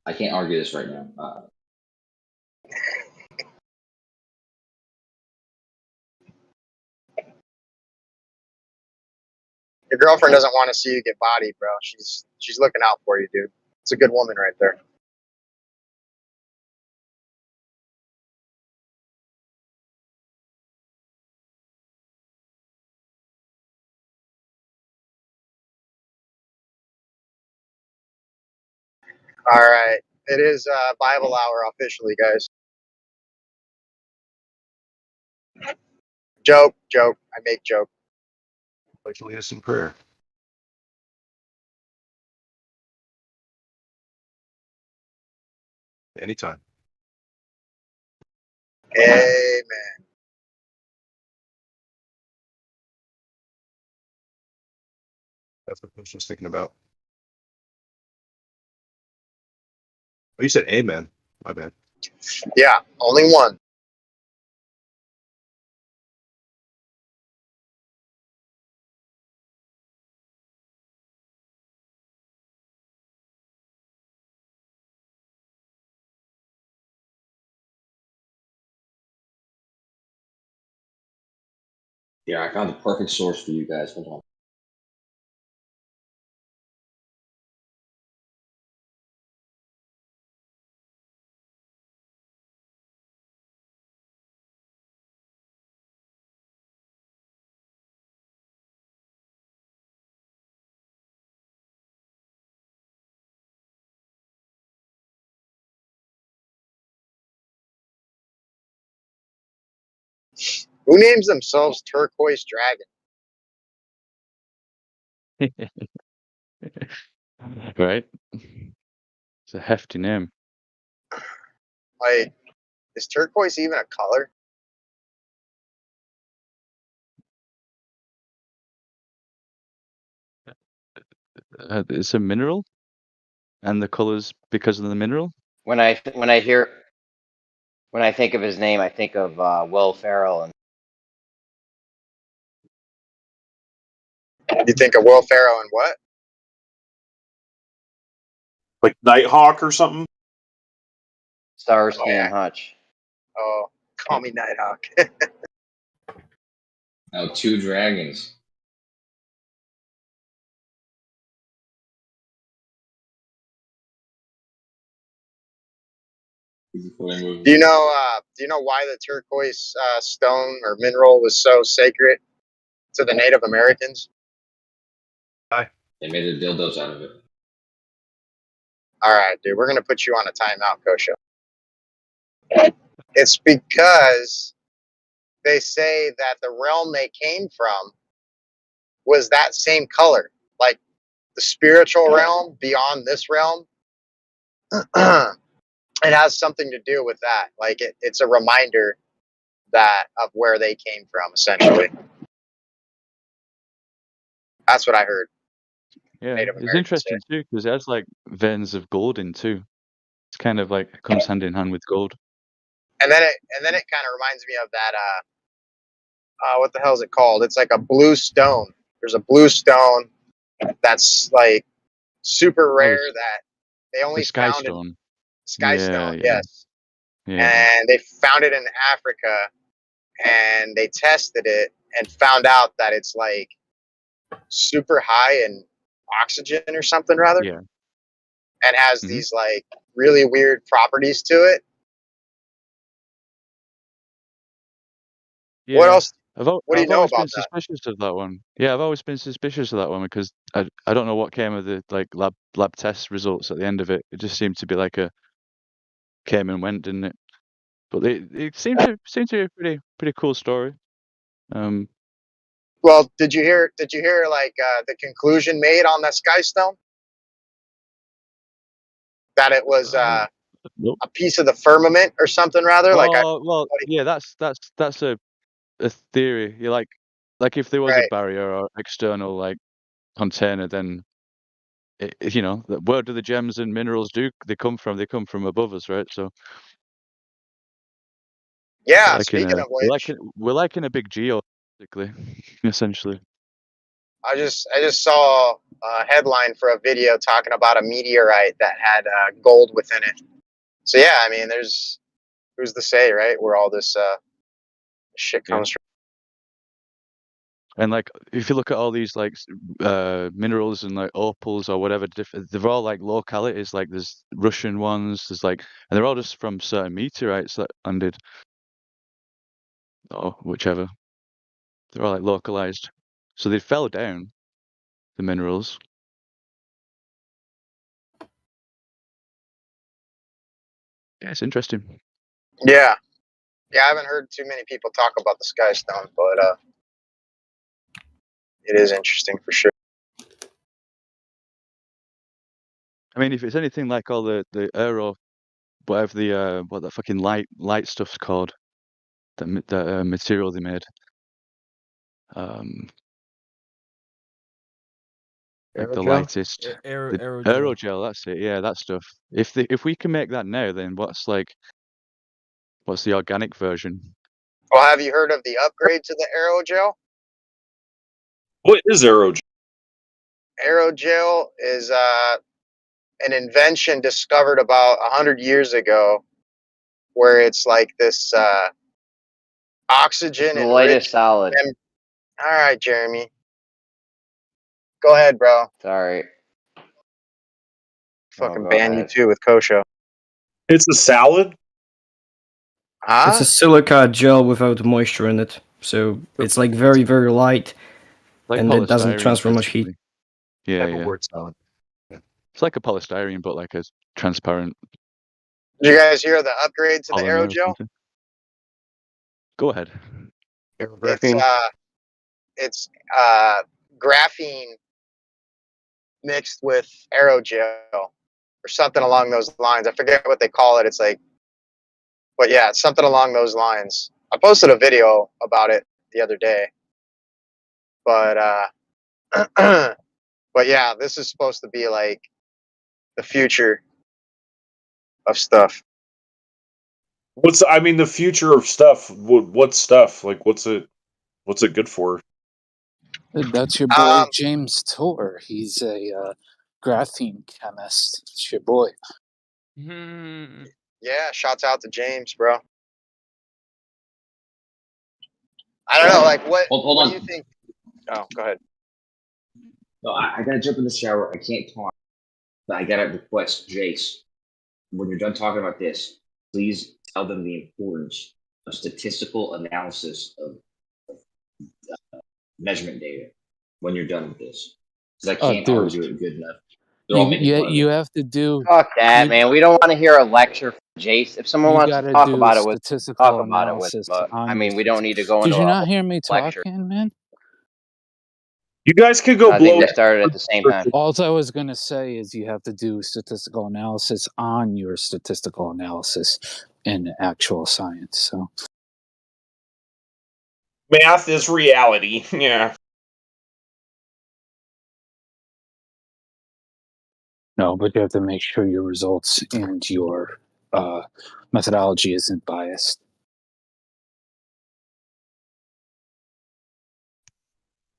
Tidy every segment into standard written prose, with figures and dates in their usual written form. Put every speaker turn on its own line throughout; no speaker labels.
I can't argue this right now.
Your girlfriend doesn't want to see you get bodied, bro. She's looking out for you, dude. It's a good woman right there. All right. It is Bible hour officially, guys. Joke. I make joke.
Like to lead us in prayer. Anytime.
Amen.
That's what I was just thinking about. Oh, you said amen. My bad.
Yeah, only one.
Yeah, I found the perfect source for you guys. Hold on.
Who names themselves Turquoise Dragon?
Right? It's a hefty name.
Like, is turquoise even a color?
It's a mineral, and the colors because of the mineral.
When I think of his name, I think of Will Ferrell and
You think of Will Ferrell and what?
Like Nighthawk or something?
Starsky
Oh, yeah.
and Hutch.
Oh, call me Nighthawk.
Oh, 2 dragons.
Do you know why the turquoise stone or mineral was so sacred to the Native Americans?
They made the dildos out of it.
All right, dude, we're gonna put you on a timeout, Kosha. It's because they say that the realm they came from was that same color, like the spiritual realm beyond this realm. It has something to do with that. Like it's a reminder that of where they came from, essentially. That's what I heard.
Yeah,
Native
it's
Americans
interesting too because it has like veins of gold in too. It's kind of like comes hand in hand with gold.
And then it kind of reminds me of that. What the hell is it called? It's like a blue stone. There's a blue stone that's like super rare that they only
The sky
found in
stone.
Sky
Yeah,
Stone.
yeah.
Yes.
Yeah.
And they found it in Africa, and they tested it and found out that it's like super high in oxygen or something rather,
Yeah.
and has
Mhm.
these like really weird properties to it.
Yeah.
What else?
I've
What do you know
always been
about that?
suspicious of that one. Yeah, I've always been suspicious of that one because I don't know what came of the like lab test results at the end of it. It just seemed to be like a came and went, didn't it? But it seemed to be a pretty cool story.
Well, did you hear like the conclusion made on that Sky Stone? That it was
Nope.
a piece of the firmament or something rather.
Well, yeah, that's a theory. You like if there was a
Right.
barrier or external like container, then you know, where do the gems and minerals they come from? They come from above us, right? So
Yeah.
like
Speaking of which,
we're like in a big geo, basically, essentially.
I just saw headline for a video talking about a meteorite that had gold within it. So yeah, I mean, there's who's to say, right? Where all this shit comes from.
And like, if you look at all these like minerals and like opals or whatever, they're all like localities. Like there's Russian ones, there's like, and they're all just from certain meteorites that landed, or whichever. They're all like localized, so they fell down. The minerals. Yeah, it's interesting.
Yeah, I haven't heard too many people talk about the sky stone, but it is interesting for sure.
I mean, if it's anything like all the aero, whatever the what that fucking light stuff's called, that material they made, like the
Aerogel?
lightest, the
Aerogel.
aerogel. That's it. Yeah, that stuff. If we can make that now, then what's the organic version?
Well, have you heard of the upgrade to the aerogel?
What is aerogel?
Aerogel is an invention discovered about 100 years ago, where it's like this oxygen
The
and
lightest solid.
All right, Jeremy. Go ahead, bro.
Sorry.
Fucking
go
ban you
ahead.
too with Kosho.
It's a salad?
Huh?
It's a silica gel without moisture in it, so it's like very, very light,
Like
and it doesn't
polystyrene,
transfer much heat.
basically. Yeah,
Type of
yeah.
word salad.
It's like a polystyrene, but like a transparent
Did you guys hear the upgrade to the
polymer or
aerogel?
something. Go ahead.
It's graphene mixed with aerogel or something along those lines. I forget what they call it. It's like, but yeah, it's something along those lines. I posted a video about it the other day, but but yeah, this is supposed to be like the future of stuff.
The future of stuff? What stuff? Like, what's it good for?
That's your boy James Tor. He's a graphene chemist. It's your boy.
Yeah, shouts out to James, bro. I don't know, like what?
Hold
what
on.
do you think? Oh, go ahead.
No, I gotta jump in the shower. I can't talk. But I gotta request Jace. When you're done talking about this, please tell them the importance of statistical analysis of measurement data when you're done with this. Because I can't
dude.
argue it good enough. They're all making fun of
You
it.
have to do.
Fuck that, man. We don't want to hear a lecture from Jace. If someone
You
wants to
gotta
talk
do
about it with,
statistical
talk about it with.
analysis
But
on
I mean,
your
we don't need to go
Did
into
you
a
not
whole
hear me
lecture.
talking, man?
You guys could go
I think
blow.
we started at the same time.
All I was gonna say is you have to do statistical analysis on your statistical analysis in actual science. So
Math is reality. Yeah.
no, but you have to make sure your results and your methodology isn't biased.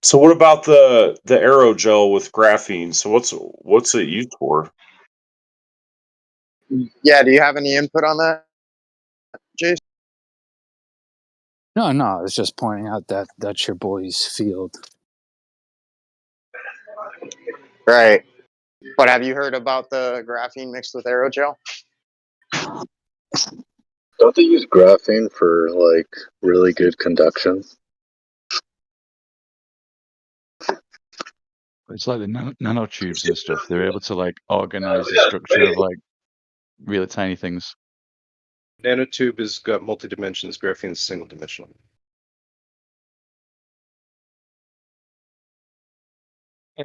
So what about the aerogel with graphene? So what's it used for?
Yeah, do you have any input on that, Jason?
No, I was just pointing out that that's your boy's field.
Right. But have you heard about the graphene mixed with aerogel?
Don't they use graphene for like really good conduction?
It's like the nanotubes and stuff. They're able to like organize the structure of like really tiny things.
Nanotube has got multi-dimensions. Graphene is single-dimensional.
Yeah.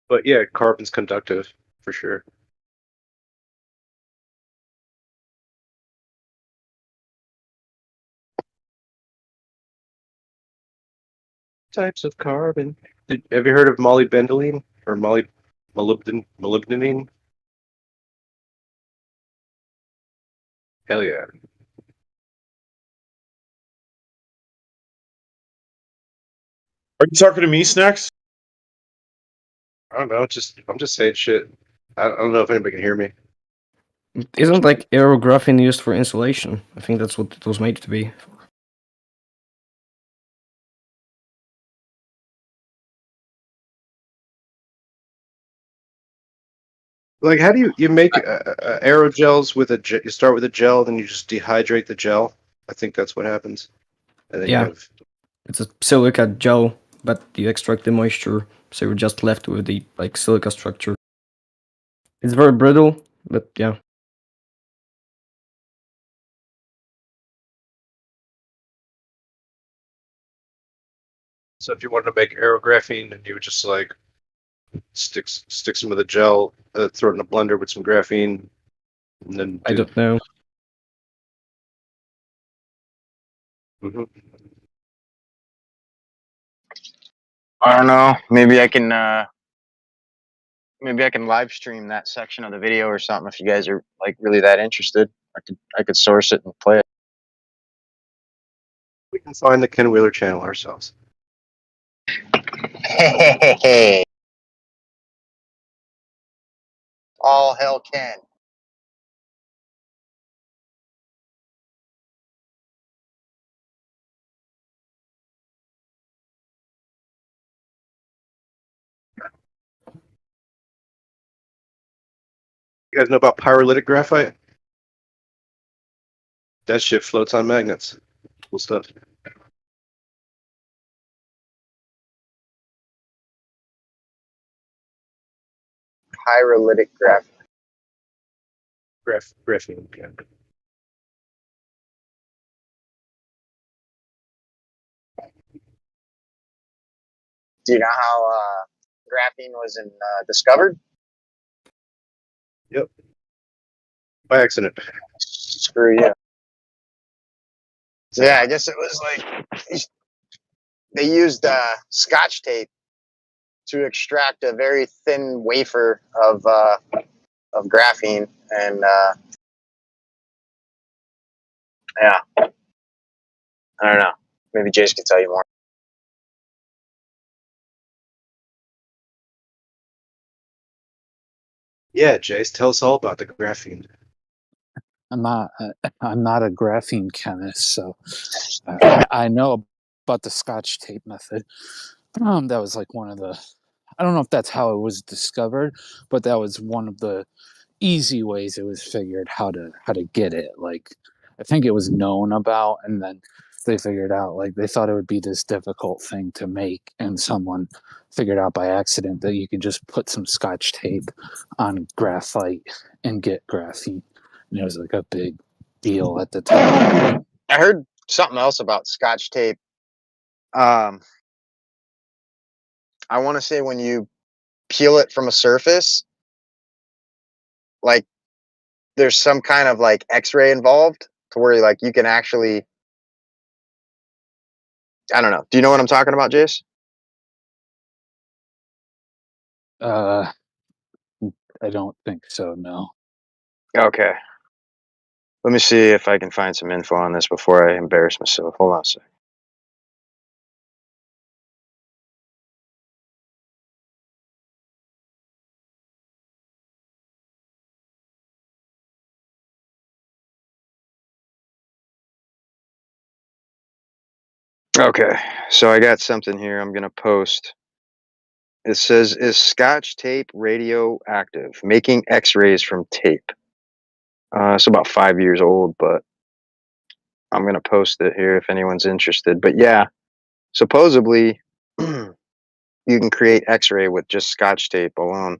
But yeah, carbon's conductive for sure. Types of carbon. Have you heard of molybdenum or molybdenum? Hell yeah.
Are you talking to me, Snacks?
I don't know. I'm just saying shit. I don't know if anybody can hear me.
Isn't like aerographene used for insulation? I think that's what it was made to be.
Like, how do you make aerogels with you start with a gel, then you just dehydrate the gel? I think that's what happens. And then
Yeah.
you have
It's a silica gel, but you extract the moisture, so you're just left with the like silica structure. It's very brittle, but yeah.
so if you wanted to make aerographene, then you would just like stick some of the gel, throw it in a blender with some graphene, and then
I don't know.
Mhm.
I don't know. Maybe I can live stream that section of the video or something if you guys are like really that interested. I could source it and play it.
We can find the Ken Wheeler channel ourselves.
All hell can.
You guys know about pyrolytic graphite? That shit floats on magnets. Cool stuff.
Pyrolytic graph.
Graphene. Yeah.
Do you know how graphene was discovered?
Yep. By accident.
Screw you. So yeah, I guess it was like they used Scotch tape to extract a very thin wafer of graphene, and yeah, I don't know. Maybe Jace can tell you more.
Yeah, Jace, tell us all about the graphene.
I'm not a graphene chemist, so I know about the Scotch tape method. That was like one of the. I don't know if that's how it was discovered, but that was one of the easy ways it was figured how to get it. Like, I think it was known about, and then they figured out, like, they thought it would be this difficult thing to make, and someone figured out by accident that you could just put some Scotch tape on graphite and get graphene, and it was like a big deal at the time.
I heard something else about Scotch tape. I want to say when you peel it from a surface, like there's some kind of like X-ray involved to where like you can actually. I don't know. Do you know what I'm talking about, Jace?
I don't think so, no.
Okay. Let me see if I can find some info on this before I embarrass myself. Hold on a sec. Okay, so I got something here I'm going to post. It says, is Scotch tape radioactive? Making X-rays from tape. It's about 5 years old, but I'm going to post it here if anyone's interested. But yeah, supposedly you can create X-ray with just Scotch tape alone.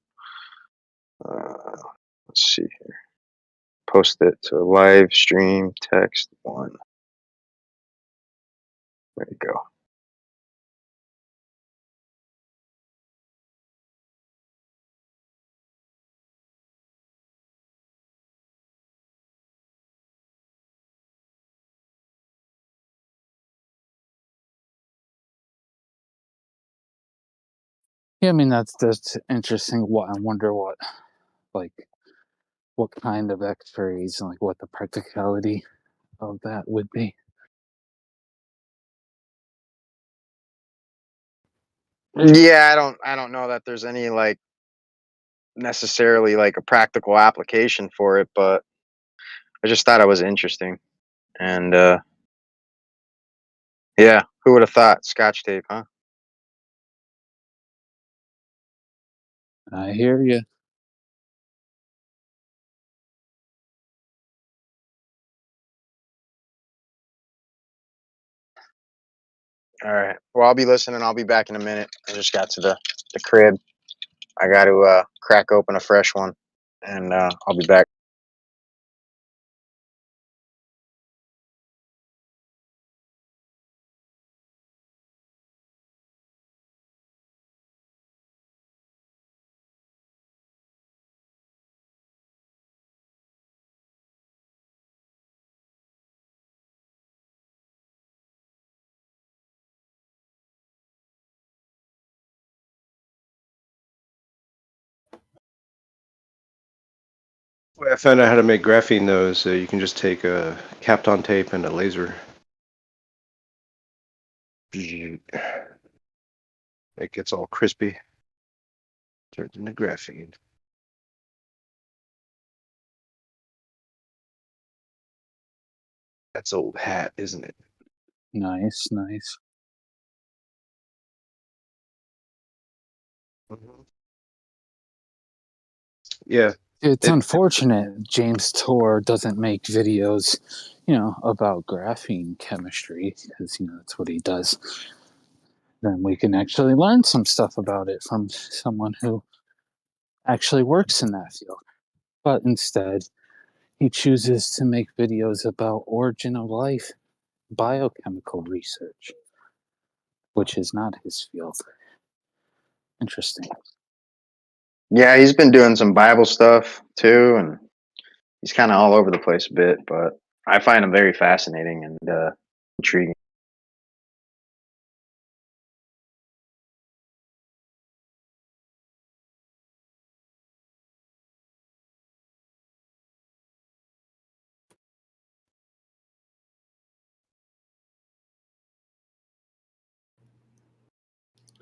Let's see here. Post it to live stream text 1. There you go.
Yeah, I mean, that's interesting. I wonder what, like, what kind of X-rays and like what the practicality of that would be.
Yeah, I don't know that there's any like necessarily like a practical application for it, but I just thought it was interesting. And yeah, who would have thought Scotch tape, huh?
I hear you.
All right. Well, I'll be listening. I'll be back in a minute. I just got to the crib. I got to crack open a fresh one, and I'll be back.
Way I found out how to make graphene though is you can just take a Kapton tape and a laser. It gets all crispy. Turns into graphene. That's old hat, isn't it?
Nice, nice.
Yeah.
It's
It,
unfortunate James Tor doesn't make videos, about graphene chemistry, because that's what he does. Then we can actually learn some stuff about it from someone who actually works in that field. But instead, he chooses to make videos about origin of life, biochemical research, which is not his field. Interesting.
Yeah, he's been doing some Bible stuff too, and he's kind of all over the place a bit. But I find him very fascinating and intriguing.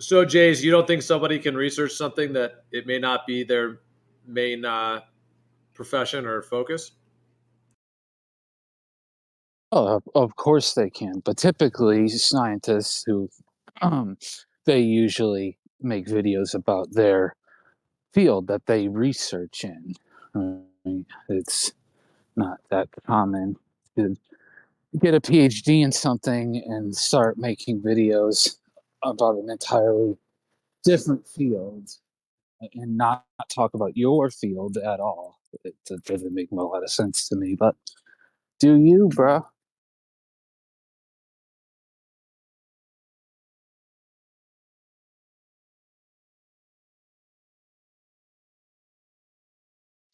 So, Jays, you don't think somebody can research something that it may not be their main profession or focus?
Oh, of course they can, but typically scientists who um, they usually make videos about their field that they research in. Right? It's not that common to get a PhD in something and start making videos about an entirely different field and not talk about your field at all. It doesn't make a lot of sense to me, but do you, bro?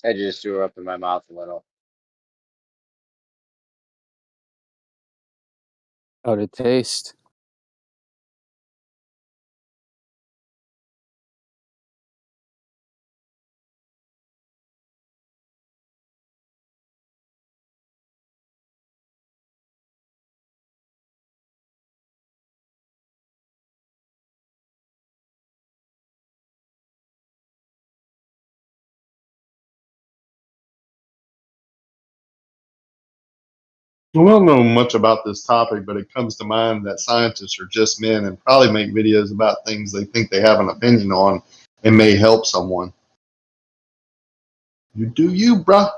I just threw up in my mouth a little.
How'd it taste?
I don't know much about this topic, but it comes to mind that scientists are just men and probably make videos about things they think they have an opinion on and may help someone. You do you, bruh.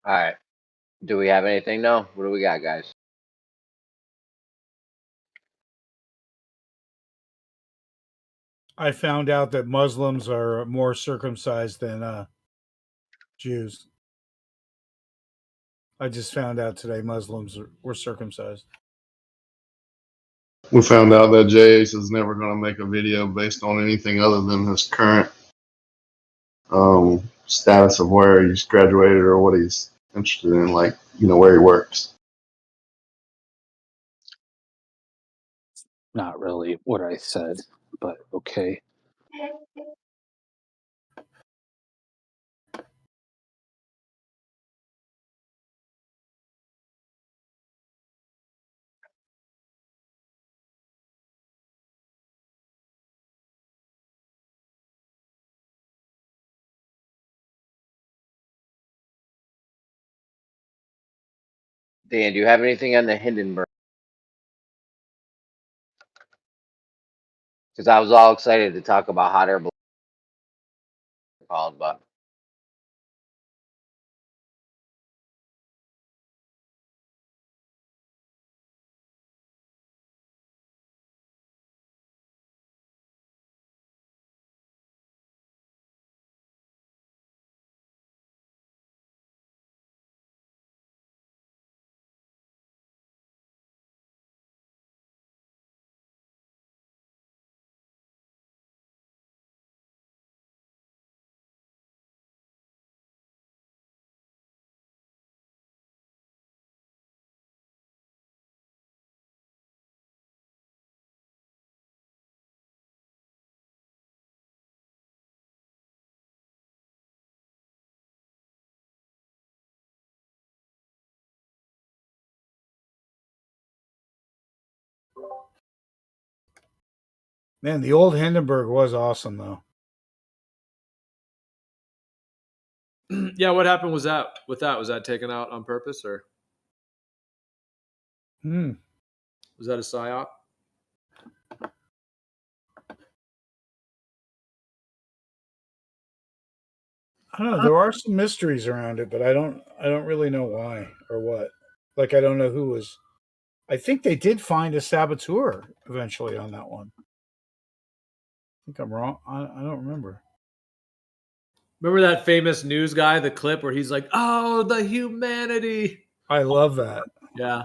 All right. Do we have anything? No. What do we got, guys?
I found out that Muslims are more circumcised than Jews. I just found out today Muslims were circumcised.
We found out that J-Ace is never going to make a video based on anything other than his current status of where he's graduated or what he's interested in, like, you know, where he works.
Not really what I said, but okay.
Dan, do you have anything on the Hindenburg? Because I was all excited to talk about hot air balloons called, but
Man, the old Hindenburg was awesome, though.
Yeah, what happened was that with that? Was that taken out on purpose, or
Hmm.
was that a psyop?
I don't know. There are some mysteries around it, but I don't really know why or what. Like, I don't know who was. I think they did find a saboteur eventually on that one. I think I'm wrong. I don't remember.
Remember that famous news guy, the clip where he's like, "Oh, the humanity."
I love that.
Yeah.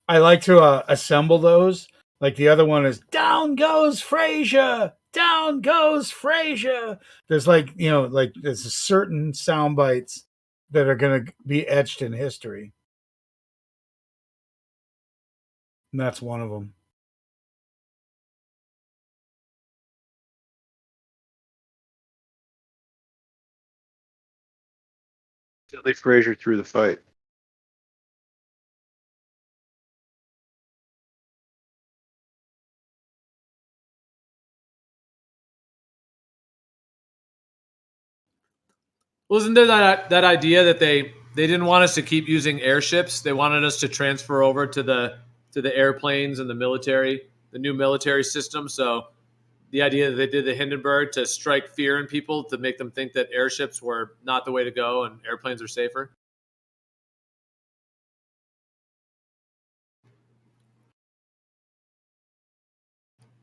I like to assemble those. Like the other one is "Down goes Frasier, down goes Frasier." There's like there's a certain sound bites that are going to be etched in history, and that's one of them.
Tilly Frazier through the fight.
Wasn't there that idea that they didn't want us to keep using airships? They wanted us to transfer over to the airplanes and the military, the new military system. So the idea that they did the Hindenburg to strike fear in people to make them think that airships were not the way to go and airplanes are safer.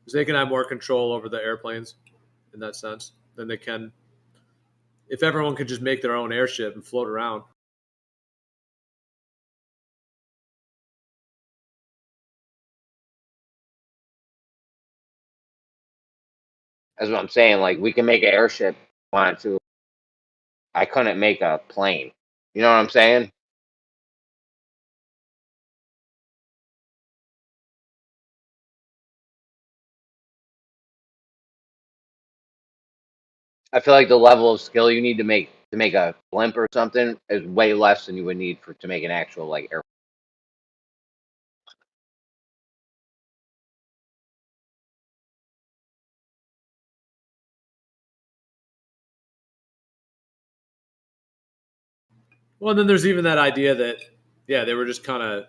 Because they can have more control over the airplanes in that sense than they can if everyone could just make their own airship and float around.
that's what I'm saying. Like, we can make an airship if we wanted to. I couldn't make a plane. You know what I'm saying? I feel like the level of skill you need to make a blimp or something is way less than you would need to make an actual like air.
Well, and then there's even that idea that, yeah, they were just kind of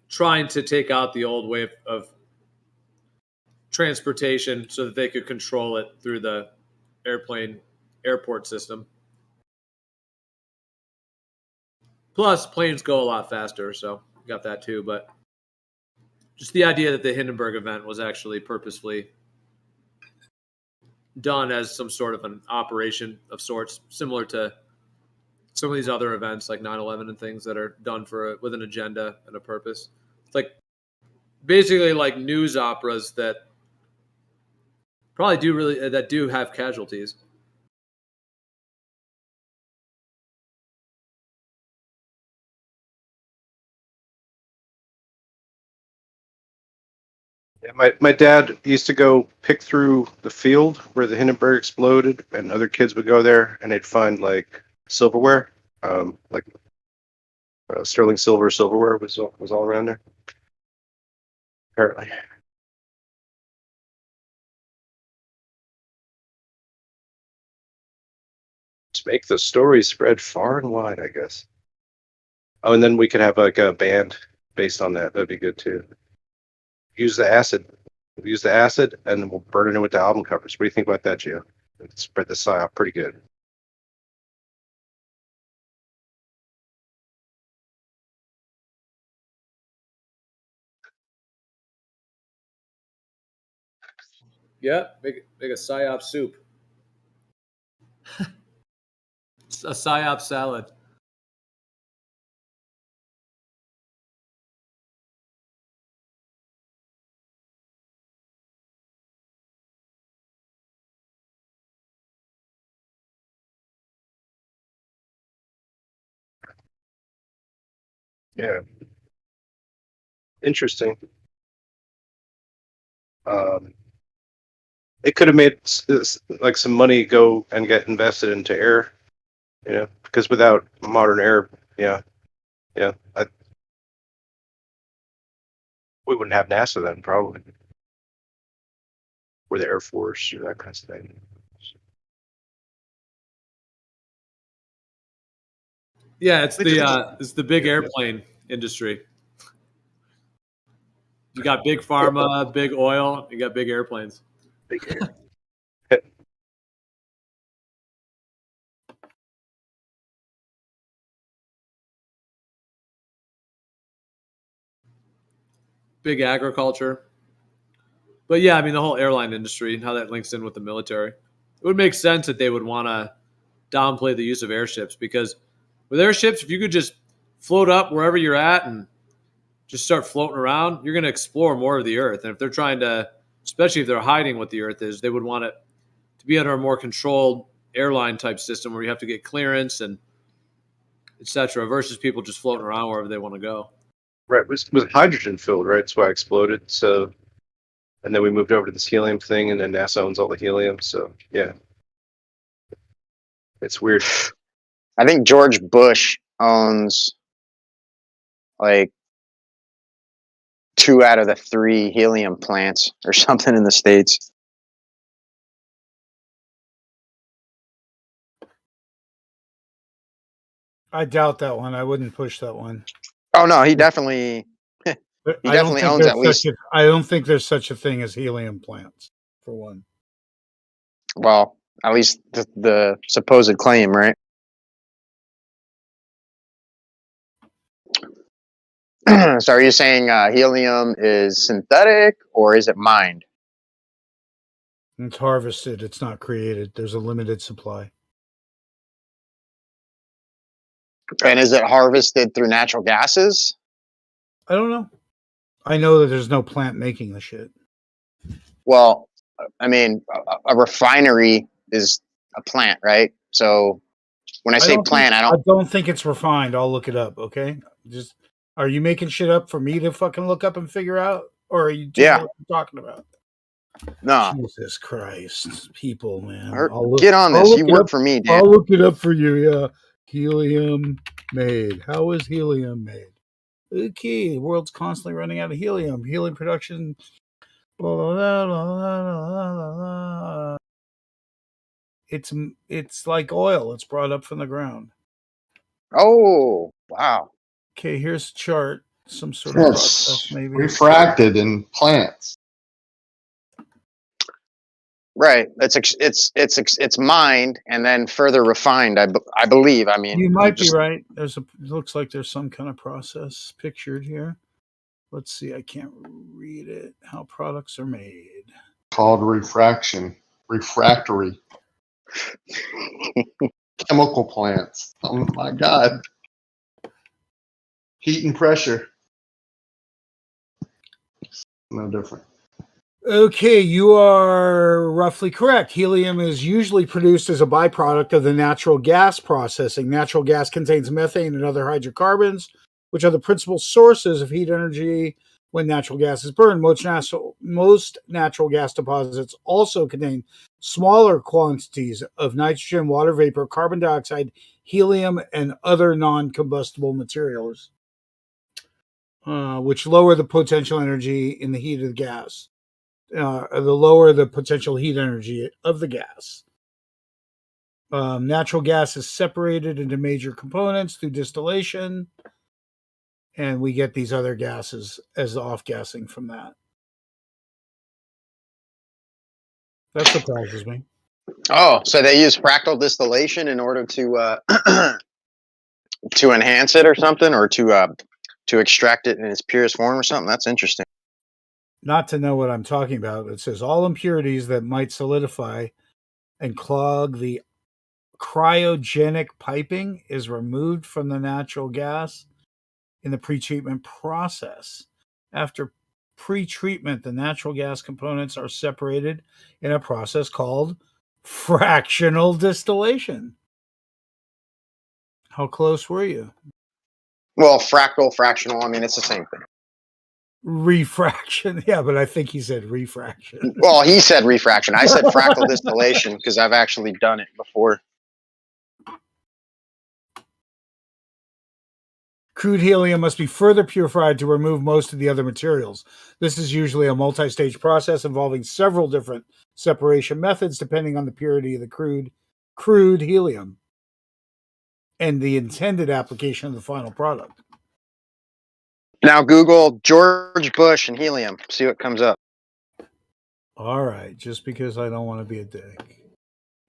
trying to take out the old way of transportation so that they could control it through the airport system. Plus, planes go a lot faster, so got that too. But just the idea that the Hindenburg event was actually purposefully done as some sort of an operation of sorts, similar to some of these other events like 9/11 and things that are done with an agenda and a purpose. It's like basically like news operas that probably do have casualties.
Yeah, my dad used to go pick through the field where the Hindenburg exploded, and other kids would go there and they'd find like silverware, like sterling silverware was all around there. Apparently. To make the story spread far and wide, I guess. Oh, and then we could have like a band based on that. That'd be good too. Use the acid. We'll use the acid and then we'll burn it in with the album covers. What do you think about that, Gio? Spread the psyop pretty good.
Yeah, make a psyop soup. A psyop salad.
Yeah. Interesting. It could have made like some money go and get invested into air, because without modern air, we wouldn't have NASA then, probably, or the Air Force or that kind of thing.
Yeah, it's the big airplane industry. You got big pharma, big oil, you got big airplanes.
Big air.
Big agriculture. But yeah, I mean the whole airline industry and how that links in with the military. It would make sense that they would want to downplay the use of airships, because with airships, if you could just float up wherever you're at and just start floating around, you're going to explore more of the Earth. And if they're trying to, especially if they're hiding what the Earth is, they would want it to be under a more controlled airline type system where you have to get clearance and etc. versus people just floating around wherever they want to go.
Right, it was hydrogen filled, right? That's why it exploded. So, and then we moved over to this helium thing, and then NASA owns all the helium. So, yeah, it's weird.
I think George Bush owns like 2 out of the 3 helium plants or something in the States.
I doubt that one. I wouldn't push that one.
Oh no, he definitely owns at least.
I don't think there's such a thing as helium plants, for one.
Well, at least the supposed claim, right? So are you saying helium is synthetic or is it mined?
It's harvested. It's not created. There's a limited supply.
And is it harvested through natural gases?
I don't know. I know that there's no plant making the shit.
Well, I mean, a refinery is a plant, right? So when I say plant, I
don't think it's refined. I'll look it up, okay? Just, are you making shit up for me to fucking look up and figure out? Or are you just what you're talking about?
No.
Jesus Christ. People, man.
Get on this. You work for me, Dan.
I'll look it up for you, yeah. Helium made. How is helium made? Okay, the world's constantly running out of helium. Helium production. Blah, blah, blah, blah, blah, blah. It's like oil. It's brought up from the ground.
Oh, wow.
Okay, here's a chart. Some sort of process, maybe.
Refracted in plants.
Right. It's mined and then further refined. I believe. I mean,
You
I'm
might be
just-
right. It looks like there's some kind of process pictured here. Let's see. I can't read it. How products are made.
Called refractory chemical plants. Oh my God. Heat and pressure. No different.
Okay, you are roughly correct. Helium is usually produced as a byproduct of the natural gas processing. Natural gas contains methane and other hydrocarbons, which are the principal sources of heat energy when natural gas is burned. Most natural gas deposits also contain smaller quantities of nitrogen, water vapor, carbon dioxide, helium, and other non-combustible materials, which lower the potential energy in the heat of the gas. The lower the potential heat energy of the gas. Natural gas is separated into major components through distillation, and we get these other gases as the off-gassing from that. That surprises me.
Oh, so they use fractal distillation in order to to enhance it or something, or to extract it in its purest form or something. That's interesting.
Not to know what I'm talking about, it says all impurities that might solidify and clog the cryogenic piping is removed from the natural gas in the pretreatment process. After pretreatment, the natural gas components are separated in a process called fractional distillation. How close were you?
Well, fractional. I mean, it's the same thing.
Refraction. Yeah, but I think he said refraction.
Well, he said refraction. I said fractal distillation because I've actually done it before.
Crude helium must be further purified to remove most of the other materials. This is usually a multi-stage process involving several different separation methods depending on the purity of the crude helium and the intended application of the final product.
Now Google George Bush and helium. See what comes up.
All right, just because I don't want to be a dick.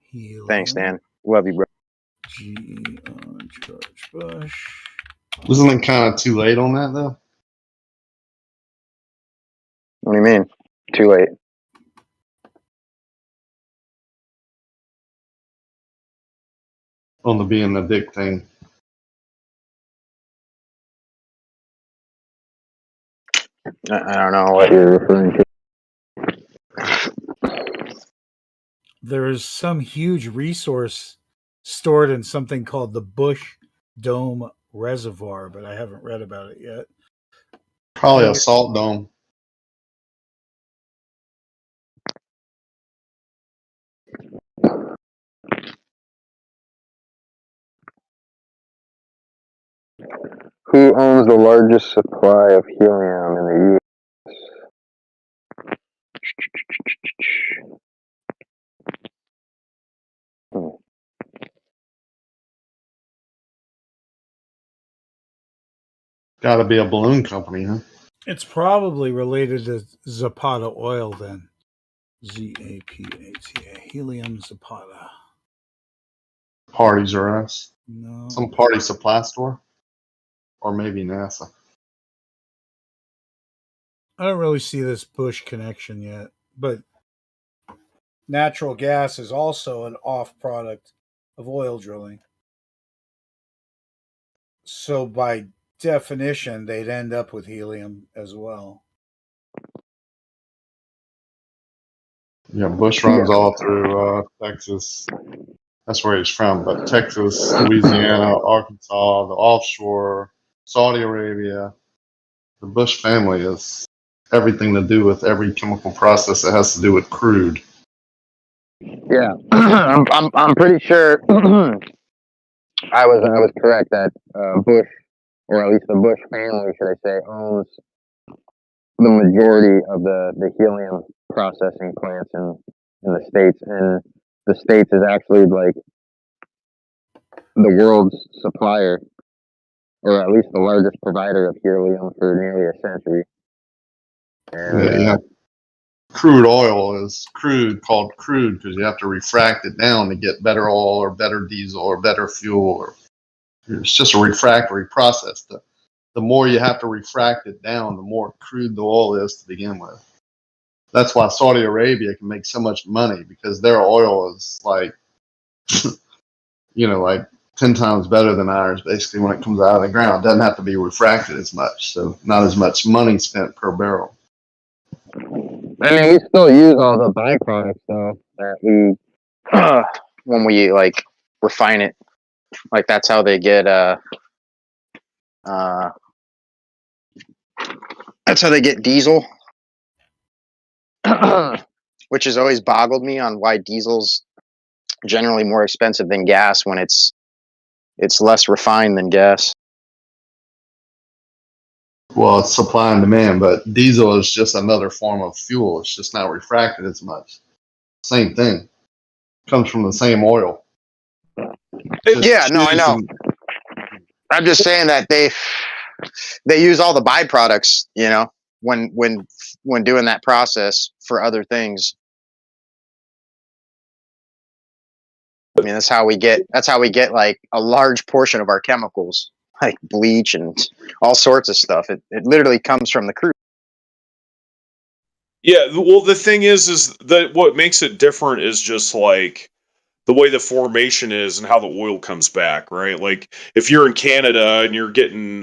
Helium.
Thanks, Dan. Love you, bro.
George Bush.
Wasn't it kind of too late on that though?
What do you mean? Too late.
On the being the dick thing.
I don't know what you're referring to.
There is some huge resource stored in something called the Bush Dome Reservoir, but I haven't read about it yet.
Probably a salt dome.
Who owns the largest supply of helium in the U.S.?
Got to be a balloon company, huh?
It's probably related to Zapata oil then. Zapata. Helium Zapata.
Parties are us.
No.
Some party supply store, or maybe NASA.
I don't really see this Bush connection yet, but natural gas is also an off product of oil drilling. So by definition, they'd end up with helium as well.
Yeah, Bush runs all through Texas. That's where he's from. But Texas, Louisiana, Arkansas, the offshore, Saudi Arabia. The Bush family is everything to do with every chemical process that has to do with crude.
Yeah, I'm pretty sure I was correct that Bush, or at least the Bush family, should I say, owns the majority of the helium processing plants in the States, and the States is actually like the world's supplier, or at least the largest provider of helium for nearly a century. And
Yeah. crude oil is called crude because you have to refract it down to get better oil or better diesel or better fuel. Or it's just a refractory process. The more you have to refract it down, the more crude the oil is to begin with. That's why Saudi Arabia can make so much money, because their oil is like, like 10 times better than ours, basically, when it comes out of the ground. It doesn't have to be refracted as much, so not as much money spent per barrel.
I mean, we still use all the byproducts though that we when we like refine it. Like that's how they get that's how they get diesel. Which has always boggled me on why diesel's generally more expensive than gas when it's less refined than gas.
Well, it's supply and demand, but diesel is just another form of fuel. It's just not refracted as much. Same thing. Comes from the same oil.
Yeah, no, I know. I'm just saying that they use all the byproducts, when doing that process for other things. I mean, that's how we get like a large portion of our chemicals, like bleach and all sorts of stuff. It literally comes from the crude.
Yeah, well, the thing is that what makes it different is just like the way the formation is and how the oil comes back, right? Like if you're in Canada and you're getting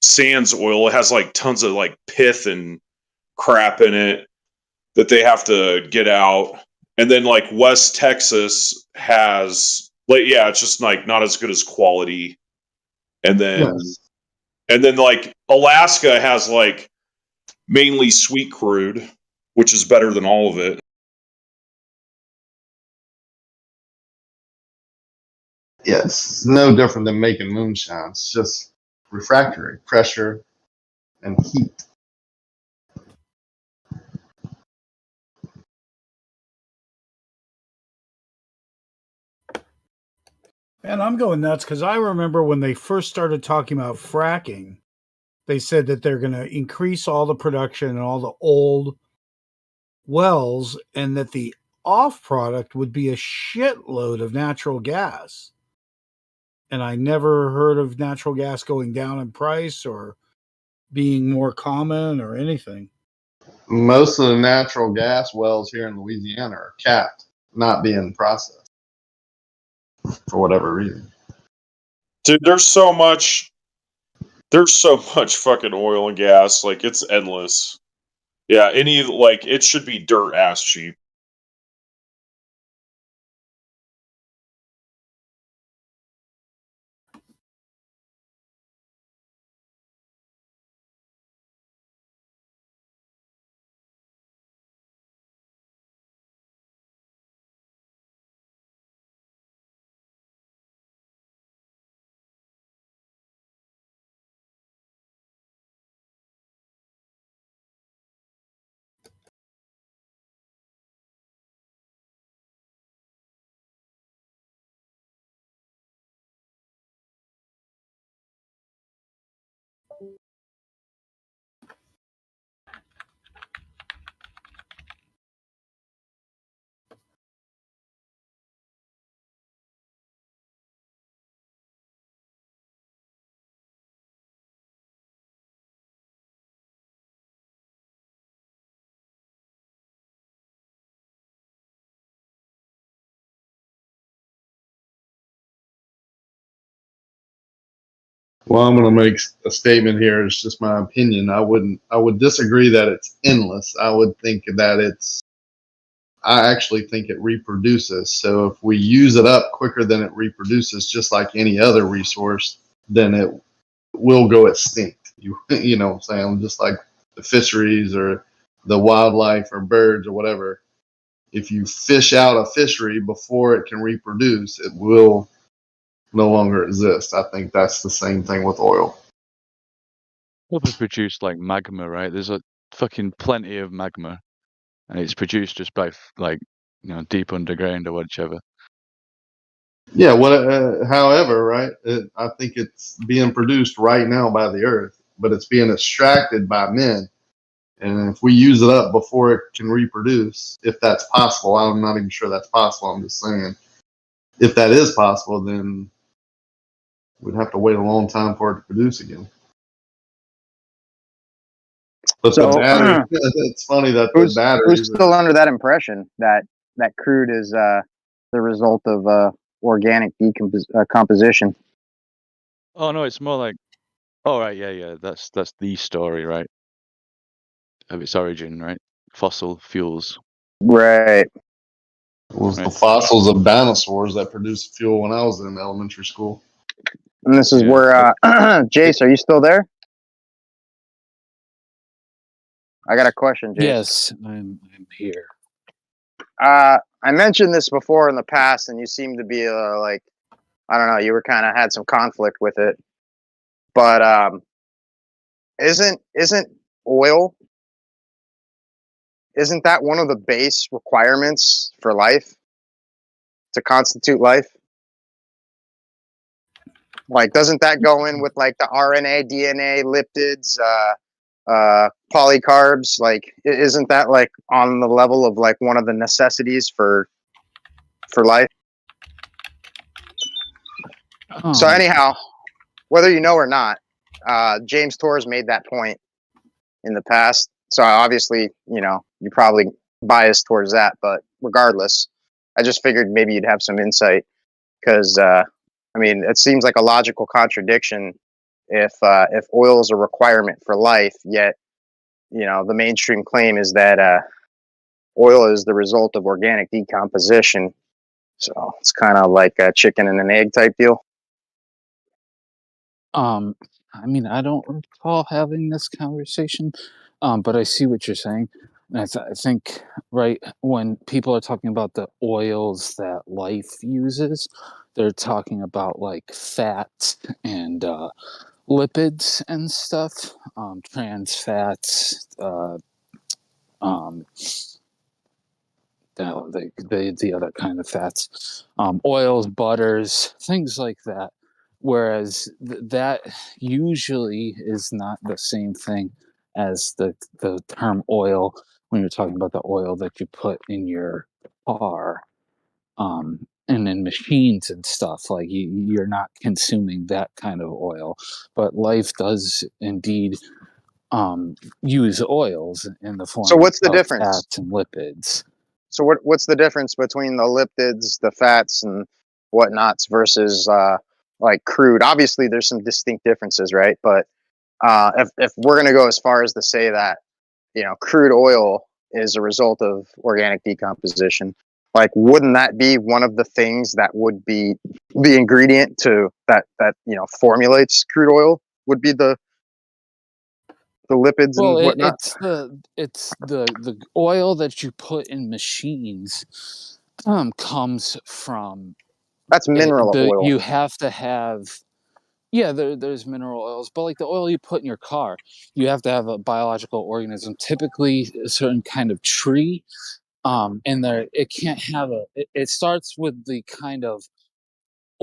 sands oil, it has like tons of like pith and crap in it that they have to get out. And then like West Texas has like, yeah, it's just like not as good as quality. And then like Alaska has like mainly sweet crude, which is better than all of it.
Yes, it's no different than making moonshine. It's just refractory, pressure, and heat.
And I'm going nuts because I remember when they first started talking about fracking, they said that they're going to increase all the production and all the old wells, and that the off product would be a shitload of natural gas. And I never heard of natural gas going down in price or being more common or anything.
Most of the natural gas wells here in Louisiana are capped, not being processed for whatever reason.
Dude, there's so much fucking oil and gas, like it's endless. Yeah, it should be dirt ass cheap.
Well, I'm going to make a statement here. It's just my opinion. I would disagree that it's endless. I actually think it reproduces. So if we use it up quicker than it reproduces, just like any other resource, then it will go extinct. You know what I'm saying? Just like the fisheries or the wildlife or birds or whatever. If you fish out a fishery before it can reproduce, it will no longer exist. I think that's the same thing with oil.
Overproduced like magma, right? There's a fucking plenty of magma, and it's produced just by like deep underground or whichever.
Yeah. However, right? I think it's being produced right now by the earth, but it's being extracted by men And if we use it up before it can reproduce, if that's possible, I'm not even sure that's possible. I'm just saying, if that is possible, then we'd have to wait a long time for it to produce again. But
So,
the battery, it's funny that the
who's
batteries
still under that impression that crude is the result of organic composition?
Oh no, it's more like, oh right, yeah. That's the story, right? Of its origin, right? Fossil fuels.
Right.
was the
Right.
fossils of dinosaurs that produced fuel when I was in elementary school.
And this is
Yeah.
where Jace, are you still there? I got a question, Jace.
Yes, I'm here.
I mentioned this before in the past, and you seem to be like, I don't know, you were kind of had some conflict with it. But isn't oil? Isn't that one of the base requirements for life to constitute life? Like, doesn't that go in with like the RNA, DNA, lipids, polycarbs? Like, isn't that like on the level of like one of the necessities for life? So anyhow, whether you know or not, James Torres made that point in the past. So obviously, you know, you're probably biased towards that, but regardless, I just figured maybe you'd have some insight because, I mean, it seems like a logical contradiction if oil is a requirement for life, yet, you know, the mainstream claim is that oil is the result of organic decomposition. So it's kind of like a chicken and an egg type deal.
I mean, I don't recall having this conversation, but I see what you're saying. And I think, right, when people are talking about the oils that life uses, they're talking about like fats and lipids and stuff, trans fats, the other kind of fats, oils, butters, things like that. Whereas that usually is not the same thing as the term oil when you're talking about the oil that you put in your car, and in machines and stuff. Like you're not consuming that kind of oil, but life does indeed use oils in the form
So what's the
of
difference?
fats and lipids.
So what's the difference between the lipids, the fats, and whatnots versus like crude? Obviously, there's some distinct differences, right? But if we're going to go as far as to say that, you know, crude oil is a result of organic decomposition, like wouldn't that be one of the things that would be the ingredient to that you know formulates crude oil? Would be the lipids
Well,
and whatnot.
it's the oil that you put in machines comes from
That's mineral oil.
you have to have, yeah, there's mineral oils, but like the oil you put in your car, you have to have a biological organism, typically a certain kind of tree, and there it can't have it starts with the kind of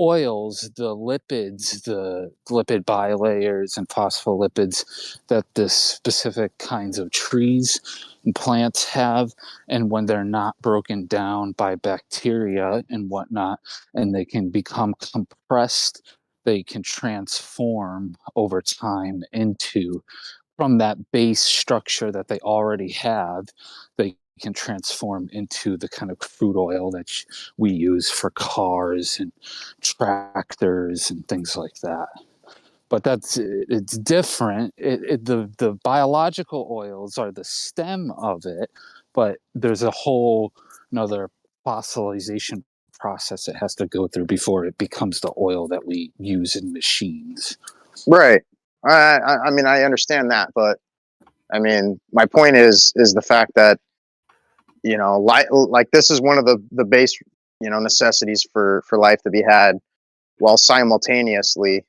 oils, the lipids, the lipid bilayers and phospholipids that the specific kinds of trees and plants have. And when they're not broken down by bacteria and whatnot, and they can become compressed, they can transform over time into, from that base structure that they already have, they can transform into the kind of crude oil that we use for cars and tractors and things like that. But it's different. The biological oils are the stem of it, but there's a whole another fossilization process it has to go through before it becomes the oil that we use in machines.
Right. I mean, I understand that, but I mean, my point is the fact that, you know, like this is one of the base, you know, necessities for life to be had, while simultaneously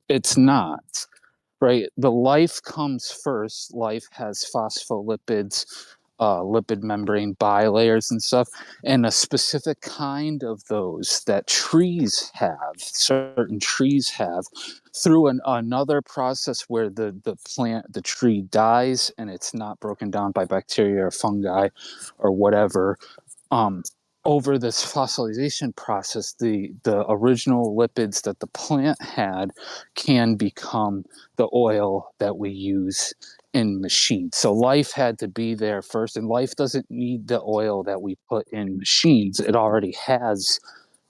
It's not, right. The life comes first. Life has phospholipids, lipid membrane bilayers and stuff, and a specific kind of those that certain trees have, through another process where the tree dies and it's not broken down by bacteria or fungi or whatever. Over this fossilization process, the original lipids that the plant had can become the oil that we use in machines. So life had to be there first, and life doesn't need the oil that we put in machines. It already has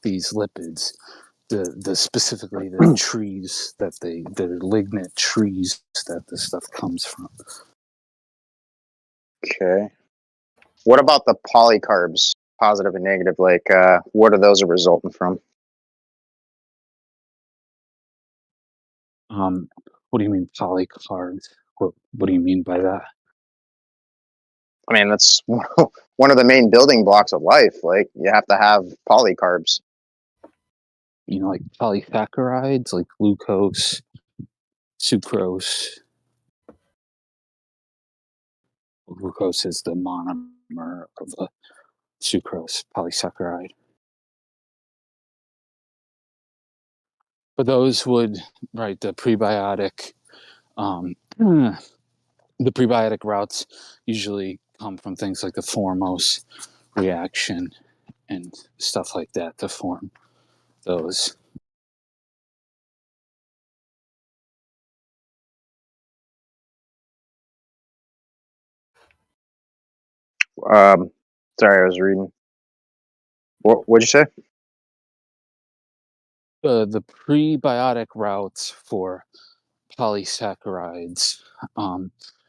these lipids. The specifically the trees that the lignite trees that this stuff comes from.
Okay. What about the polycarbs, positive and negative? Like, what are those resulting from?
What do you mean polycarbs? What do you mean by that?
I mean, that's one of the main building blocks of life. Like, you have to have polycarbs.
You know, like polysaccharides, like glucose, sucrose. Glucose is the monomer of the sucrose, polysaccharide. But those would, right, the prebiotic routes usually come from things like the Formose reaction and stuff like that to form those.
Sorry, I was reading. What'd you say?
The prebiotic routes for polysaccharides.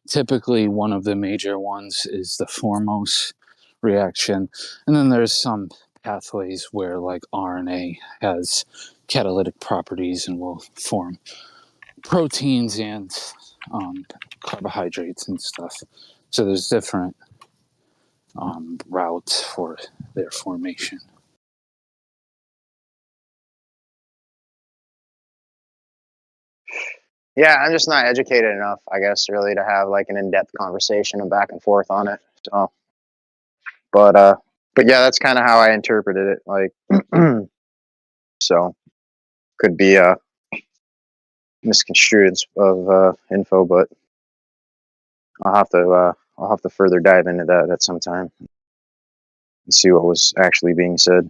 Typically, one of the major ones is the Formose reaction, and then there's some pathways where, like, RNA has catalytic properties and will form proteins and carbohydrates and stuff. So there's different routes for their formation.
Yeah, I'm just not educated enough, I guess, really, to have like an in-depth conversation and back and forth on it. So, but yeah, that's kind of how I interpreted it. Like, so could be misconstrued of info, but I'll have to further dive into that at some time and see what was actually being said.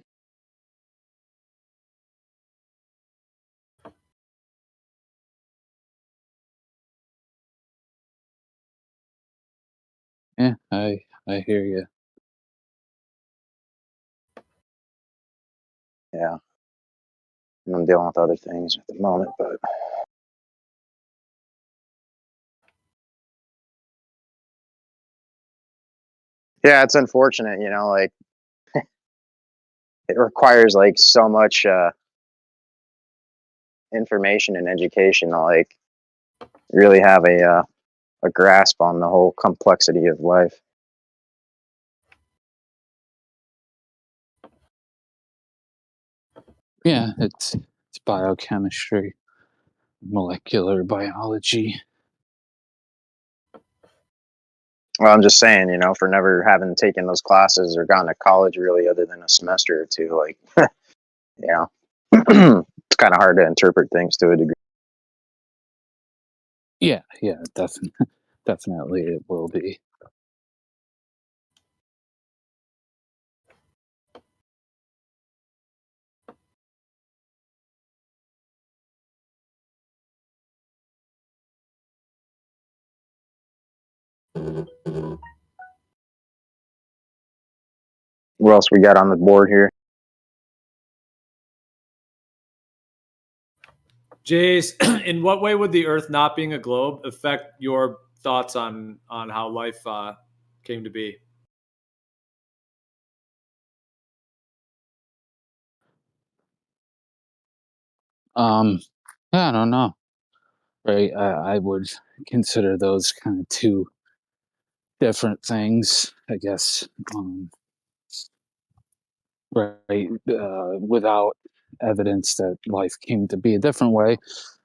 Yeah, I hear you.
Yeah, I'm dealing with other things at the moment, but yeah, it's unfortunate, you know, like it requires like so much information and education to like really have a grasp on the whole complexity of life.
Yeah, it's biochemistry, molecular biology.
Well, I'm just saying, you know, for never having taken those classes or gone to college really other than a semester or two, like, you know, it's kind of hard to interpret things to a degree.
Yeah, definitely it will be.
What else we got on the board here?
Jace, in what way would the Earth not being a globe affect your thoughts on how life came to be?
I don't know. Right, I would consider those kind of two different things, I guess. Right, without evidence that life came to be a different way. I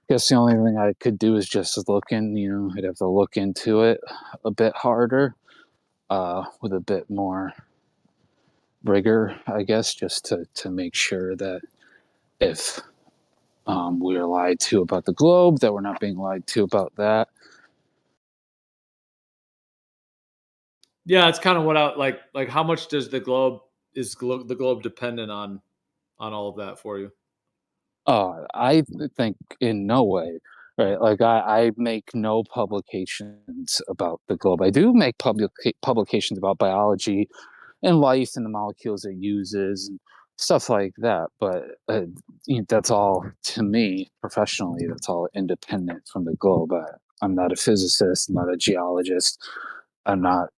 guess the only thing I could do is just look in. You know, I'd have to look into it a bit harder. with a bit more rigor, I guess, just to make sure that if we're lied to about the globe, that we're not being lied to about that.
Yeah, it's kind of what I like. How much does the globe the globe dependent on all of that for you?
I think in no way, right? Like I make no publications about the globe. I do make publications about biology and life and the molecules it uses and stuff like that. But that's all, to me, professionally, that's all independent from the globe. I'm not a physicist, I'm not a geologist. I'm not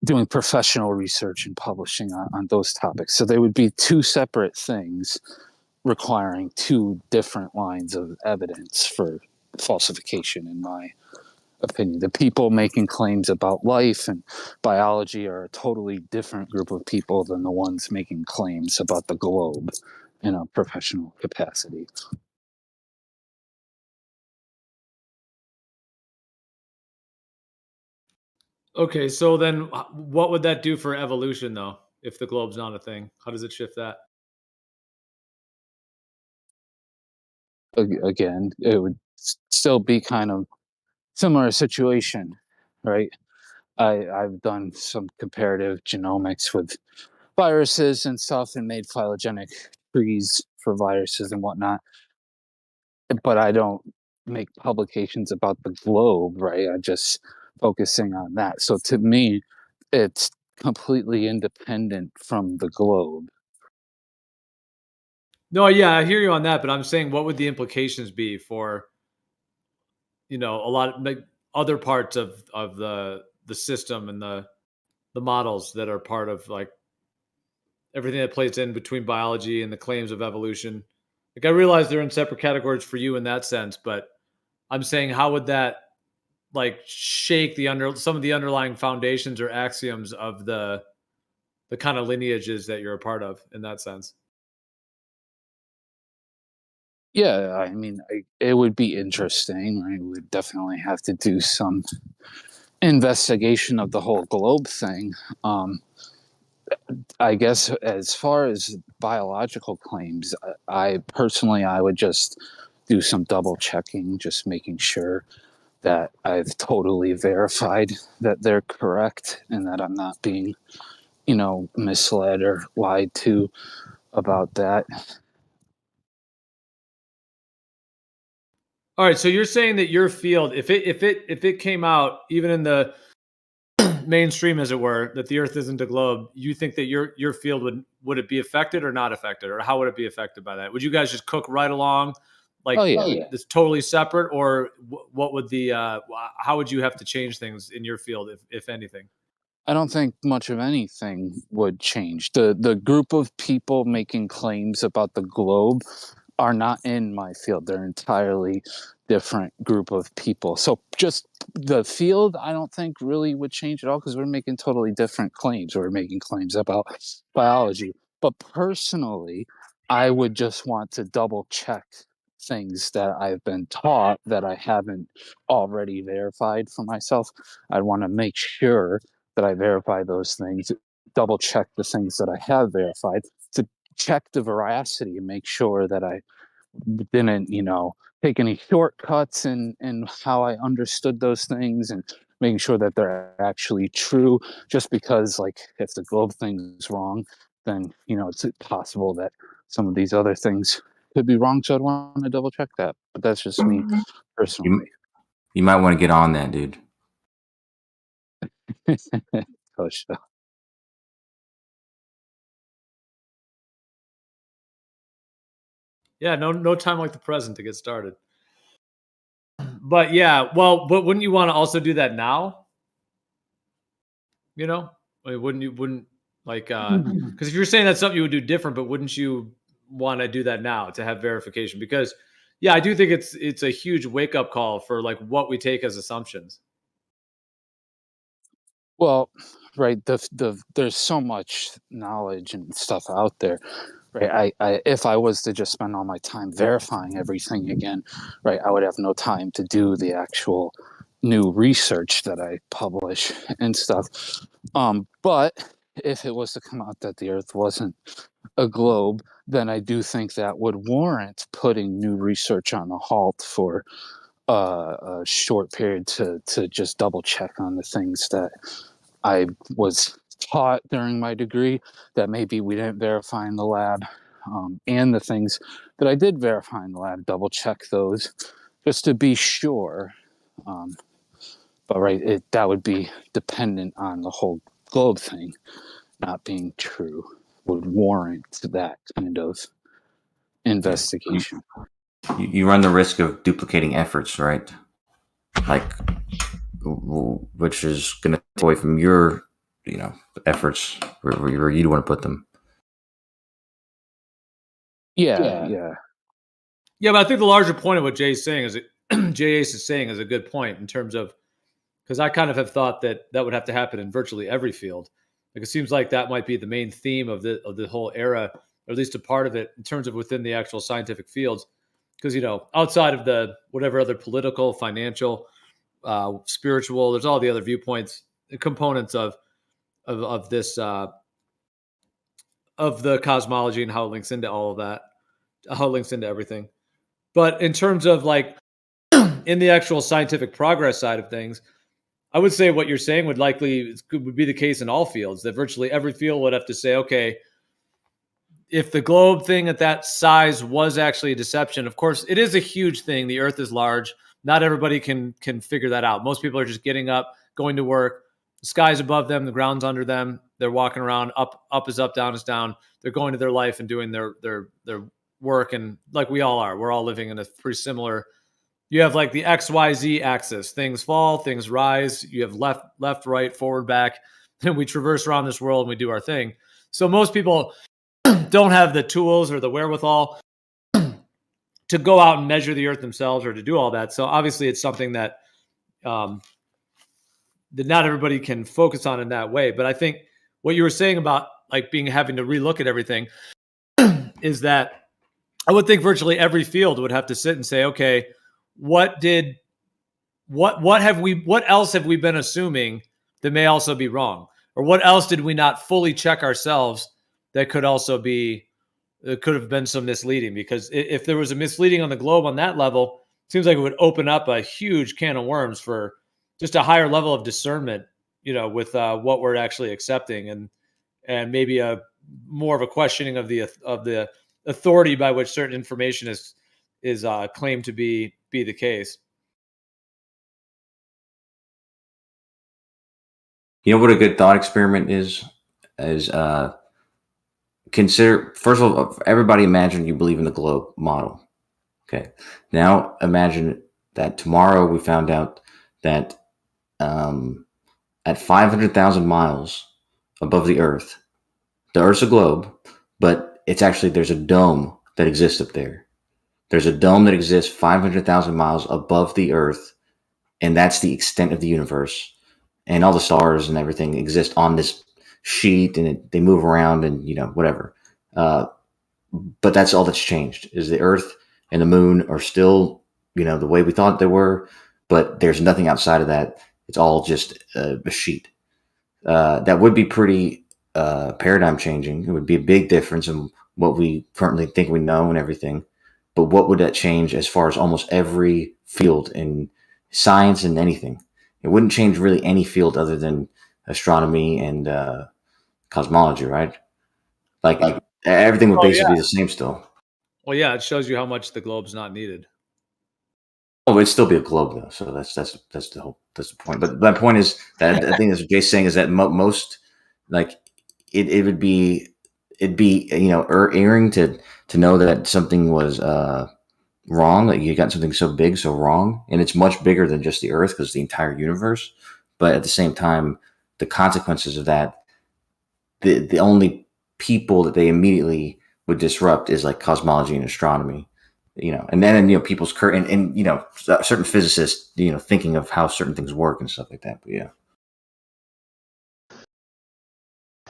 doing professional research and publishing on those topics. So they would be two separate things requiring two different lines of evidence for falsification, in my opinion. The people making claims about life and biology are a totally different group of people than the ones making claims about the globe in a professional capacity.
Okay, so then what would that do for evolution, though, if the globe's not a thing? How does it shift that?
Again, it would still be kind of similar situation, right? I've done some comparative genomics with viruses and stuff and made phylogenetic trees for viruses and whatnot. But I don't make publications about the globe, right? I'm just focusing on that. So to me, it's completely independent from the globe.
No, yeah, I hear you on that, but I'm saying what would the implications be for a lot of like other parts of the system and the models that are part of like everything that plays in between biology and the claims of evolution. Like I realize they're in separate categories for you in that sense, but I'm saying how would that like shake some of the underlying foundations or axioms of the kind of lineages that you're a part of in that sense?
Yeah, I mean, it would be interesting. Right? We'd definitely have to do some investigation of the whole globe thing. I guess as far as biological claims, I personally, I would just do some double checking, just making sure that I've totally verified that they're correct and that I'm not being, misled or lied to about that.
All right, so you're saying that your field, if it came out even in the mainstream, as it were, that the Earth isn't a globe, you think that your field would it be affected or not affected, or how would it be affected by that? Would you guys just cook right along, like
Oh yeah.
this totally separate, or what would the how would you have to change things in your field if anything?
I don't think much of anything would change. The group of people making claims about the globe are not in my field. They're entirely different group of people. So just the field, I don't think really would change at all because we're making totally different claims. We're making claims about biology. But personally, I would just want to double check things that I've been taught that I haven't already verified for myself. I'd want to make sure that I verify those things, double check the things that I have verified, to check the veracity and make sure that I didn't, take any shortcuts in how I understood those things and making sure that they're actually true. Just because, like, if the globe thing's wrong, then, it's possible that some of these other things could be wrong. So I'd want to double check that. But that's just me personally.
You might want to get on that, dude.
Oh, sure.
Yeah, no time like the present to get started. But yeah, well, but wouldn't you want to also do that now? I mean, wouldn't like because if you're saying that's something you would do different, but wouldn't you want to do that now to have verification? Because yeah, I do think it's a huge wake up call for like what we take as assumptions.
Well, right. There's so much knowledge and stuff out there, right? If I was to just spend all my time verifying everything again, right, I would have no time to do the actual new research that I publish and stuff. But if it was to come out that the Earth wasn't a globe, then I do think that would warrant putting new research on a halt for a short period to just double check on the things that I was taught during my degree that maybe we didn't verify in the lab, and the things that I did verify in the lab, double check those just to be sure. But right, that would be dependent on the whole globe thing not being true, would warrant that kind of investigation.
You run the risk of duplicating efforts, right? Like, which is going to take away from your, efforts where you'd want to put them.
Yeah.
But I think the larger point of what Jay's saying is Jay Ace is saying is a good point in terms of, because I kind of have thought that would have to happen in virtually every field. Like, it seems like that might be the main theme of the whole era, or at least a part of it in terms of within the actual scientific fields. Because, outside of the whatever other political, financial, spiritual, there's all the other viewpoints, components of this, of the cosmology and how it links into all of that, how it links into everything. But in terms of like in the actual scientific progress side of things, I would say what you're saying would be the case in all fields, that virtually every field would have to say, okay, if the globe thing at that size was actually a deception, of course, it is a huge thing. The Earth is large. Not everybody can figure that out. Most people are just getting up, going to work. The sky's above them. The ground's under them. They're walking around. Up is up, down is down. They're going to their life and doing their work. And like we all are, we're all living in a pretty similar. You have like the XYZ axis. Things fall, things rise. You have left, right, forward, back. And we traverse around this world and we do our thing. So most people don't have the tools or the wherewithal to go out and measure the Earth themselves or to do all that. So obviously it's something that that not everybody can focus on in that way. But I think what you were saying about like having to relook at everything is that I would think virtually every field would have to sit and say, okay, what else have we been assuming that may also be wrong? Or what else did we not fully check ourselves that could also be, it could have been some misleading? Because if there was a misleading on the globe on that level, it seems like it would open up a huge can of worms for just a higher level of discernment, with what we're actually accepting, and maybe a more of a questioning of the authority by which certain information is claimed to be the case.
You know what a good thought experiment is consider, first of all, everybody imagine you believe in the globe model. Okay. Now imagine that tomorrow we found out that at 500,000 miles above the Earth Earth's a globe, but there's a dome that exists up there. There's a dome that exists 500,000 miles above the Earth, and that's the extent of the universe. And all the stars and everything exist on this sheet, and they move around and, whatever. But that's all that's changed, is the Earth and the moon are still, the way we thought they were, but there's nothing outside of that. It's all just a sheet. That would be pretty paradigm changing. It would be a big difference in what we currently think we know and everything. But what would that change as far as almost every field in science and anything? It wouldn't change really any field other than astronomy and cosmology, right? Like everything would basically be the same still.
Well, yeah, it shows you how much the globe's not needed.
Oh, it'd still be a globe though, so that's the point. But my point is that I think that's what Jay's saying is that most like it'd be erring to know that something was wrong, that you got something so big, so wrong, and it's much bigger than just the Earth because the entire universe. But at the same time, the consequences of that, the only people that they immediately would disrupt is like cosmology and astronomy, and then people's current and certain physicists, thinking of how certain things work and stuff like that. But yeah,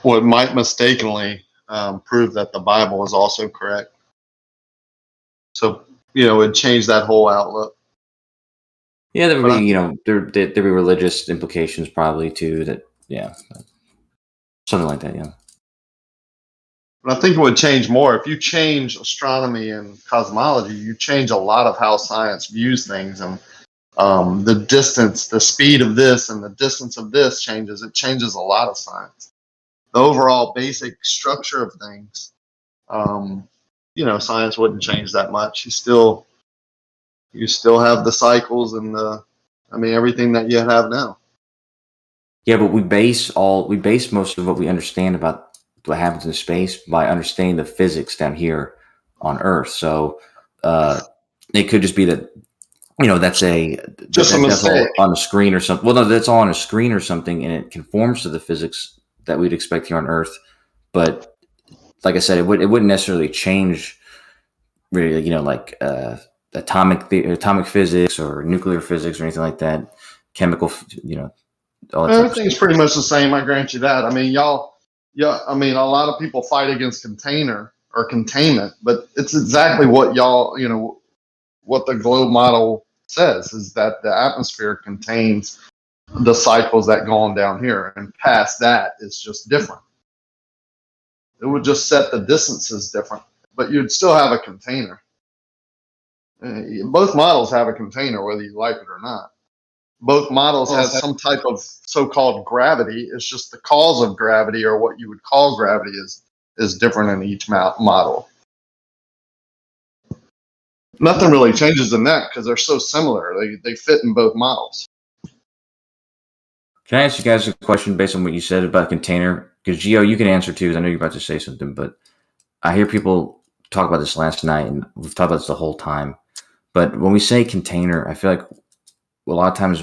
What might mistakenly prove that the Bible is also correct. So, it changed that whole outlook.
Yeah, there would
But
be, there'd be religious implications probably too. That, yeah, something like that. Yeah.
But I think it would change more if you change astronomy and cosmology. You change a lot of how science views things, and the distance, the speed of this, and the distance of this changes. It changes a lot of science. The overall basic structure of things, science wouldn't change that much. You still have the cycles and everything that you have now.
Yeah, but we base most of what we understand about what happens in space by understanding the physics down here on Earth. So it could just be that that's a
Just a
that's all
mistake.
on a screen or something. Well, no, that's all on a screen or something, and it conforms to the physics that we'd expect here on Earth. But like I said, it wouldn't necessarily change really, like atomic physics or nuclear physics or anything like that. Chemical, all that type of
Everything's
stuff.
pretty much the same. I grant you that. I mean, a lot of people fight against container or containment, but it's exactly what what the globe model says is that the atmosphere contains the cycles that go on down here, and past that is just different. It would just set the distances different, but you'd still have a container. Both models have a container, whether you like it or not. Both models have some type of so-called gravity. It's just the cause of gravity, or what you would call gravity, is different in each model. Nothing really changes in that because they're so similar. They fit in both models.
Can I ask you guys a question based on what you said about container? Because Gio, you can answer too, because I know you're about to say something, but I hear people talk about this last night, and we've talked about this the whole time. But when we say container, I feel like a lot of times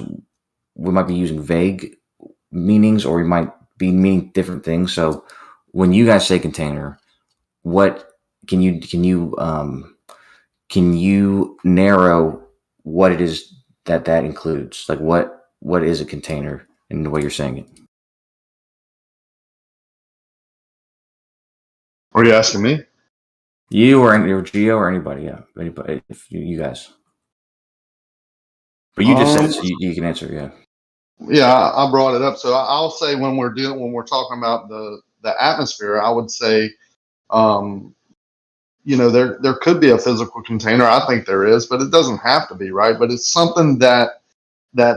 we might be using vague meanings, or we might be meaning different things. So when you guys say container, what can you narrow what it is that includes? Like what is a container in the way you're saying it?
Are you asking me?
You or Gio or anybody? Yeah, anybody. If you guys. But you just said it, so you can answer. Yeah.
Yeah, I brought it up. So I'll say when we're talking about the atmosphere, I would say, there could be a physical container. I think there is, but it doesn't have to be, right? But it's something that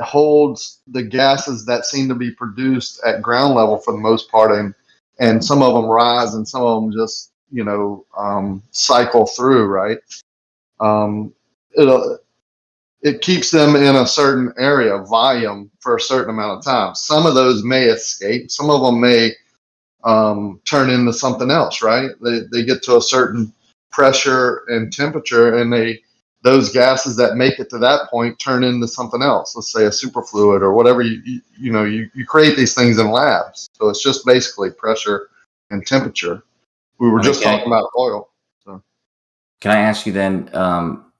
holds the gases that seem to be produced at ground level for the most part, and some of them rise and some of them just cycle through, right? It keeps them in a certain area of volume for a certain amount of time. Some of those may escape. Some of them may turn into something else, right? They get to a certain pressure and temperature, and those gases that make it to that point turn into something else. Let's say a superfluid or whatever. You create these things in labs, so it's just basically pressure and temperature. We were just talking about oil. So.
Can I ask you then?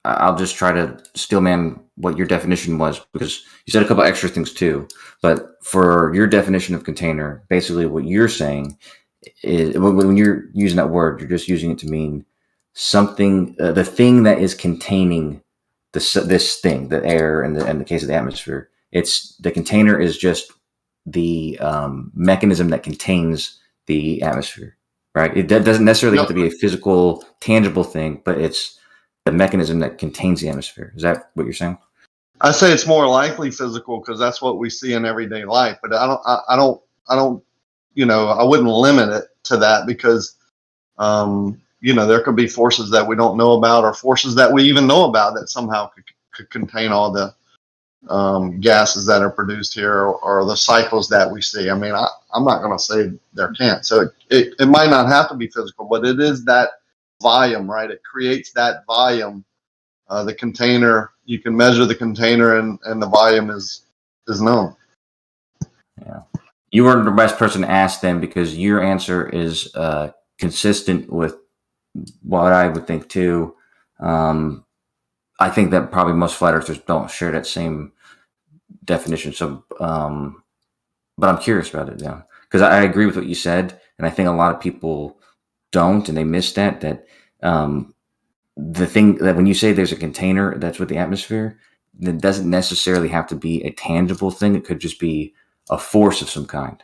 I'll just try to steelman what your definition was, because you said a couple extra things too. But for your definition of container, basically what you're saying is, when you're using that word, you're just using it to mean something, the thing that is containing this thing, the air, and in the case of the atmosphere, it's the container is just the mechanism that contains the atmosphere, right? It doesn't necessarily have to be a physical, tangible thing, but it's the mechanism that contains the atmosphere. Is that what you're saying?
I say it's more likely physical because that's what we see in everyday life. But I wouldn't limit it to that because, there could be forces that we don't know about, or forces that we even know about that somehow could contain all the gases that are produced here, or the cycles that we see. I mean, I'm not going to say there can't. So it might not have to be physical, but it is that volume, right? It creates that volume. The container, you can measure the container, and the volume is known.
Yeah, you weren't the best person to ask them, because your answer is consistent with what I would think too. I think that probably most flat earthers don't share that same definition. So, but I'm curious about it now, because I agree with what you said, and I think a lot of people don't, and they miss that the thing that when you say there's a container that's with the atmosphere, It doesn't necessarily have to be a tangible thing. It could just be a force of some kind.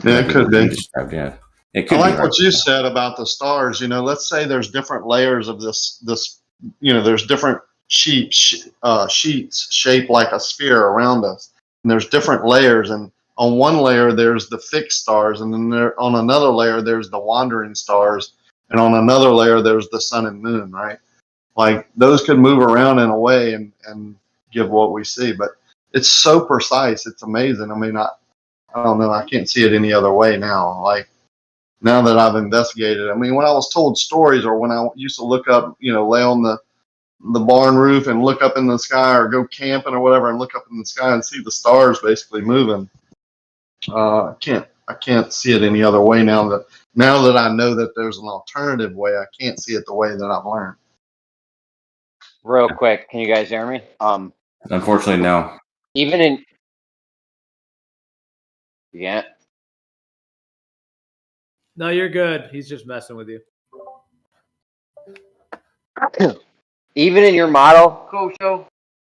Yeah,
Like
it could
you
be.
described, yeah. It
I
could
like
be
what you said about the stars. You know, let's say there's different layers of this. You know, there's different sheets shaped like a sphere around us, and there's different layers. And on one layer there's the fixed stars, and then on another layer there's the wandering stars, and on another layer there's the sun and moon. Right? Like those could move around in a way and give what we see, but it's so precise. It's amazing. I mean, I don't know. I can't see it any other way now. Like now that I've investigated, I mean, when I was told stories or when I used to look up, you know, lay on the barn roof and look up in the sky or go camping or whatever and look up in the sky and see the stars basically moving. I can't see it any other way now that I know that there's an alternative way. I can't see it the way that I've learned.
Real quick, can you guys hear me?
Unfortunately, no.
Even in yeah,
No, you're good. He's just messing with you.
even in your model, Kosho,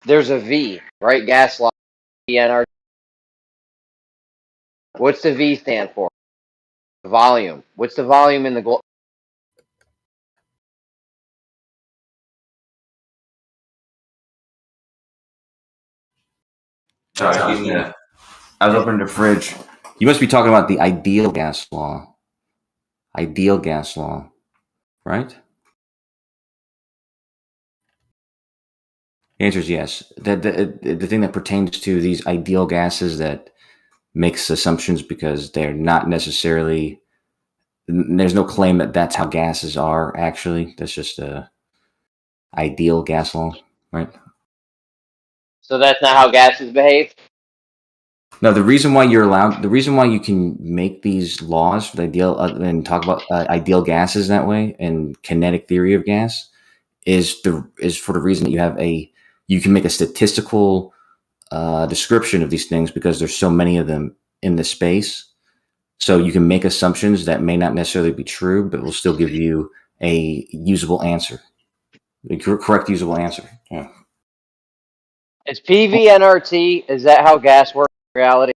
there's a V, right? Gas law, VNR. What's the V stand for? Volume. What's the volume in the globe?
Sorry, excuse me. I was opening the fridge. You must be talking about the ideal gas law. Ideal gas law, right? The answer is yes. The thing that pertains to these ideal gases that makes assumptions because they're not necessarily. There's no claim that that's how gases are. Actually, that's just a ideal gas law, right?
So that's not how gases behave.
No, the reason why you can make these laws for the ideal and talk about ideal gases that way and kinetic theory of gas is for the reason that you can make a statistical description of these things because there's so many of them in the space. So you can make assumptions that may not necessarily be true, but will still give you a usable answer, a correct usable answer. Yeah.
Is PVNRT? Is that how gas works in reality?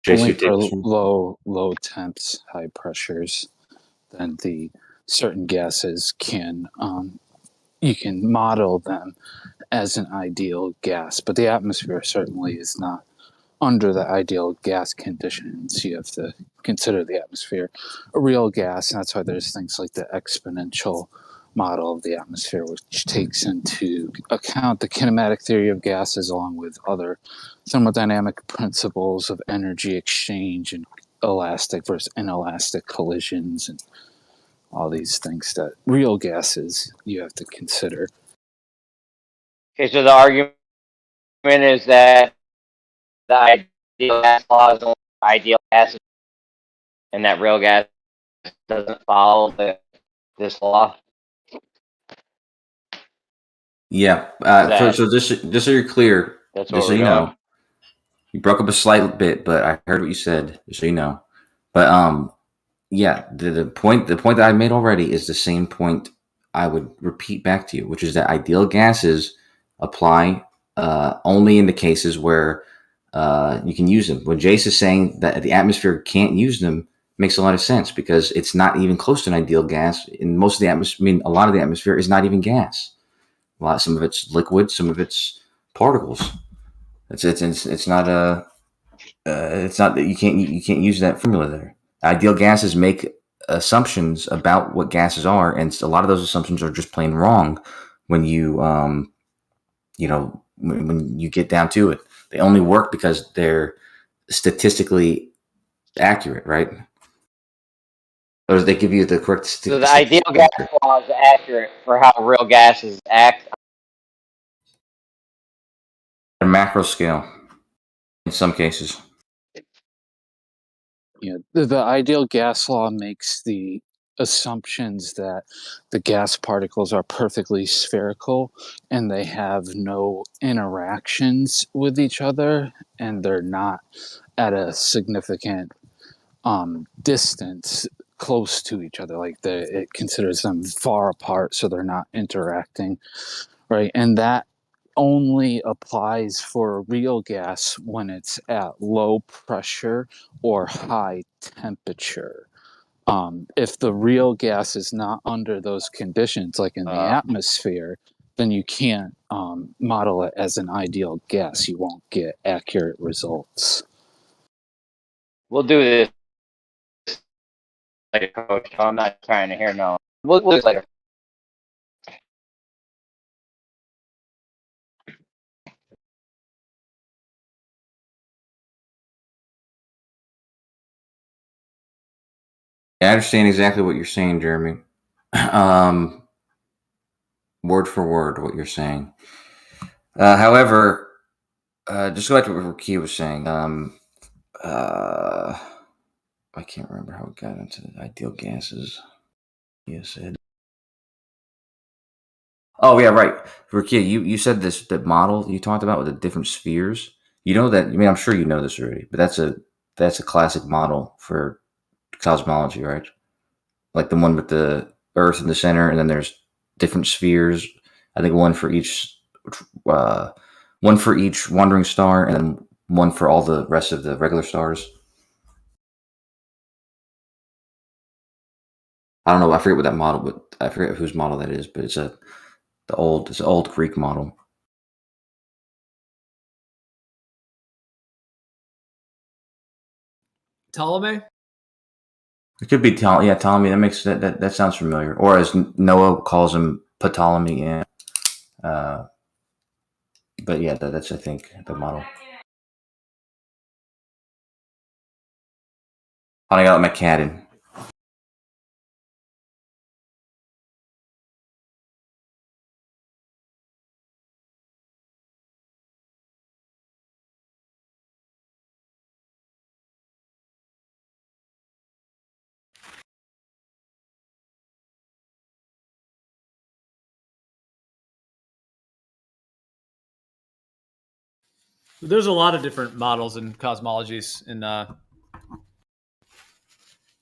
Only
JC,
for
take this one.
low temps, high pressures, then the certain gases can you can model them as an ideal gas, but the atmosphere certainly is not under the ideal gas conditions. You have to consider the atmosphere a real gas, and that's why there's things like the exponential model of the atmosphere, which takes into account the kinematic theory of gases along with other thermodynamic principles of energy exchange and elastic versus inelastic collisions and all these things that real gases you have to consider.
Okay, so the argument is that the ideal gas law is only ideal gases, and that real gas doesn't follow this law.
Yeah. So just so you're clear,
That's
just so
where
you
we're going.
know, you broke up a slight bit, but I heard what you said, just so you know. But yeah, the point that I made already is the same point I would repeat back to you, which is that ideal gases apply only in the cases where you can use them. When Jace is saying that the atmosphere can't use them, makes a lot of sense because it's not even close to an ideal gas. In most of the atmosphere, I mean, a lot of the atmosphere is not even gas. Some of it's liquid, some of it's particles. It's not a. It's not that you can't use that formula there. Ideal gases make assumptions about what gases are, and a lot of those assumptions are just plain wrong when you when you get down to it. They only work because they're statistically accurate, right? Or they give you the correct.
So the ideal gas law is accurate for how real gases act.
At a macro scale, in some cases.
You know, the ideal gas law makes the assumptions that the gas particles are perfectly spherical and they have no interactions with each other and they're not at a significant distance close to each other. Like it considers them far apart, so they're not interacting right? And that only applies for real gas when it's at low pressure or high temperature. If the real gas is not under those conditions, like in the atmosphere, then you can't model it as an ideal gas. You won't get accurate results.
We'll do this later, Coach. I'm not trying to hear no. We'll do this later.
I understand exactly what you're saying, Jeremy. Word for word, what you're saying. However, just go back to what Rakia was saying. I can't remember how it got into the ideal gases. You said. Oh yeah, right. Rakia, you said that model you talked about with the different spheres. You know that. I mean, I'm sure you know this already, but that's a classic model for cosmology, right? Like the one with the Earth in the center, and then there's different spheres. I think one for each wandering star, and then one for all the rest of the regular stars. I don't know. I forget what that model, but I forget whose model that is. But it's an old Greek model.
Ptolemy?
It could be Ptolemy. Yeah, Ptolemy. That makes that sounds familiar. Or as Noah calls him, Ptolemy. Yeah. But yeah, that's I think the model. I got my cat in.
There's a lot of different models and cosmologies in that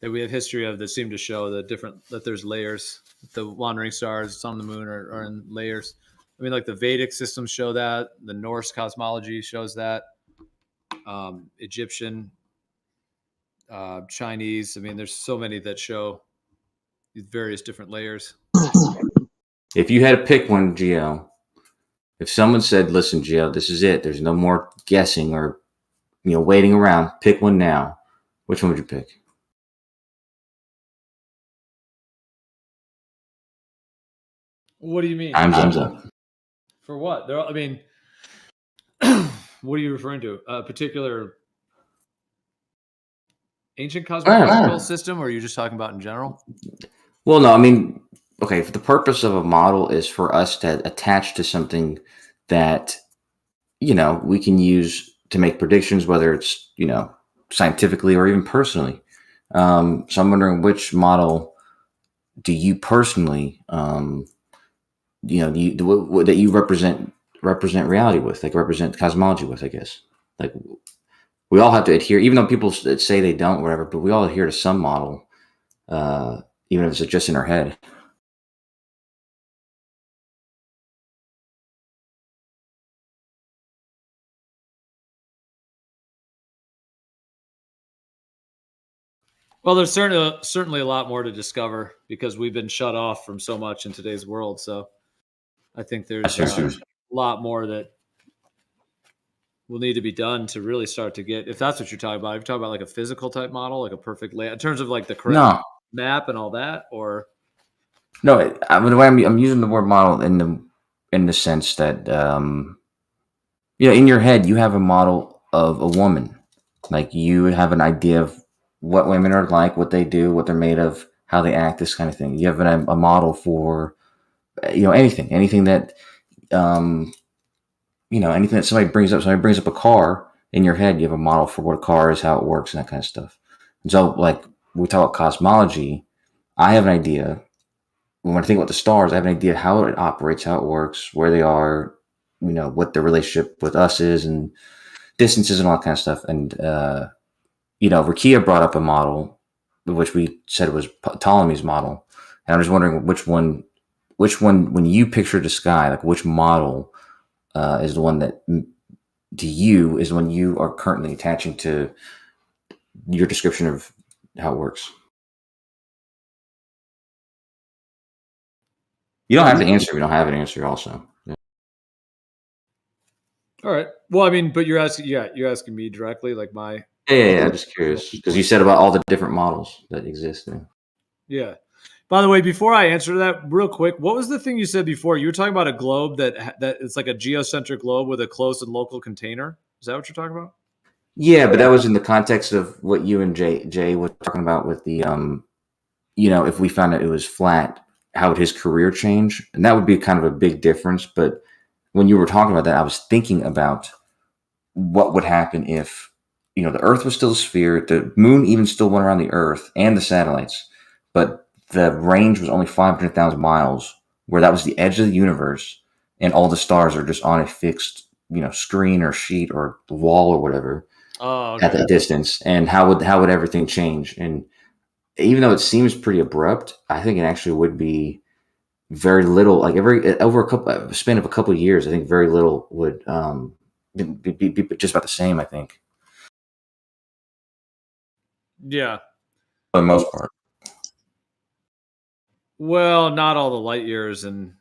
we have history of that seem to show that there's layers. The wandering stars, sun, the moon are in layers. I mean, like the Vedic systems show that. The Norse cosmology shows that. Egyptian, Chinese. I mean, there's so many that show these various different layers.
If you had to pick one, Gio, if someone said, "Listen, Gio, this is it. There's no more guessing or waiting around. Pick one now." Which one would you pick?
What do you mean?
Time's up.
For what? I mean, what are you referring to? A particular ancient cosmological system, or are you just talking about in general?
Well, no, I mean, okay, the purpose of a model is for us to attach to something that, we can use to make predictions, whether it's, scientifically or even personally. So I'm wondering which model do you personally, that you represent reality with, like represent cosmology with, I guess. Like we all have to adhere, even though people say they don't, whatever, but we all adhere to some model, even if it's just in our head.
Well, there's certainly a lot more to discover because we've been shut off from so much in today's world. So I think there's a lot more that will need to be done to really start to get, if that's what you're talking about. If you're talking about like a physical type model, like a perfect layout in terms of like the correct map and all that, or
no, the way I'm using the word model in the sense that in your head you have a model of a woman, like you have an idea of what women are like, what they do, what they're made of, how they act, this kind of thing. You have a model for anything that anything that somebody brings up a car. In your head you have a model for what a car is, how it works, and that kind of stuff. And so like when we talk about cosmology, I have an idea. When I think about the stars, I have an idea how it operates, how it works, where they are, what their relationship with us is, and distances and all that kind of stuff. And Rakia brought up a model, which we said was Ptolemy's model, and I'm just wondering which one which one, when you picture the sky, like which model is the one that to you is when you are currently attaching to your description of how it works? You don't have to answer. We don't have an answer. Also, yeah.
All right. Well, I mean, but you're asking me directly, like my.
Yeah. I'm just curious because you said about all the different models that exist. Yeah.
Yeah. By the way, before I answer that, real quick, what was the thing you said before? You were talking about a globe that it's like a geocentric globe with a closed and local container. Is that what you're talking about?
Yeah, but that was in the context of what you and Jay were talking about with the if we found out it was flat, how would his career change? And that would be kind of a big difference. But when you were talking about that, I was thinking about what would happen if the Earth was still a sphere, the moon even still went around the Earth and the satellites, but the range was only 500,000 miles, where that was the edge of the universe, and all the stars are just on a fixed screen or sheet or wall or whatever at that distance. And how would everything change? And even though it seems pretty abrupt, I think it actually would be very little. Like over a span of a couple of years, I think very little would be just about the same. I think
Yeah.
for the most part.
Well, not all the light years and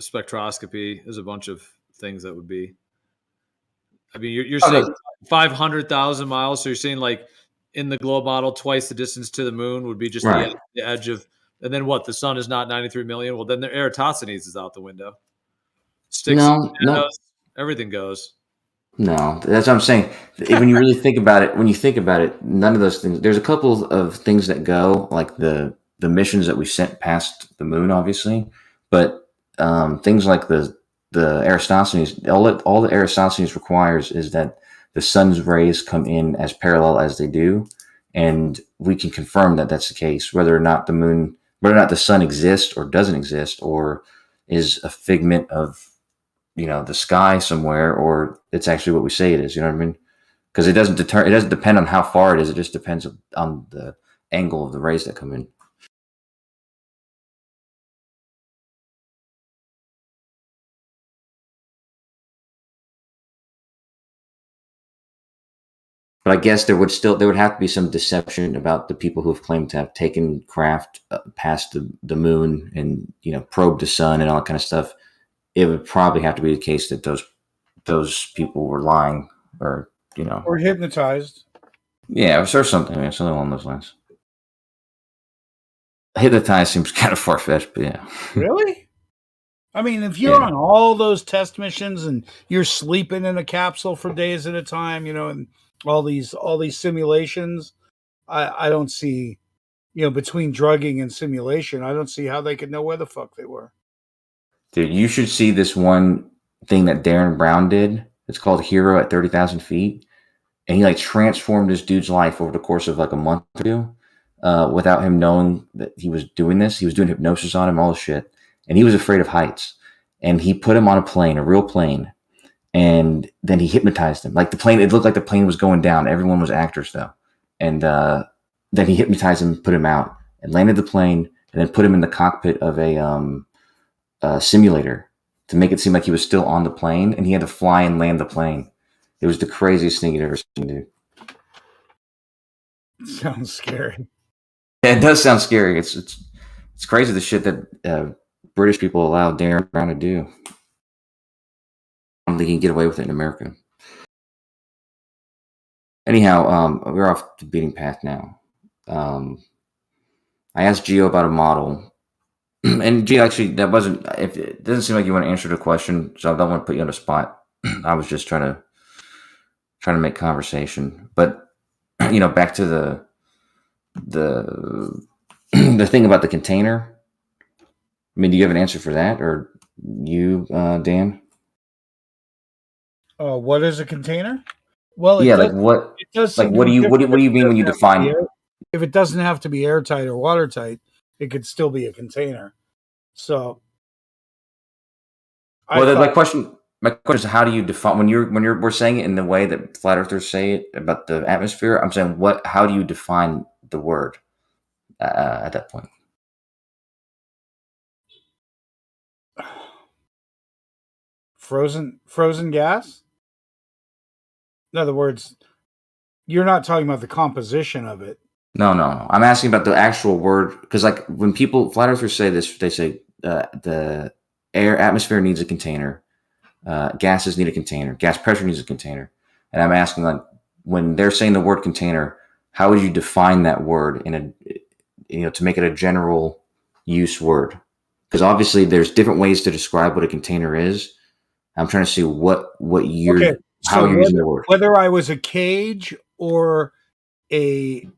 spectroscopy. There's a bunch of things that would be. I mean, you're saying 500,000 miles. So you're saying like in the globe model, twice the distance to the moon would be just
Right.
the edge of, and then what? The sun is not 93 million. Well, then the Eratosthenes is out the window. Sticks,
No,
everything goes.
no. That's what I'm saying. When you really think about it, none of those things. There's a couple of things that go, like the missions that we sent past the moon, obviously, but things like the Eratosthenes, all the Eratosthenes requires is that the sun's rays come in as parallel as they do, and we can confirm that that's the case, whether or not the sun exists or doesn't exist, or is a figment of the sky somewhere, or it's actually what we say it is. You know what I mean? Because it doesn't depend on how far it is. It just depends on the angle of the rays that come in. But I guess there would have to be some deception about the people who have claimed to have taken craft past the moon and probed the sun and all that kind of stuff. It would probably have to be the case that those people were lying, or
or hypnotized.
Yeah, or something. Something along those lines. Hypnotized seems kind of far fetched, but yeah.
Really? I mean, if you're on all those test missions and you're sleeping in a capsule for days at a time, and all these simulations, I don't see, between drugging and simulation, I don't see how they could know where the fuck they were.
Dude, you should see this one thing that Darren Brown did. It's called Hero at 30,000 feet. And he transformed this dude's life over the course of a month or two, without him knowing that he was doing this. He was doing hypnosis on him, all this shit. And he was afraid of heights. And he put him on a plane, a real plane. And then he hypnotized him. Like the plane, it looked like the plane was going down. Everyone was actors though. And then he hypnotized him, put him out, and landed the plane, and then put him in the cockpit of a simulator to make it seem like he was still on the plane, and he had to fly and land the plane. It was the craziest thing you'd ever seen, dude.
Sounds scary.
Yeah, it does sound scary. It's crazy the shit that British people allow Darren Brown to do. I don't think he can get away with it in America. Anyhow, we're off the beating path now. I asked Gio about a model. And Gio, actually, it doesn't seem like you want to answer the question, so I don't want to put you on the spot. I was just trying to make conversation. But back to the thing about the container. I mean, do you have an answer for that, or you, Dan?
What is a container? Well,
yeah, like what? It does. Like, what do you mean when you define?
If it doesn't have to be airtight or watertight, it could still be a container. So,
my question is, how do you define when we're saying it in the way that flat earthers say it about the atmosphere? I'm saying how do you define the word at that point?
frozen gas. In other words, you're not talking about the composition of it.
No. I'm asking about the actual word, because like when people flat earthers say this, they say the atmosphere needs a container, gases need a container, gas pressure needs a container, and I'm asking, like, when they're saying the word container, how would you define that word to make it a general use word? Because obviously there's different ways to describe what a container is. I'm trying to see how you're using the word.
Whether I was a cage or a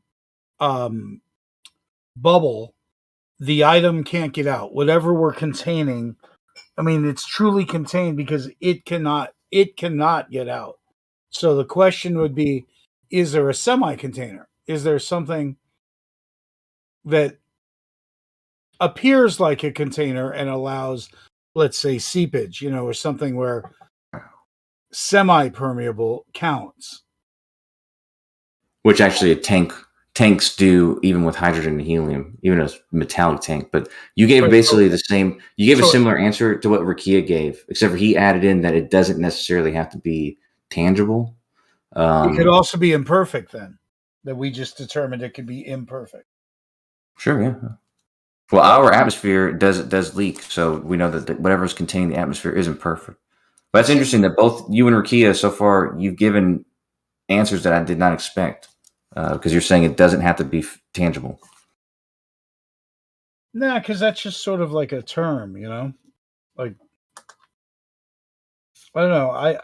bubble, the item can't get out. Whatever we're containing, I mean, it's truly contained because it cannot get out. So the question would be, is there a semi-container? Is there something that appears like a container and allows, let's say, seepage, or something where semi-permeable counts?
Which actually tanks do, even with hydrogen and helium, even a metallic tank. But you gave basically the same. You gave a similar answer to what Rakia gave, except for he added in that it doesn't necessarily have to be tangible.
It could also be imperfect, then, that we just determined it could be imperfect.
Sure, yeah. Well, our atmosphere does leak, so we know that whatever's contained in the atmosphere isn't perfect. But it's interesting that both you and Rakia so far, you've given answers that I did not expect, because you're saying it doesn't have to be tangible.
Nah, because that's just sort of like a term, like, I don't know.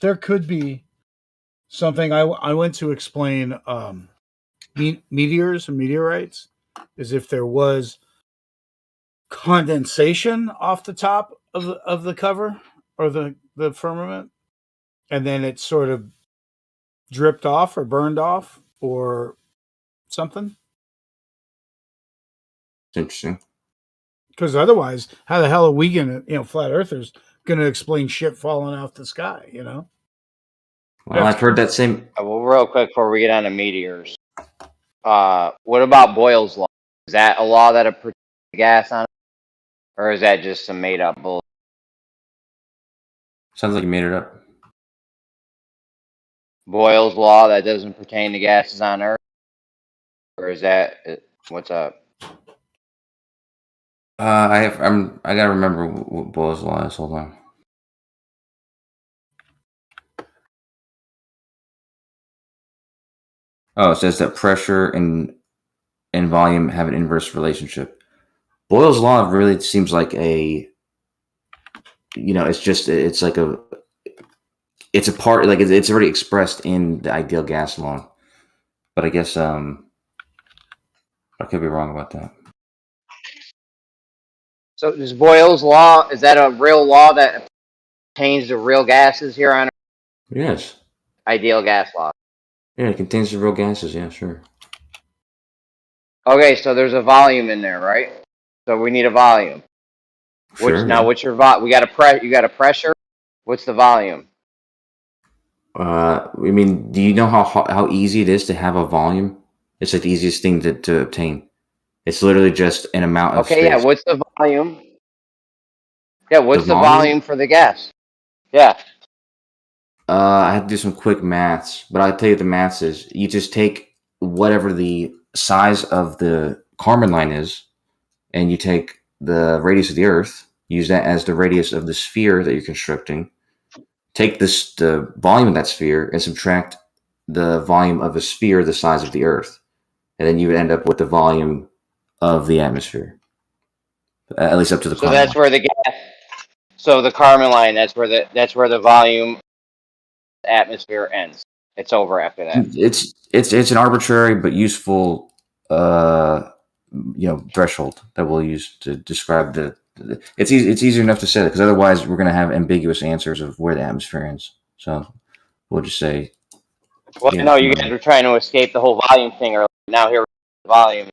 There could be something. I went to explain meteors and meteorites, as if there was condensation off the top of the cover or the firmament, and then it sort of dripped off or burned off or something.
It's interesting.
Because otherwise, how the hell are we gonna, flat earthers gonna explain shit falling off the sky?
Well, I've heard that same.
Well, real quick before we get on to meteors, what about Boyle's law? Is that a law that protects the gas on it, or is that just some made up bull?
Sounds like you made it up.
Boyle's law that doesn't pertain to gases on Earth, or is that what's up?
I gotta remember what Boyle's law is. Hold on. Oh, it says that pressure and volume have an inverse relationship. Boyle's law really seems like it's a part, like it's already expressed in the ideal gas law. But I guess I could be wrong about that.
So is Boyle's law, is that a real law that pertains to real gases here on Earth?
Yes.
Ideal gas law.
Yeah, it contains the real gases. Yeah, sure.
Okay, so there's a volume in there, right? So we need a volume.
Sure.
Now, what's your you got a pressure. What's the volume?
I mean, do you know how easy it is to have a volume? It's like the easiest thing to obtain. It's literally just an amount of space.
Okay, yeah. What's the volume? Yeah, what's the volume for the gas? Yeah.
I have to do some quick maths, but I'll tell you the maths is you just take whatever the size of the Kármán line is, and you take the radius of the Earth, use that as the radius of the sphere that you're constructing, take the volume of that sphere and subtract the volume of a sphere the size of the Earth, and then you would end up with the volume of the atmosphere, at least up to the Kármán
So that's
line.
where the gas. So the Kármán line, that's where the volume atmosphere ends. It's over after that.
It's an arbitrary but useful threshold that we'll use to describe it's easier enough to say that, because otherwise we're going to have ambiguous answers of where the atmosphere ends. So we'll just say.
Well, no, you guys were trying to escape the whole volume thing earlier. Now here the volume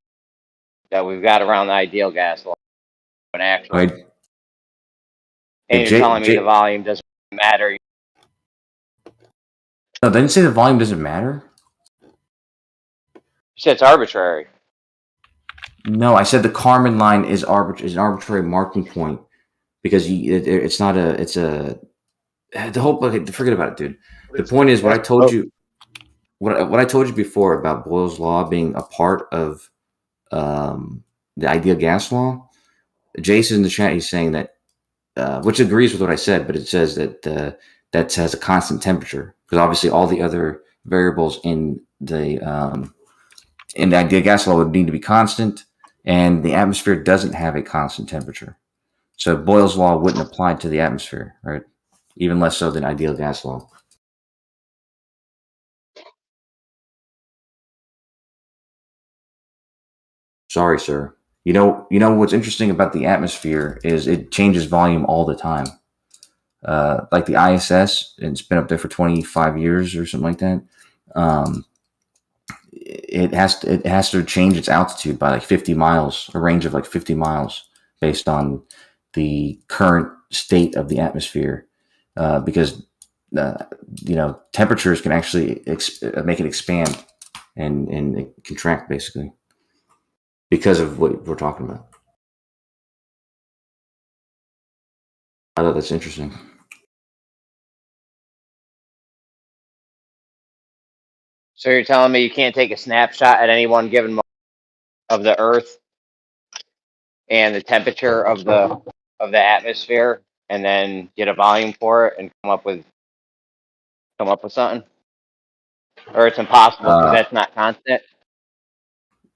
that we've got around the ideal gas law. But actually, and you're telling me the volume doesn't matter.
No, they didn't say the volume doesn't matter.
You said it's arbitrary.
No, I said the Kármán line is an arbitrary marking point, because it's not a, it's a, the whole, okay, forget about it, dude. The point is what I told you, what I told you before about Boyle's law being a part of the ideal gas law. Jason in the chat, he's saying that, which agrees with what I said, but it says that that has a constant temperature, because obviously all the other variables in the ideal gas law would need to be constant, and the atmosphere doesn't have a constant temperature. So Boyle's law wouldn't apply to the atmosphere, right? Even less so than ideal gas law. Sorry, sir. You know what's interesting about the atmosphere is it changes volume all the time. Like the ISS, it's been up there for 25 years or something like that. It has to change its altitude by like 50 miles, a range of like 50 miles, based on the current state of the atmosphere, because temperatures can actually make it expand and contract, basically, because of what we're talking about. I thought that's interesting.
So you're telling me you can't take a snapshot at any one given moment of the Earth and the temperature of the atmosphere, and then get a volume for it and come up with something? Or it's impossible because that's not constant.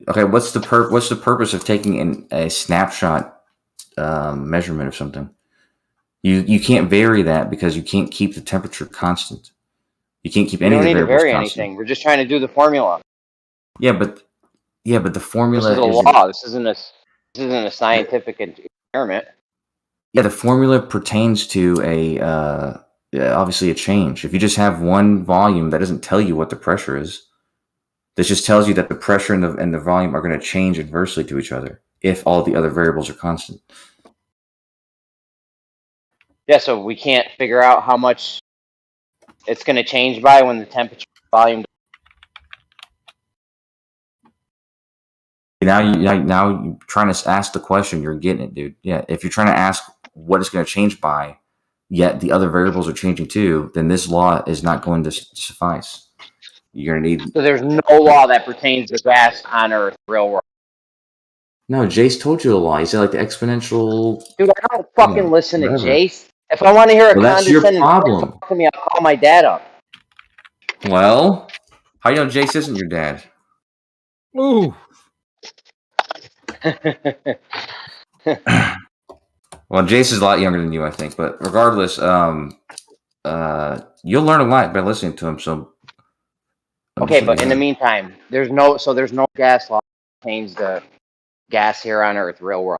Okay, what's the purpose of taking a snapshot measurement of something? You can't vary that because you can't keep the temperature constant. You can't keep any of the variables
We don't need to vary
constant.
anything. We're just trying to do the formula.
Yeah, but the formula
This is a law. This isn't a scientific experiment.
Yeah, the formula pertains to obviously a change. If you just have one volume, that doesn't tell you what the pressure is. This just tells you that the pressure and the volume are going to change inversely to each other if all the other variables are constant.
Yeah, so we can't figure out how much it's going to change by when the temperature volume.
Now you're trying to ask the question, you're getting it, dude. Yeah, if you're trying to ask what it's going to change by, yet the other variables are changing too, then this law is not going to suffice. You're going to need.
So there's no law that pertains to gas on Earth, real world.
No, Jace told you a law. He said like the exponential.
Dude, I don't fucking listen to
whatever.
Jace. If I want to hear a
Well, that's your
condescending
problem.
talk to me, I'll call my dad up.
Well, how do you know Jace isn't your dad?
Ooh.
Well, Jace is a lot younger than you, I think. But regardless, you'll learn a lot by listening to him. So,
Okay, but in the meantime, there's no gas law that pertains to gas here on Earth, real world.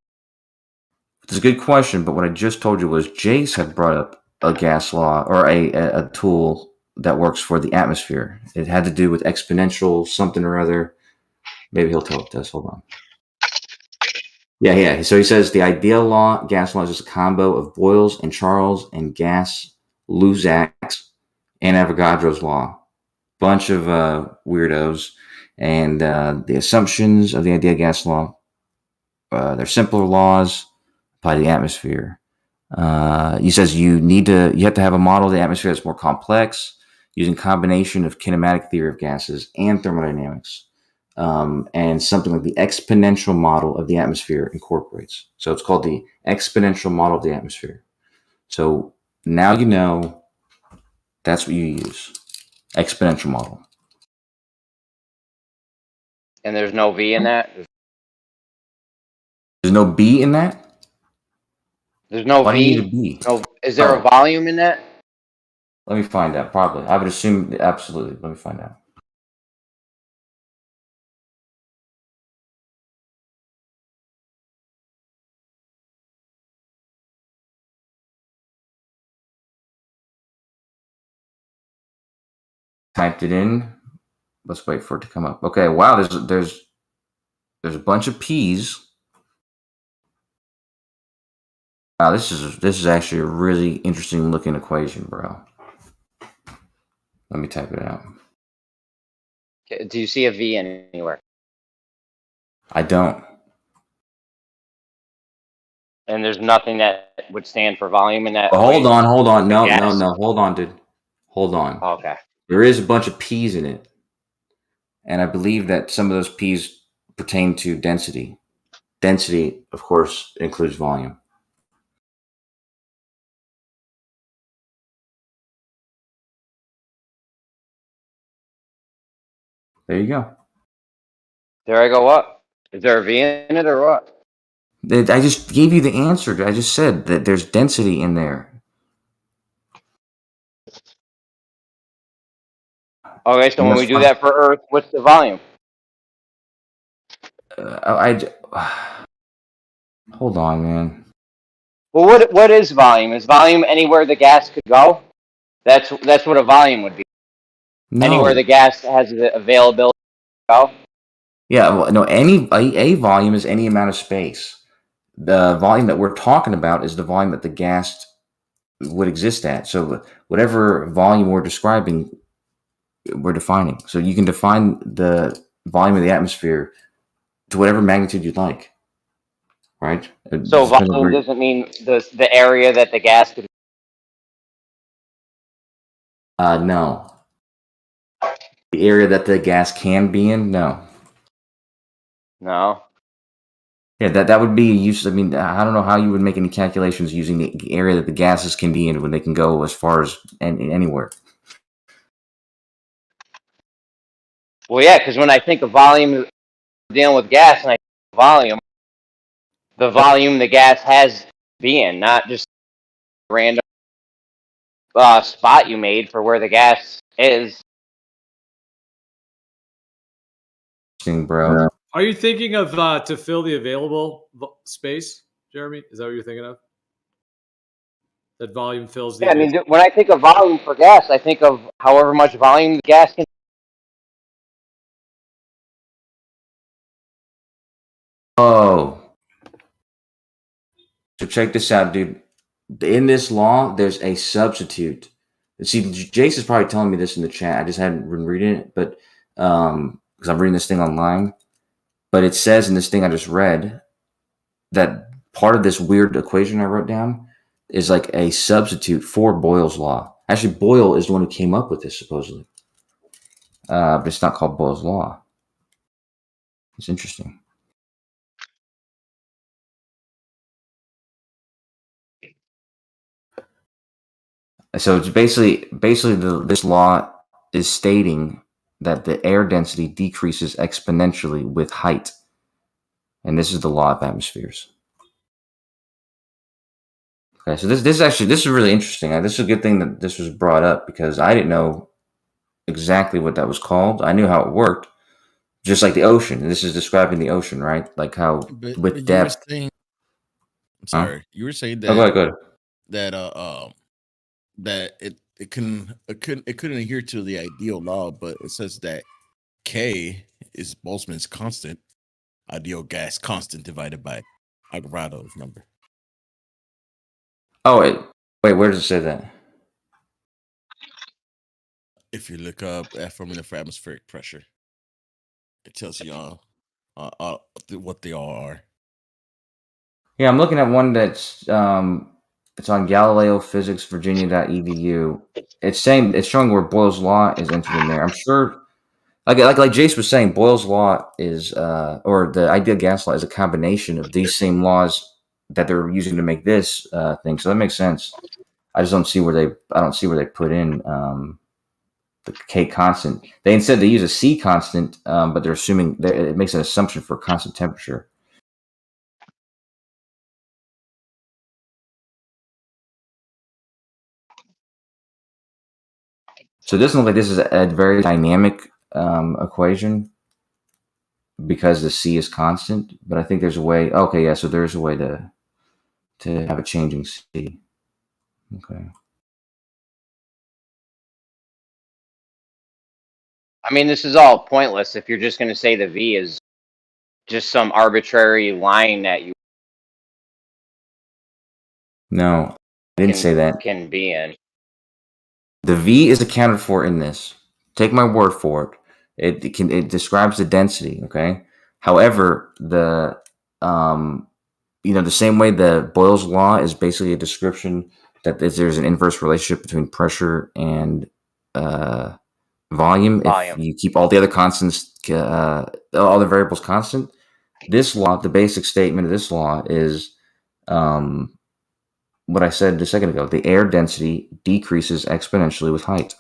It's a good question, but what I just told you was Jace had brought up a gas law or a tool that works for the atmosphere. It had to do with exponential something or other. Maybe he'll tell it to us. Hold on. Yeah. So he says the ideal gas law is just a combo of Boyle's and Charles and Gas-Lussac's and Avogadro's law. Bunch of weirdos. And the assumptions of the ideal gas law, they're simpler laws by the atmosphere. He says you have to have a model of the atmosphere that's more complex, using combination of kinematic theory of gases and thermodynamics. And something like the exponential model of the atmosphere incorporates. So it's called the exponential model of the atmosphere. So now you know that's what you use. Exponential model.
And there's no V in that?
There's no B in that?
There's no
Why
V?
do you need a B?
No, is there a volume in that?
Let me find out, probably. I would assume, absolutely. Let me find out. Typed it in. Let's wait for it to come up. Okay, wow, there's a bunch of P's. Wow, this is actually a really interesting looking equation, bro. Let me type it out.
Do you see a V anywhere?
I don't.
And there's nothing that would stand for volume in that.
Hold on. No,
gas?
no. Hold on, dude. Hold on.
Oh, okay.
There is a bunch of P's in it. And I believe that some of those P's pertain to density. Density, of course, includes volume. There you go.
There I go. What? Is there a V in it or what?
I just gave you the answer. I just said that there's density in there.
Okay, so when we do that for Earth, what's the volume?
Hold on, man.
Well, what is volume? Is volume anywhere the gas could go? That's what a volume would be.
No.
Anywhere the gas has the availability to go.
Yeah, well, no. A volume is any amount of space. The volume that we're talking about is the volume that the gas would exist at. So whatever volume we're describing, we're defining. So you can define the volume of the atmosphere to whatever magnitude you'd like, right?
So volume doesn't mean the area that the gas could.
No. The area that the gas can be in, no.
No.
Yeah, that would be a use. I mean, I don't know how you would make any calculations using the area that the gases can be in when they can go as far as anywhere.
Well, yeah, because when I think of volume, dealing with gas, and I think of volume, the volume the gas has be in, not just random spot you made for where the gas is.
Bro.
Are you thinking of to fill the available space, Jeremy? Is that what you're thinking of? That volume fills the.
Yeah, I mean, when I think of volume for gas, I think of however much volume the gas can.
Oh. So check this out, dude. In this law, there's a substitute. See, Jace is probably telling me this in the chat. I just hadn't been reading it, but because I'm reading this thing online. But it says in this thing I just read that part of this weird equation I wrote down is like a substitute for Boyle's law. Actually, Boyle is the one who came up with this, supposedly. But it's not called Boyle's law. It's interesting. So it's basically this law is stating that the air density decreases exponentially with height. And this is the law of atmospheres. Okay, so this is really interesting. This is a good thing that this was brought up because I didn't know exactly what that was called. I knew how it worked, just like the ocean. This is describing the ocean, right? Like how with depth.
I'm sorry, you were saying that.
Oh, go ahead.
That it couldn't adhere to the ideal law, but it says that K is Boltzmann's constant, ideal gas constant divided by Avogadro's number.
Oh wait, where does it say that?
If you look up that formula for atmospheric pressure, it tells you what they all are.
Yeah, I'm looking at one that's it's on Galileo Physics Virginia.edu. It's showing where Boyle's law is entered in there. I'm sure, like Jace was saying, Boyle's law is or the ideal gas law is a combination of these same laws that they're using to make this thing. So that makes sense. I just don't see where they put in the K constant. They instead they use a C constant, but they're assuming that it makes an assumption for constant temperature. So it doesn't look like this is a very dynamic equation because the C is constant, but I think there's a way. Okay, yeah, so there's a way to have a changing C. Okay.
I mean, this is all pointless if you're just going to say the V is just some arbitrary line that you.
No, I didn't say that.
Can be in.
The V is accounted for in this. Take my word for it. It describes the density. Okay. However, the the same way the Boyle's law is basically a description that there's an inverse relationship between pressure and volume. If you keep all the other constants, all the variables constant, this law, the basic statement of this law is what I said a second ago. The air density decreases exponentially with height.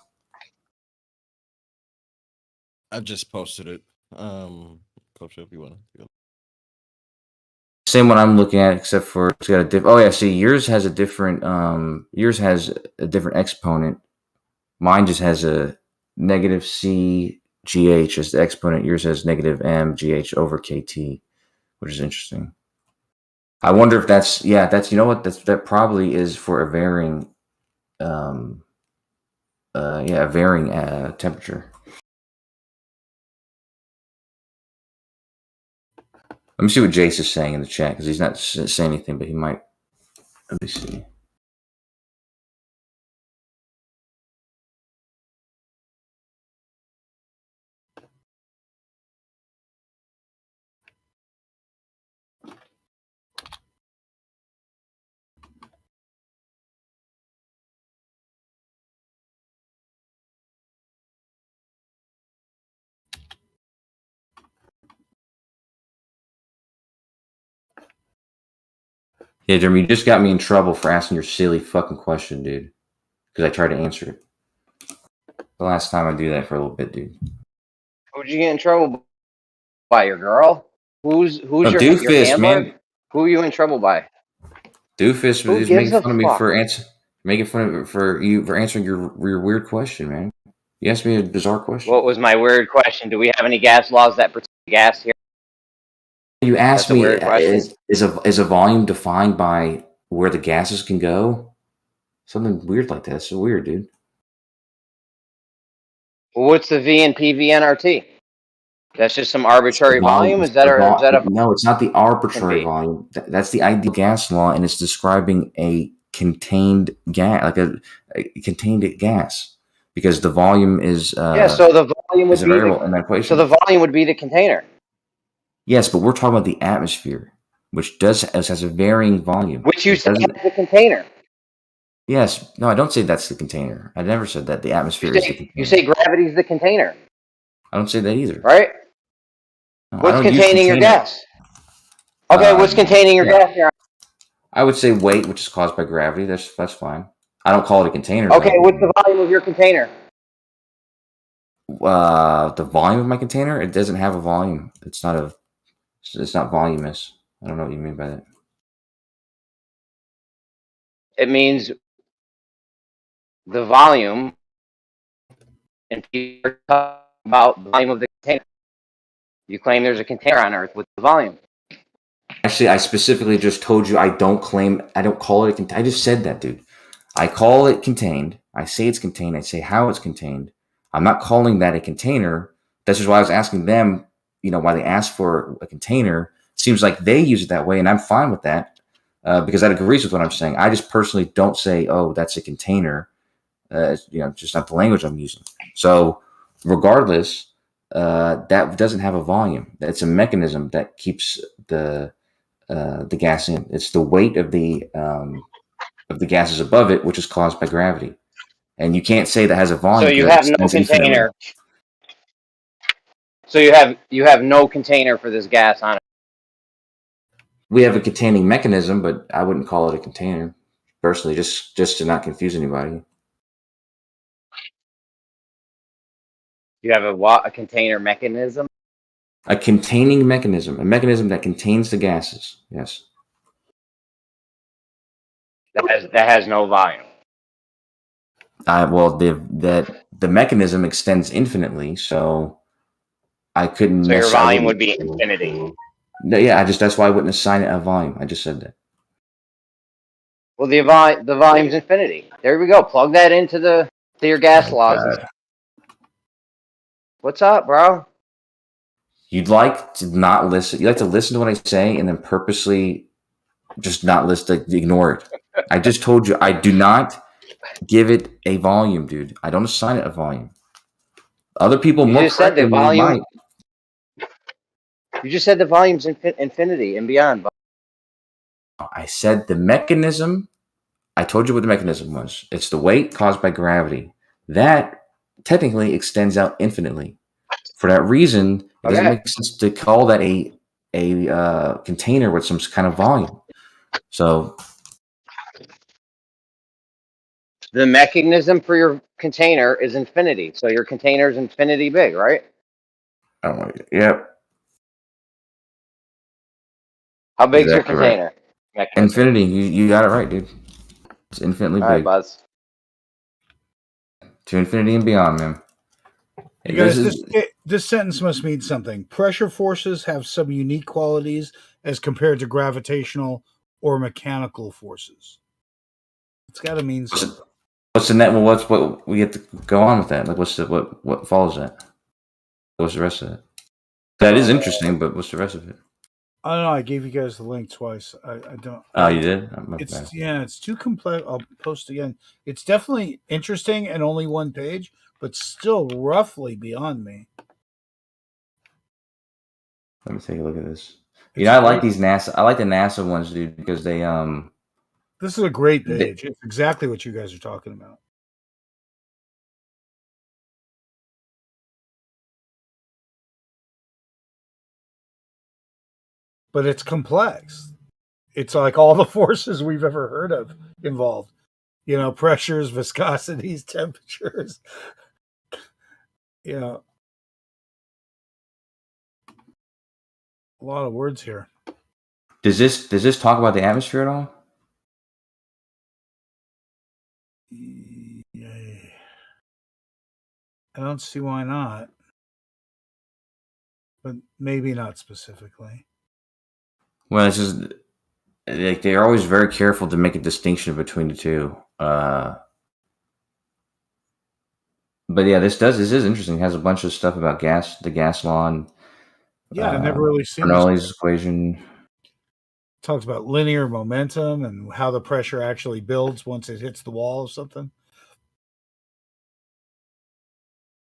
I just posted it. Coach, if you want to.
Same one I'm looking at, except for it's got a different. Oh yeah, see, yours has a different. Yours has a different exponent. Mine just has a negative c gh as the exponent. Yours has negative m gh over kt, which is interesting. I wonder if that's that's that probably is for a varying, varying temperature. Let me see what Jace is saying in the chat because he's not saying anything, but he might. Let me see. Yeah, Jeremy, you just got me in trouble for asking your silly fucking question, dude. Because I tried to answer it. The last time I do that for a little bit, dude.
Who'd you get in trouble by? Your girl? Who's your
Doofus,
handler?
man.
Who are you in trouble by?
Doofus
Who
was
gives
making
a
fun of me
fuck?
for answering your weird question, man. You asked me a bizarre question.
What was my weird question? Do we have any gas laws that protect gas here?
You asked
That's a
me,
weird question.
is a volume defined by where the gases can go? Something weird like that. It's so weird, dude.
Well, what's the V and PV That's just some arbitrary volume? Is that a
No, it's not the arbitrary
be.
volume. That's the ideal gas law, and it's describing a contained gas, like a contained gas, because the volume is
so the volume would
a
be
variable in that equation.
so the volume would be the container.
Yes, but we're talking about the atmosphere, which has a varying volume.
Which you said is the container.
Yes. No, I don't say that's the container. I never said that the atmosphere is the container.
You say gravity's the container.
I don't say that either.
Right?
No,
What's containing your gas? Okay, what's containing your gas here?
I would say weight, which is caused by gravity. That's fine. I don't call it a container.
Okay, what's the volume of your container?
The volume of my container? It doesn't have a volume. It's not voluminous. I don't know what you mean by that.
It means the volume, and people talk about the volume of the container. You claim there's a container on Earth with the volume.
Actually, I specifically just told you I don't call it a container. I just said that, dude. I call it contained. I say it's contained. I say how it's contained. I'm not calling that a container. That's just why I was asking them, why they asked for a container. Seems like they use it that way, and I'm fine with that because that agrees with what I'm saying. I just personally don't say, oh, that's a container. Just not the language I'm using. So regardless, that doesn't have a volume. It's a mechanism that keeps the gas in. It's the weight of the gases above it, which is caused by gravity. And you can't say that has a volume.
So you have no container. So you have no container for this gas on it.
We have a containing mechanism, but I wouldn't call it a container personally, just to not confuse anybody.
You have a container mechanism?
A containing mechanism, a mechanism that contains the gases. Yes.
That has no volume.
Well, the mechanism extends infinitely, so I couldn't.
So your volume would be infinity.
Yeah, that's why I wouldn't assign it a volume. I just said that.
Well, the volume's infinity. There we go. Plug that into your gas laws. What's up, bro?
You'd like to not listen. You like to listen to what I say and then purposely just not listen, ignore it. I just told you I do not give it a volume, dude. I don't assign it a volume. Other people more correctly might.
You just said the volume's infinity and beyond.
I said the mechanism. I told you what the mechanism was. It's the weight caused by gravity. That technically extends out infinitely. For that reason, it doesn't
Okay.
make sense to call that a container with some kind of volume. So
The mechanism for your container is infinity. So your container is infinity big, right?
Yep.
How big's your
Exactly right.
container? Mechanism.
Infinity. You got it right, dude. It's infinitely
All right,
big.
Buzz.
To infinity and beyond, man.
You
This
guys,
is
this sentence must mean something. Pressure forces have some unique qualities as compared to gravitational or mechanical forces. It's got to mean something.
what's the net? Well, what's what we have to go on with that? Like, what's the what follows that? What's the rest of it? That is interesting, but what's the rest of it?
I don't know. I gave you guys the link twice. I don't.
Oh, you did? My bad.
It's it's too complex. I'll post again. It's definitely interesting and only one page, but still roughly beyond me.
Let me take a look at this. You know, I like these NASA. I like the NASA ones, dude, because they
This is a great page. It's exactly what you guys are talking about. But it's complex. It's like all the forces we've ever heard of involved. You know, pressures, viscosities, temperatures. You know, a lot of words here.
Does this talk about the atmosphere at all?
I don't see why not. But maybe not specifically.
Well, it's just like they're always very careful to make a distinction between the two. But yeah, this is interesting. It has a bunch of stuff about the gas law, and
Yeah, I've never really seen this.
Bernoulli's equation.
Talks about linear momentum and how the pressure actually builds once it hits the wall or something.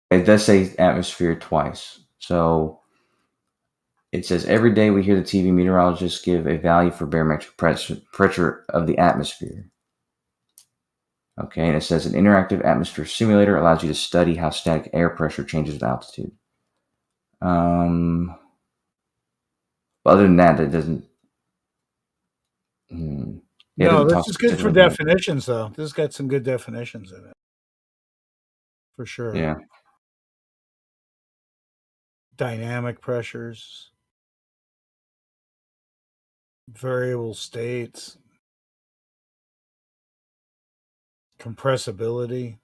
It does say atmosphere twice. So it says every day we hear the TV meteorologists give a value for barometric pressure of the atmosphere. Okay, and it says an interactive atmosphere simulator allows you to study how static air pressure changes with altitude. But other than that, it doesn't.
No, this is good for definitions, though. This has got some good definitions in it. For sure.
Yeah.
Dynamic pressures, variable states, compressibility.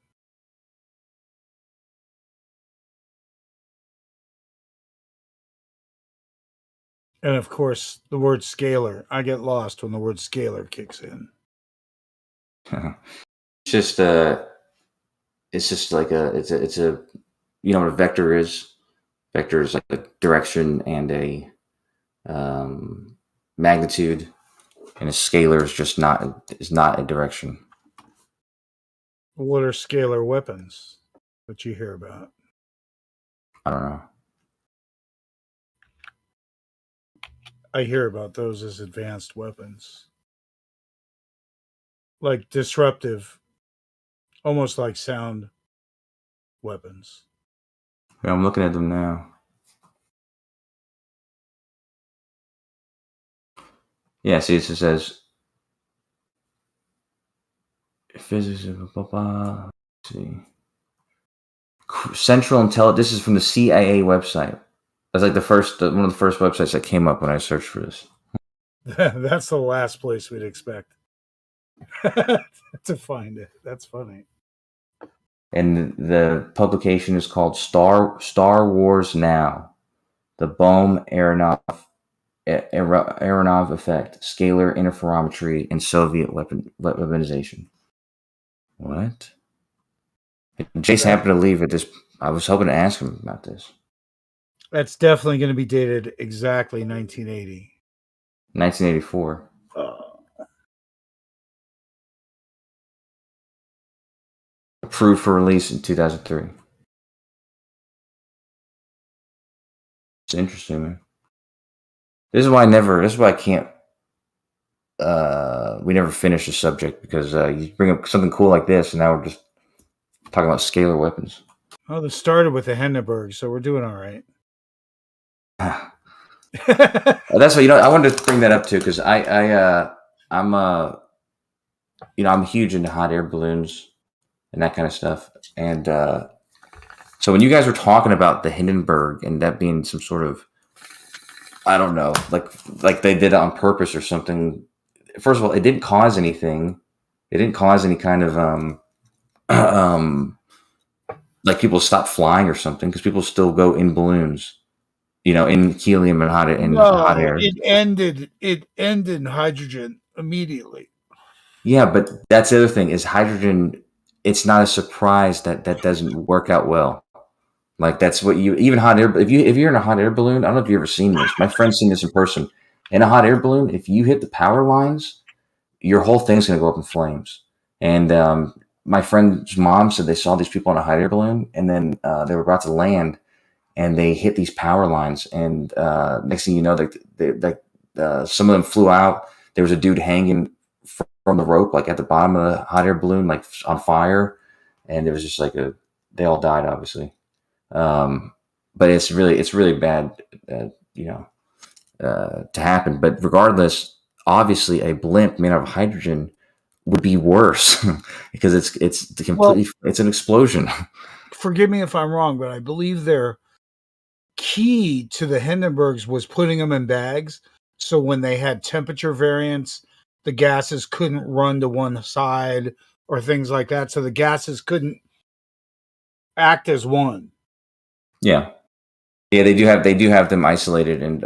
And of course, the word scalar. I get lost when the word scalar kicks in.
It's just like it's a you know what a vector is? Vector is like a direction and a magnitude, and a scalar is just not a direction.
What are scalar weapons that you hear about?
I don't know.
I hear about those as advanced weapons. Like disruptive, almost like sound weapons.
Yeah, I'm looking at them now. Yeah, see, it says physics. Let's see, Central Intelligence. This is from the CIA website. That's like one of the first websites that came up when I searched for this.
That's the last place we'd expect to find it. That's funny.
And the publication is called Star Wars Now: The Bohm Aronov Effect, Scalar Interferometry, and Soviet Weaponization. What? Jace happened to leave it. I was hoping to ask him about this.
That's definitely going to be dated exactly 1980.
1984. Approved for release in 2003. It's interesting, man. This is why I can't we never finished the subject because you bring up something cool like this, and now we're just talking about scalar weapons.
Well, this started with the Hindenburg, so we're doing all right.
That's what I wanted to bring that up too because I'm I'm huge into hot air balloons and that kind of stuff, and so when you guys were talking about the Hindenburg and that being some sort of, I don't know, like they did it on purpose or something. First of all, it didn't cause anything. It didn't cause any kind of like people stop flying or something because people still go in balloons, in helium and hot air.
It ended hydrogen immediately.
Yeah, but that's the other thing is hydrogen. It's not a surprise that doesn't work out well. Like that's what even hot air. If you're in a hot air balloon, I don't know if you've ever seen this. My friend's seen this in person. In a hot air balloon, if you hit the power lines, your whole thing's going to go up in flames. And my friend's mom said they saw these people in a hot air balloon, and then they were about to land, and they hit these power lines. And next thing you know, some of them flew out. There was a dude hanging from the rope, like at the bottom of the hot air balloon, like on fire. And it was just like they all died, obviously. But it's really bad, to happen. But regardless, obviously a blimp made out of hydrogen would be worse because it's an explosion.
Forgive me if I'm wrong, but I believe their key to the Hindenburgs was putting them in bags. So when they had temperature variance, the gases couldn't run to one side or things like that. So the gases couldn't act as one.
Yeah. They do have them isolated, and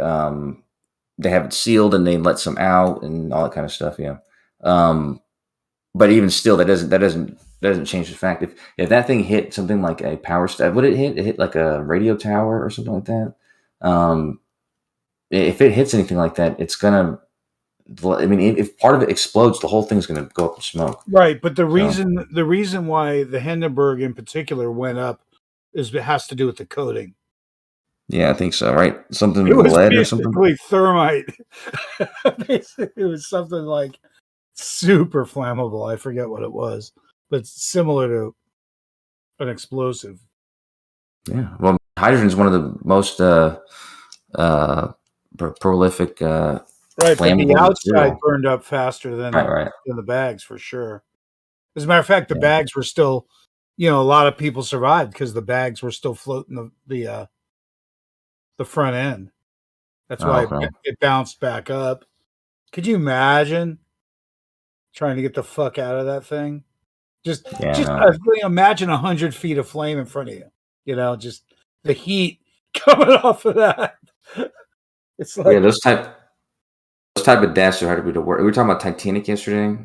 they have it sealed, and they let some out and all that kind of stuff. Yeah. But even still, that doesn't change the fact if that thing hit something like a power station, would it hit? It hit like a radio tower or something like that. If it hits anything like that, it's gonna. I mean, if part of it explodes, the whole thing's gonna go up in smoke.
Right, but the reason why the Hindenburg in particular went up is it has to do with the coating.
Yeah, I think so. Right, something
It was
lead or something.
basically thermite. Basically, it was something like super flammable. I forget what it was, but it's similar to an explosive.
Yeah, well, hydrogen is one of the most prolific.
Right, but the outside
material.
burned up faster than
Right.
than the bags for sure. As a matter of fact, the bags were still, a lot of people survived because the bags were still floating the front end. That's why it bounced back up. Could you imagine trying to get the fuck out of that thing? Just imagine 100 feet of flame in front of you. Just the heat coming off of that. It's like
those type of deaths are hard to work. We were talking about Titanic yesterday,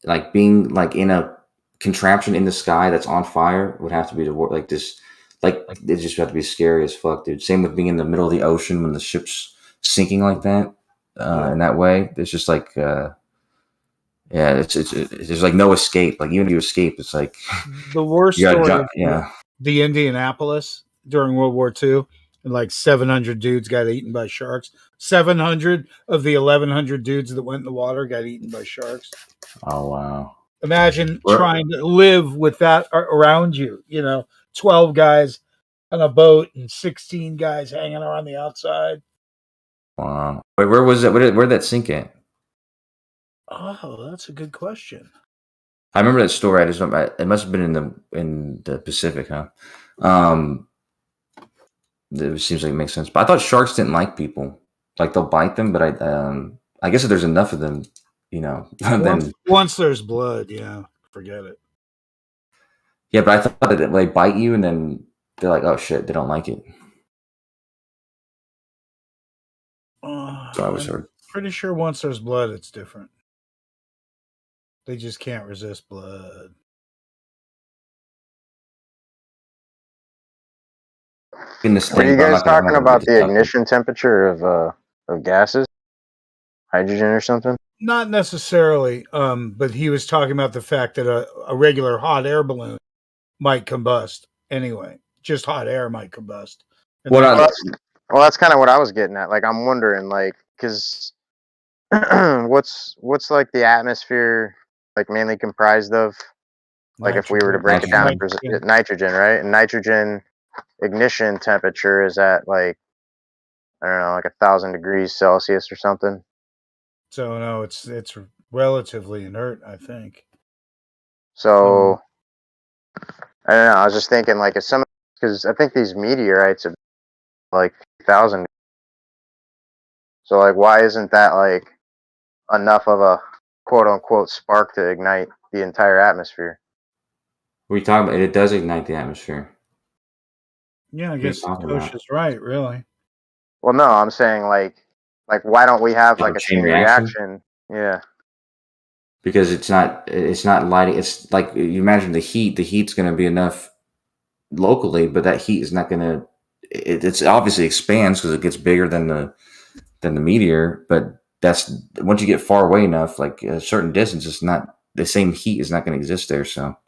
like being like in a contraption in the sky that's on fire would have to be the work like this. Like it just have to be scary as fuck, dude. Same with being in the middle of the ocean when the ship's sinking like that. In that way, it's just like there's like no escape. Like even if you escape, it's like
the worst story. The Indianapolis during World War II, and like 700 dudes got eaten by sharks. 700 of the 1,100 dudes that went in the water got eaten by sharks.
Oh wow!
Imagine trying to live with that around you. 12 guys on a boat and 16 guys hanging around the outside.
Wow! Wait, where was it? Where did that sink at?
Oh, that's a good question.
I remember that story. It must have been in the Pacific, huh? It seems like it makes sense. But I thought sharks didn't like people. Like they'll bite them, but I guess if there's enough of them, then
once there's blood, forget it.
Yeah, but I thought that they bite you and then they're like, oh shit, they don't like it. So I was heard.
Pretty sure once there's blood, it's different. They just can't resist blood.
Were you guys talking about the ignition temperature of gases, hydrogen or something?
Not necessarily, but he was talking about the fact that a regular hot air balloon might combust anyway. Just hot air might combust.
Well, that's kind of what I was getting at. Like, I'm wondering, like, because what's like the atmosphere like mainly comprised of? Like if we were to break it down, nitrogen, right? And nitrogen ignition temperature is at like, I don't know, like 1,000 degrees Celsius or something.
So no, it's relatively inert, I think.
So I don't know. I was just thinking like if some, because I think these meteorites are like 1,000. So like, why isn't that like enough of a quote unquote spark to ignite the entire atmosphere?
What are you talking about? It does ignite the atmosphere.
Yeah, I
What are you
guess
talking
Kosh
about?
is right, really.
Well, no, I'm saying like why don't we have like a
chain
chain
reaction?
reaction? Yeah.
Because it's not lighting. It's like you imagine the heat's going to be enough locally, but that heat is not going to. It's obviously expands because it gets bigger than the meteor, but that's once you get far away enough, like a certain distance, it's not the same heat is not going to exist there. So,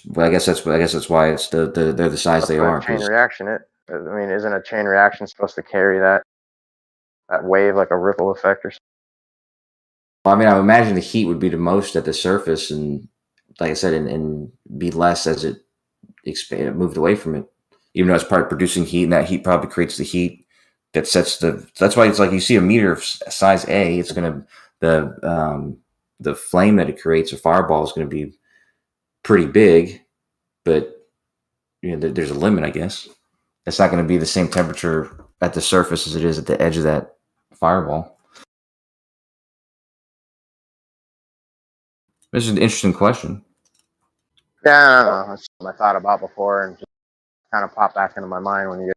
but I guess that's why it's they're the size they
But
are.
a chain
'Cause
reaction, I mean, isn't a chain reaction supposed to carry that wave like a ripple effect or something?
well, I mean, I imagine the heat would be the most at the surface, and like I said, and be less as it moved away from it. Even though it's probably producing heat, and that heat probably creates the heat that sets the. That's why it's like you see a meteor of size A, it's gonna the flame that it creates, a fireball, is going to be pretty big, but you know, there's a limit, I guess. It's not going to be the same temperature at the surface as it is at the edge of that fireball. This is an interesting question.
Yeah, I don't know. That's something I thought about before and just kind of popped back into my mind when you.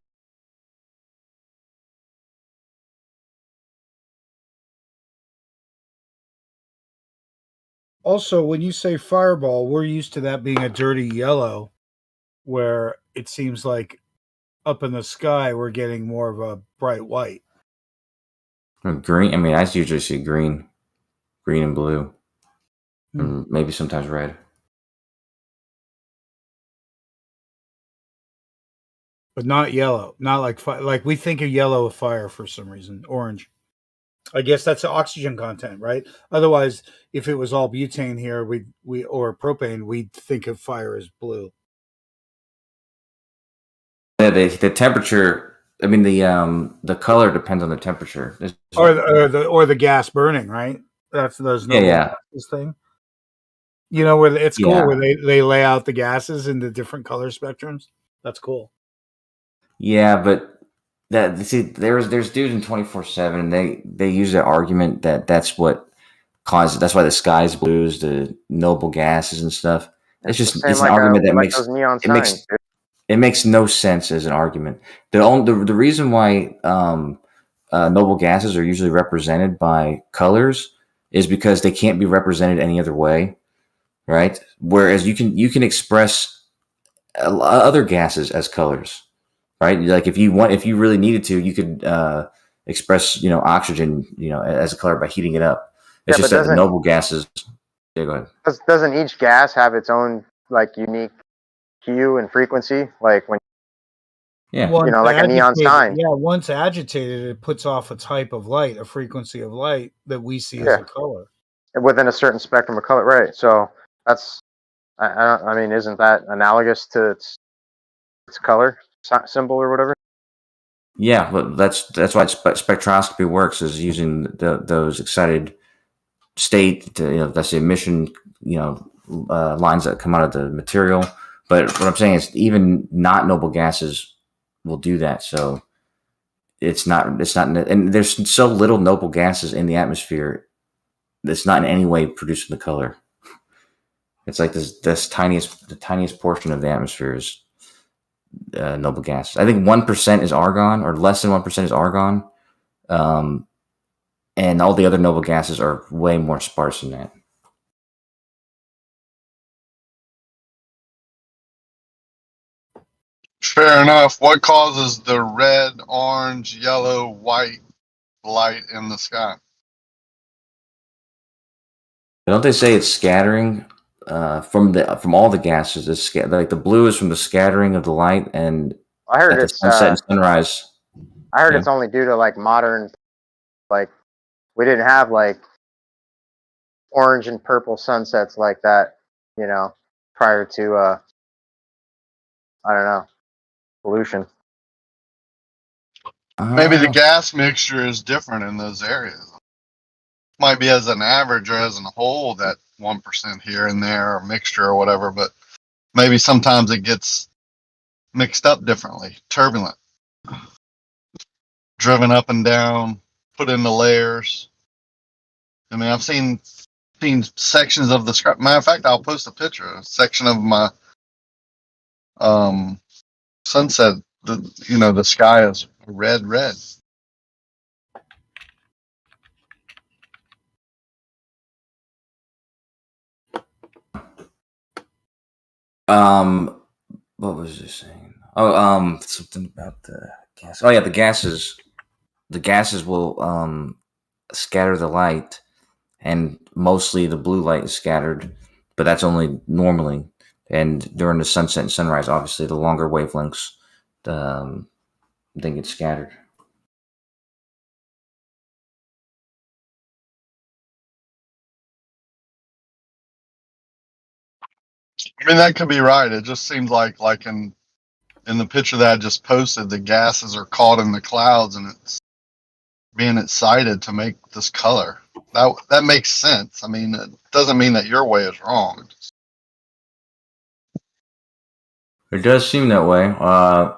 Also, when you say fireball, we're used to that being a dirty yellow, where it seems like up in the sky we're getting more of a bright white.
Or green. I mean, I usually see green and blue, and maybe sometimes red.
But not yellow. Not like like we think of yellow of fire for some reason. Orange. I guess that's the oxygen content, right? Otherwise, if it was all butane here, we or propane, we'd think of fire as blue.
Yeah, the temperature. I mean, the color depends on the temperature.
Or the gas burning, right? That's those noble gases thing. You know, where it's cool where they lay out the gases in the different color spectrums. That's cool.
Yeah, but there's dudes in 24/7, and they use the argument that that's what causes. That's why the sky's blues, the noble gases and stuff. It's just it's an argument that makes
those neon
it makes
signs, dude.
it makes no sense as an argument. The reason why noble gases are usually represented by colors is because they can't be represented any other way, right? Whereas you can express other gases as colors, right? Like if you really needed to, you could express oxygen as a color by heating it up. It's just that the noble gases. Yeah, go ahead.
Doesn't each gas have its own like unique hue and frequency? Like when like a neon sign.
Yeah, once agitated, it puts off a type of light, a frequency of light that we see as a color
within a certain spectrum of color, right? So that's, I mean, isn't that analogous to its color symbol or whatever?
Yeah, but that's why spectroscopy works, is using those excited state. That's the emission lines that come out of the material. But what I'm saying is, even not noble gases will do that. So it's not, and there's so little noble gases in the atmosphere that's not in any way producing the color. It's like the tiniest portion of the atmosphere is noble gas. I think 1% is argon, or less than 1% is argon, and all the other noble gases are way more sparse than that.
Fair enough. What causes the red, orange, yellow, white light in the sky?
Don't they say it's scattering from all the gases? It's like the blue is from the scattering of the light, and
I heard
at the sunset and sunrise.
I heard it's only due to like modern Like we didn't have like orange and purple sunsets like that, you know, prior to I don't know, pollution.
Maybe the
Uh,
gas mixture is different in those areas. Might be as an average or as a whole that 1% here and there or mixture or whatever, but maybe sometimes it gets mixed up differently, turbulent, driven up and down, put into layers. I mean, I've seen sections of the sky. Matter of fact, I'll post a picture, a section of my sunset. The sky is red.
what was this saying? Oh, something about the gas. Oh yeah, the gases. The gases will scatter the light, and mostly the blue light is scattered, but that's only normally. And during the sunset and sunrise, obviously, the longer wavelengths, they get scattered.
I mean, that could be right. It just seems like in the picture that I just posted, the gases are caught in the clouds and it's being excited to make this color. That makes sense. I mean, it doesn't mean that your way is wrong.
It does seem that way. But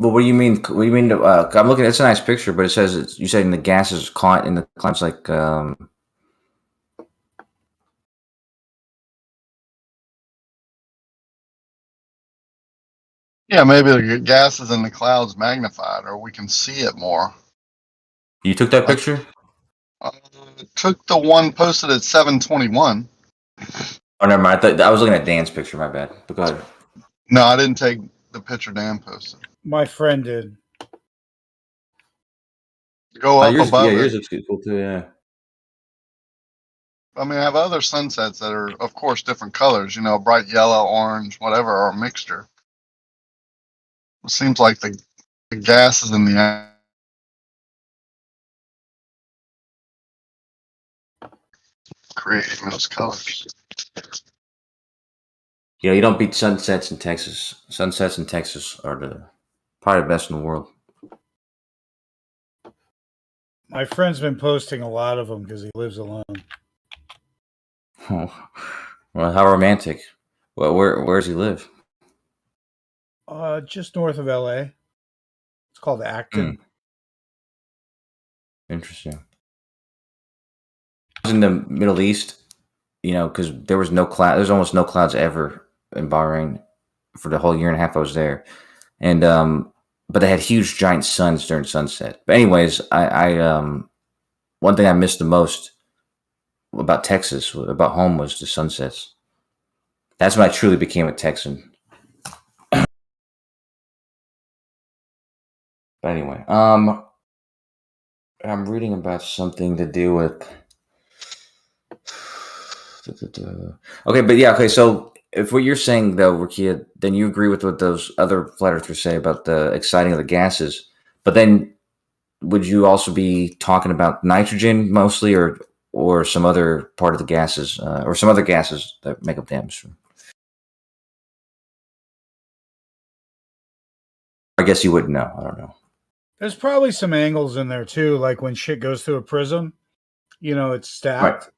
what do you mean? What do you mean? I'm looking. It's a nice picture, but it says you said the gas is caught in the clouds. Like,
Yeah, maybe the gases in the clouds magnified, or we can see it more.
you took that
Like,
picture?
took the one posted at 7:21.
Oh, never mind. I was looking at Dan's picture. My bad. But go ahead.
No, I didn't take the picture Dan posted.
My friend did.
Go up
Yours, yeah,
above it.
yours looks cool too. Yeah.
I mean, I have other sunsets that are, of course, different colors. Bright yellow, orange, whatever, or a mixture. It seems like the gases in the creating those colors.
Yeah, you don't beat sunsets in Texas. Sunsets in Texas are probably the best in the world.
My friend's been posting a lot of them because he lives alone.
Oh, well, how romantic. Well, where does he live?
Just north of LA. It's called Acton.
Interesting. I was in the Middle East, because there was no cloud. There's almost no clouds ever in Bahrain for the whole year and a half I was there, and but they had huge giant suns during sunset. But anyways, I one thing I missed the most about Texas, about home, was the sunsets. That's when I truly became a Texan. But anyway, I'm reading about something to do with. Okay, but yeah, okay. So if what you're saying though, Rakia, then you agree with what those other flat earthers say about the exciting of the gases. But then, would you also be talking about nitrogen mostly, or some other part of the gases, or some other gases that make up the atmosphere? I guess you wouldn't know. I don't know.
There's probably some angles in there too, like when shit goes through a prism, it's stacked,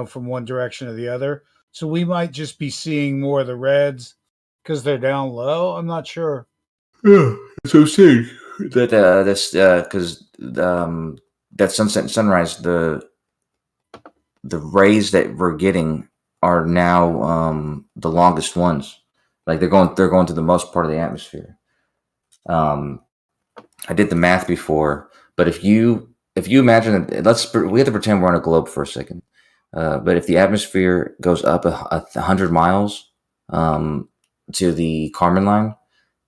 from one direction to the other. So we might just be seeing more of the reds because they're down low. I'm not sure.
Yeah, that's what I'm saying. Because that sunset and sunrise, the rays that we're getting are now the longest ones. Like they're going to the most part of the atmosphere. I did the math before, but if you imagine that, we have to pretend we're on a globe for a second. But if the atmosphere goes up 100 miles to the Kármán line,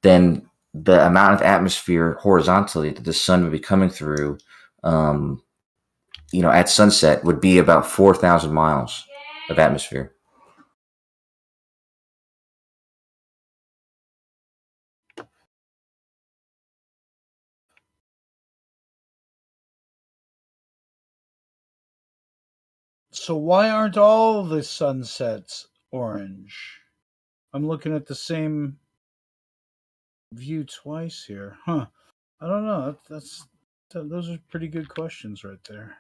then the amount of atmosphere horizontally that the sun would be coming through, at sunset would be about 4,000 miles of atmosphere.
So why aren't all the sunsets orange? I'm looking at the same view twice here. Huh. I don't know. Those are pretty good questions right there.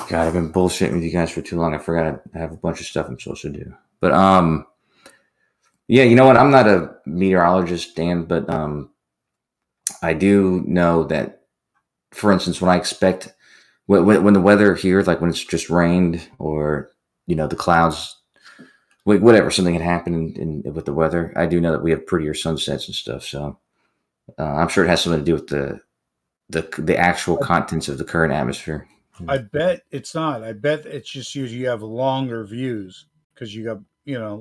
God, I've been bullshitting with you guys for too long. I forgot I have a bunch of stuff I'm supposed to do. But yeah, you know what? I'm not a meteorologist, Dan, but I do know that, for instance, when I expect when the weather here, like when it's just rained or the clouds, whatever, something had happened with the weather, I do know that we have prettier sunsets and stuff. So I'm sure it has something to do with the actual contents of the current atmosphere.
I bet it's not. I bet it's just you have longer views because you got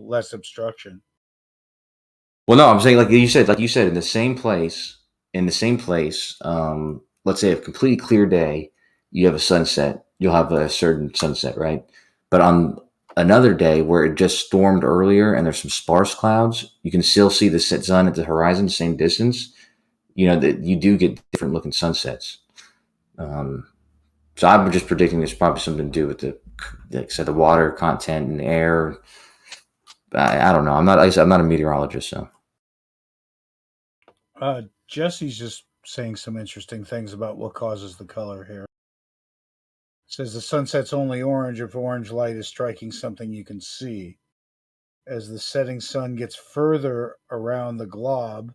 less obstruction.
Well, no, I'm saying like you said, in the same place, let's say a completely clear day, you have a sunset, you'll have a certain sunset, right? But on another day where it just stormed earlier and there's some sparse clouds, you can still see the sun at the horizon, same distance. That you do get different looking sunsets. So I'm just predicting there's probably something to do with like I said, the water content in the air. I don't know. I'm not a meteorologist, so.
Jesse's just saying some interesting things about what causes the color here. It says the sunset's only orange if orange light is striking something you can see. As the setting sun gets further around the globe,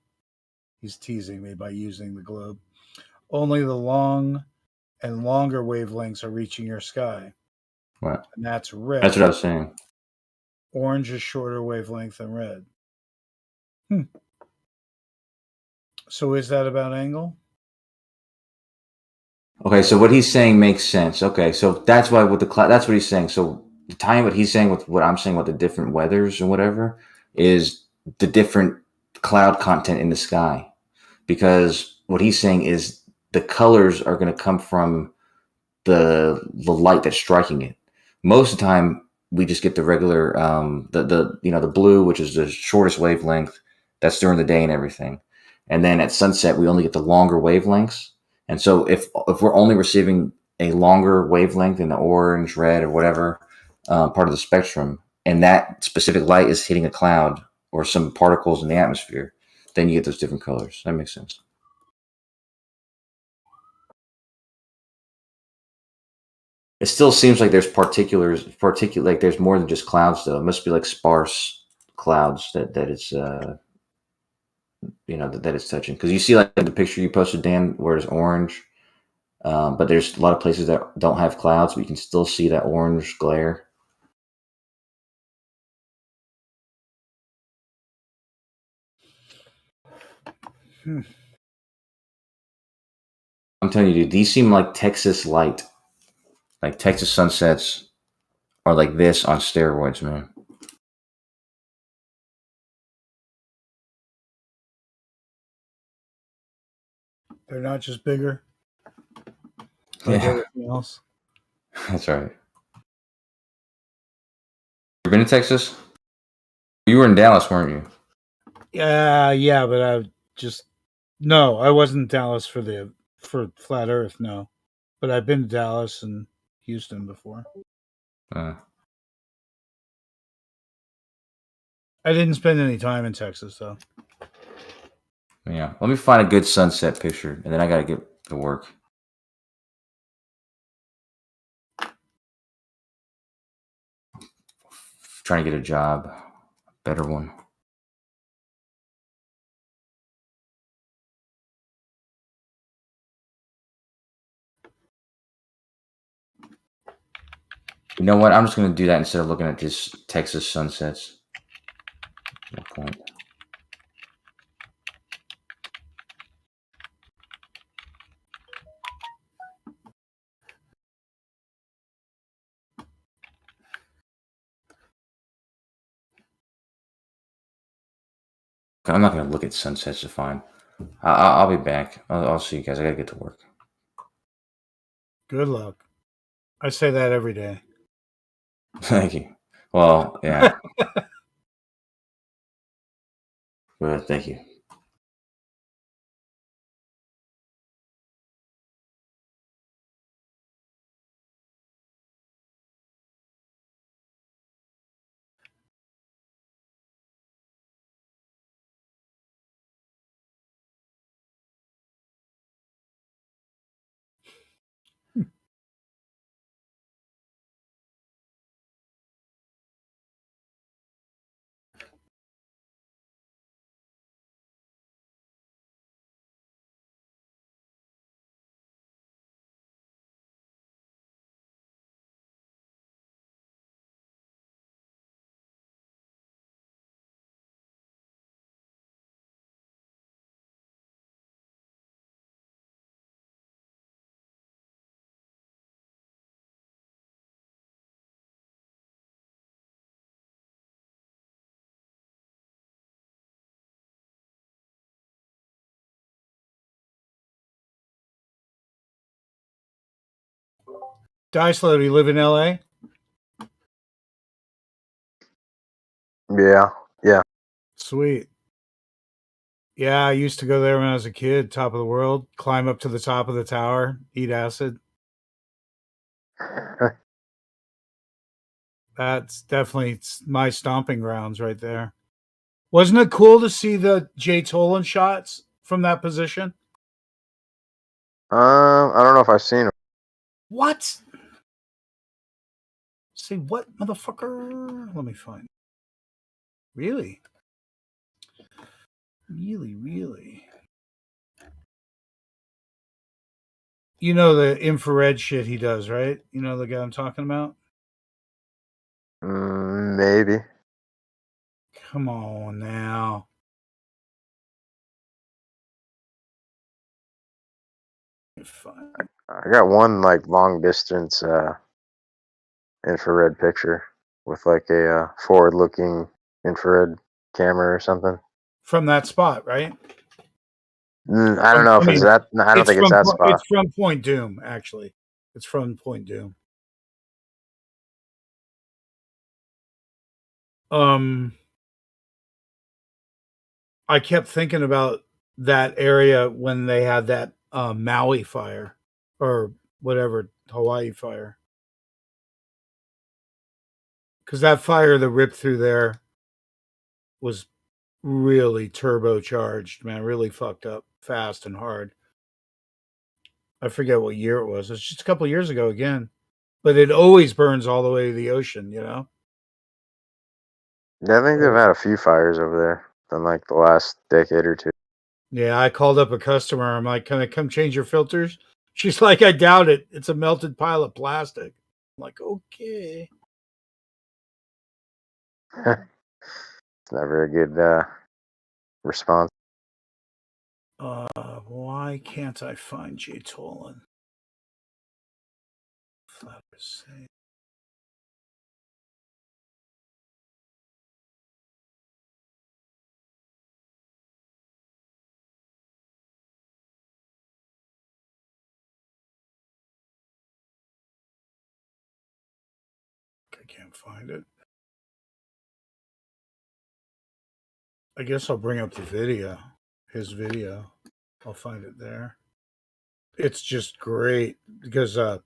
he's teasing me by using the globe, only the long and longer wavelengths are reaching your sky.
Right.
And that's red.
That's what I was saying.
Orange is shorter wavelength than red. So is that about angle?
Okay, so what he's saying makes sense. Okay, so that's why with the cloud, that's what he's saying. So tying what he's saying with what I'm saying about the different weathers and whatever is the different cloud content in the sky. Because what he's saying is the colors are going to come from the light that's striking it. Most of the time, we just get the regular the blue, which is the shortest wavelength. That's during the day and everything. And then at sunset, we only get the longer wavelengths. And so if we're only receiving a longer wavelength in the orange, red, or whatever part of the spectrum, and that specific light is hitting a cloud or some particles in the atmosphere, then you get those different colors. That makes sense. It still seems like there's particulars, like there's more than just clouds, though. It must be like sparse clouds that it's that it's touching. Because you see, like in the picture you posted, Dan, where it's orange, but there's a lot of places that don't have clouds, but you can still see that orange glare. I'm telling you, dude, these seem like Texas light. Like Texas sunsets are like this on steroids, man.
They're not just bigger.
Like
everything else.
That's right. You been to Texas? You were in Dallas, weren't you?
Yeah, but I wasn't in Dallas for Flat Earth, no. But I've been to Dallas and Houston before. I didn't spend any time in Texas, though.
Yeah. Let me find a good sunset picture, and then I gotta get to work. Trying to get a job, a better one. You know what? I'm just gonna do that instead of looking at just Texas sunsets. No point. I'm not gonna look at sunsets to find. I'll be back. I'll see you guys. I gotta get to work.
Good luck. I say that every day.
Thank you. Well, yeah. Well, thank you.
Dyslow, do you live in LA?
Yeah, yeah.
Sweet. Yeah, I used to go there when I was a kid, top of the world, climb up to the top of the tower, eat acid. That's definitely my stomping grounds right there. Wasn't it cool to see the Jay Tolan shots from that position?
I don't know if I've seen him.
What? Say what, motherfucker? Let me find. Really? Really? You know the infrared shit he does, right? You know the guy I'm talking about?
Maybe.
Come on now.
I got one like long distance infrared picture with like a forward-looking infrared camera or something.
From that spot, right?
I don't know if it's that. I don't think it's that spot.
It's from Point Doom, actually. It's from Point Doom. I kept thinking about that area when they had that Maui fire or whatever, Hawaii fire. Because that fire that ripped through there was really turbocharged, man, really fucked up fast and hard. I forget what year it was. It's just a couple years ago again. But it always burns all the way to the ocean, you know?
Yeah, I think they've had a few fires over there in like the last decade or two.
Yeah, I called up a customer. I'm like, can I come change your filters? She's like, I doubt it. It's a melted pile of plastic. I'm like, okay.
It's never a good response.
Why can't I find Jay Tolan? Flowers say. I can't find it. I guess I'll bring up the video, his video. I'll find it there. It's just great because I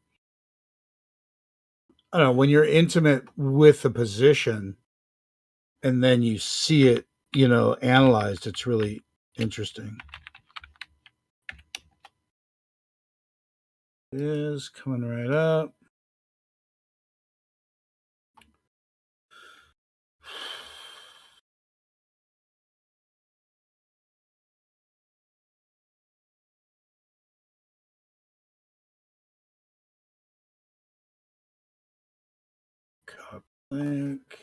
don't know, when you're intimate with the position and then you see it, you know, analyzed, it's really interesting. It is coming right up. Copy link.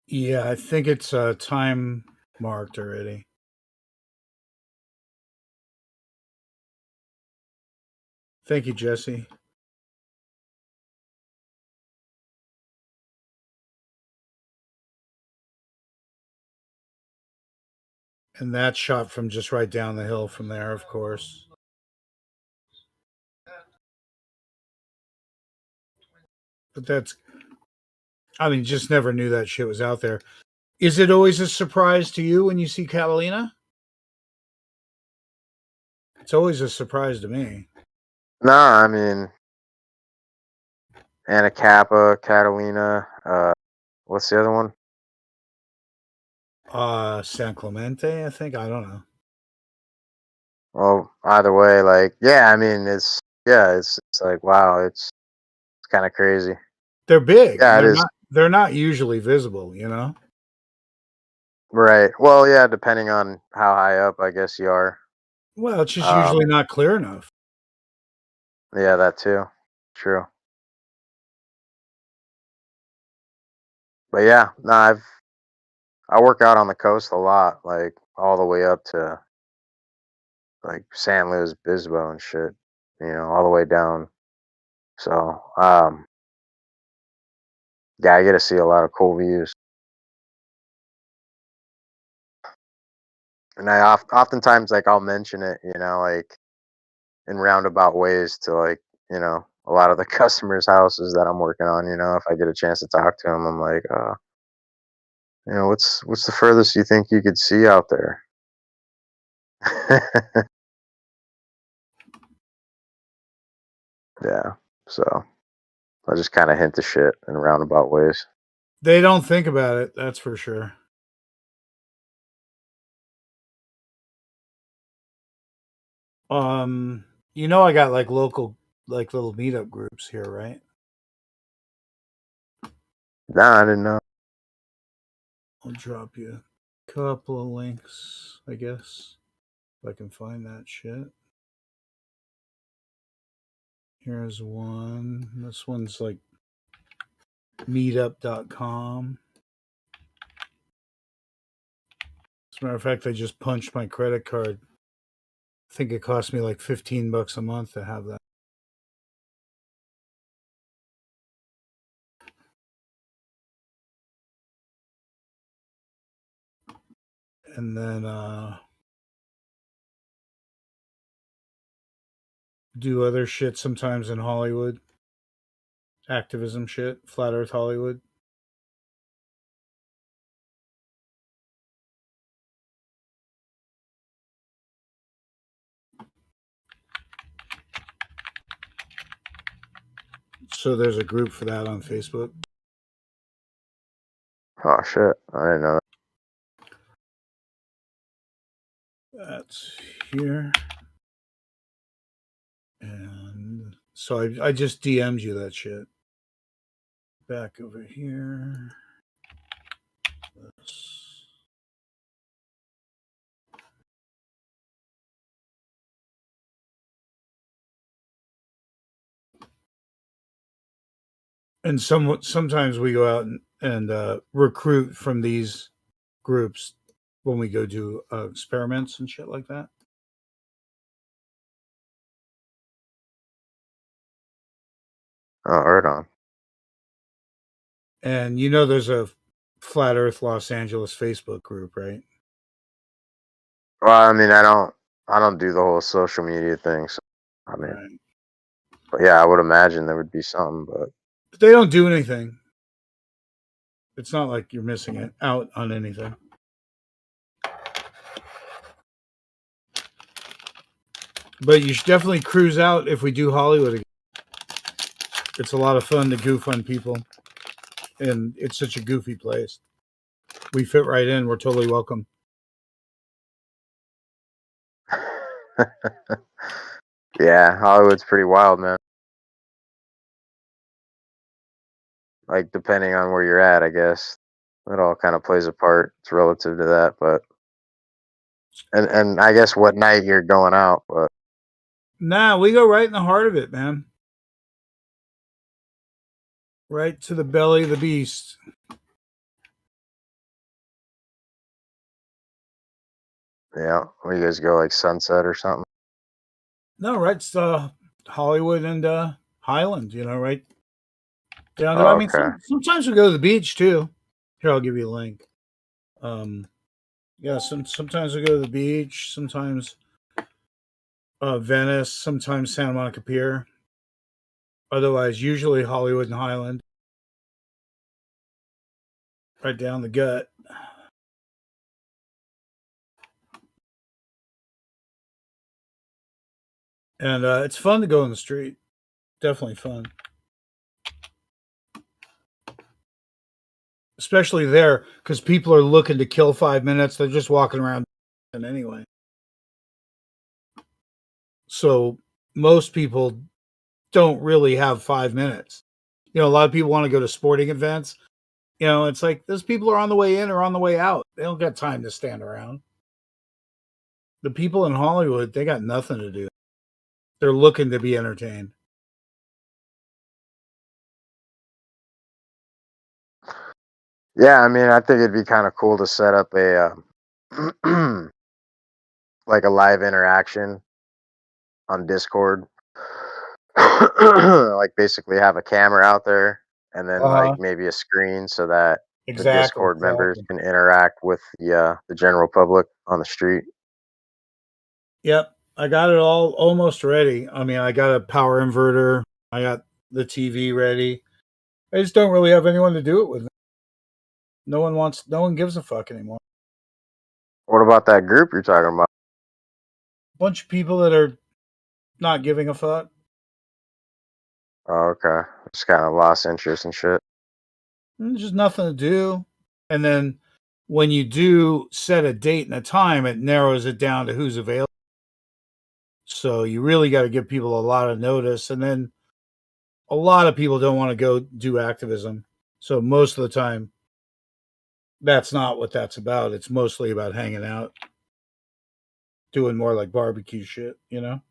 Yeah, I think it's time marked already. Thank you, Jesse. And that's shot from just right down the hill from there, of course. But that's, I mean, just never knew that shit was out there. Is it always a surprise to you when you see Catalina? It's always a surprise to me.
No, I mean, Anacapa, Catalina, what's the other one?
San Clemente, I think. I don't know.
Well, either way, like, yeah, I mean, it's like, wow, it's kind of crazy.
They're big.
Yeah,
And
it is.
they're not usually visible, you know?
Right. Well, yeah, depending on how high up, I guess you are.
Well, it's just usually not clear enough.
Yeah, that too. True. But yeah, no, I work out on the coast a lot, like all the way up to like San Luis Obispo and shit, all the way down. So, yeah, I get to see a lot of cool views. And I oftentimes, like, I'll mention it, like in roundabout ways to, like, a lot of the customers' houses that I'm working on, if I get a chance to talk to them, I'm like, what's the furthest you think you could see out there? Yeah. So I just kind of hint the shit in roundabout ways.
They don't think about it, that's for sure. I got like local, like little meetup groups here, right?
Nah, I didn't know.
I'll drop you a couple of links, I guess, if I can find that shit. Here's one. This one's like meetup.com. As a matter of fact, I just punched my credit card. I think it cost me like $15 a month to have that. And then do other shit sometimes in Hollywood. Activism shit. Flat Earth Hollywood. So there's a group for that on Facebook.
Oh shit, I didn't know that.
That's here. And so I just DM'd you that shit. Back over here. And sometimes we go out and recruit from these groups when we go do experiments and shit like that.
Oh, right on.
And there's a Flat Earth Los Angeles Facebook group, right?
Well, I mean, I don't do the whole social media thing, so I mean,
Right.
But yeah, I would imagine there would be something, but
They don't do anything. It's not like you're missing it out on anything. But you should definitely cruise out if we do Hollywood again. It's a lot of fun to goof on people. And it's such a goofy place. We fit right in. We're totally welcome.
yeah, Hollywood's pretty wild, man. Like, depending on where you're at, I guess it all kind of plays a part. It's relative to that, but and I guess what night you're going out, but
Nah, we go right in the heart of it, man. Right to the belly of the beast.
yeah, where you guys go, like Sunset or something.
No, right. It's Hollywood and Highland, right down there.
Oh,
I mean,
okay.
sometimes we go to the beach too. Here, I'll give you a link. Yeah, sometimes we go to the beach, sometimes Venice, sometimes Santa Monica Pier. Otherwise, usually Hollywood and Highland. Right down the gut. And it's fun to go in the street. Definitely fun. Especially there, because people are looking to kill 5 minutes. They're just walking around and anyway. So most people don't really have 5 minutes. You know, a lot of people want to go to sporting events. You know, it's like those people are on the way in or on the way out. They don't got time to stand around. The people in Hollywood, they got nothing to do. They're looking to be entertained.
Yeah, I mean, I think it'd be kind of cool to set up a like a live interaction on Discord. Like basically have a camera out there and then like maybe a screen so that the Discord members
Exactly.
can interact with the general public on the street.
Yep, I got it all almost ready. I mean, I got a power inverter. I got the TV ready. I just don't really have anyone to do it with. No one gives a fuck anymore.
What about that group you're talking about?
Bunch of people that are not giving a fuck.
Oh, okay. Just kind of lost interest and shit.
There's just nothing to do. And then when you do set a date and a time, it narrows it down to who's available. So you really got to give people a lot of notice. And then a lot of people don't want to go do activism. So most of the time, that's not what that's about. It's mostly about hanging out, doing more like barbecue shit, you know?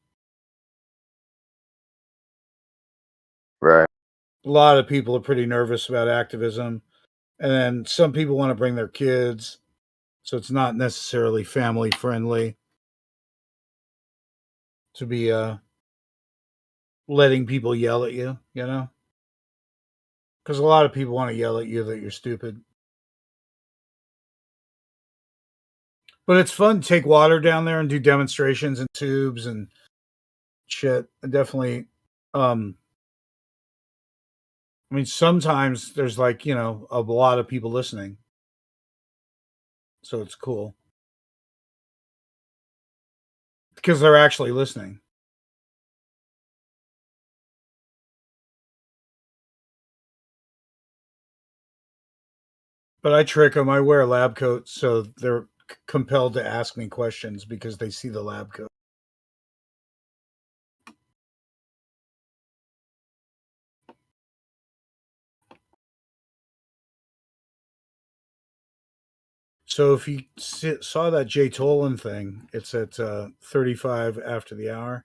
Right.
A lot of people are pretty nervous about activism. And then some people want to bring their kids. So it's not necessarily family friendly to be letting people yell at you, you know? Because a lot of people want to yell at you that you're stupid. But it's fun to take water down there and do demonstrations and tubes and shit. Definitely. I mean, sometimes there's like, you know, a lot of people listening. So it's cool. Because they're actually listening. But I trick them. I wear a lab coat, so they're compelled to ask me questions because they see the lab coat. So if you saw that Jay Tolan thing, it's at 35 after the hour.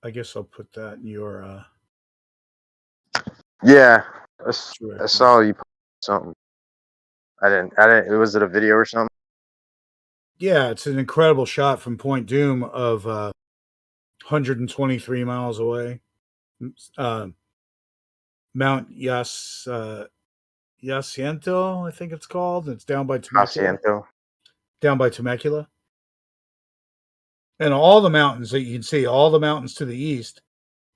I guess I'll put that in your.
Yeah, I saw you post something. I didn't. Was it a video or something?
Yeah, it's an incredible shot from Point Doom of 123 miles away. Mount Jacinto, I think it's called. It's down by Temecula.
Jacinto.
Down by Temecula. And all the mountains that you can see, all the mountains to the east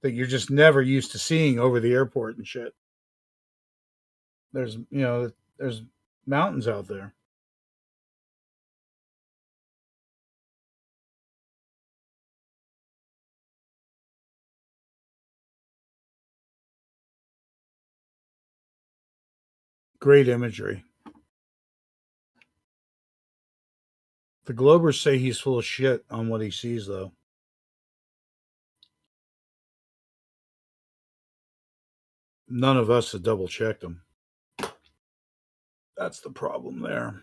that you're just never used to seeing over the airport and shit. There's mountains out there. Great imagery. The Globers say he's full of shit on what he sees, though. None of us have double checked him. That's the problem there.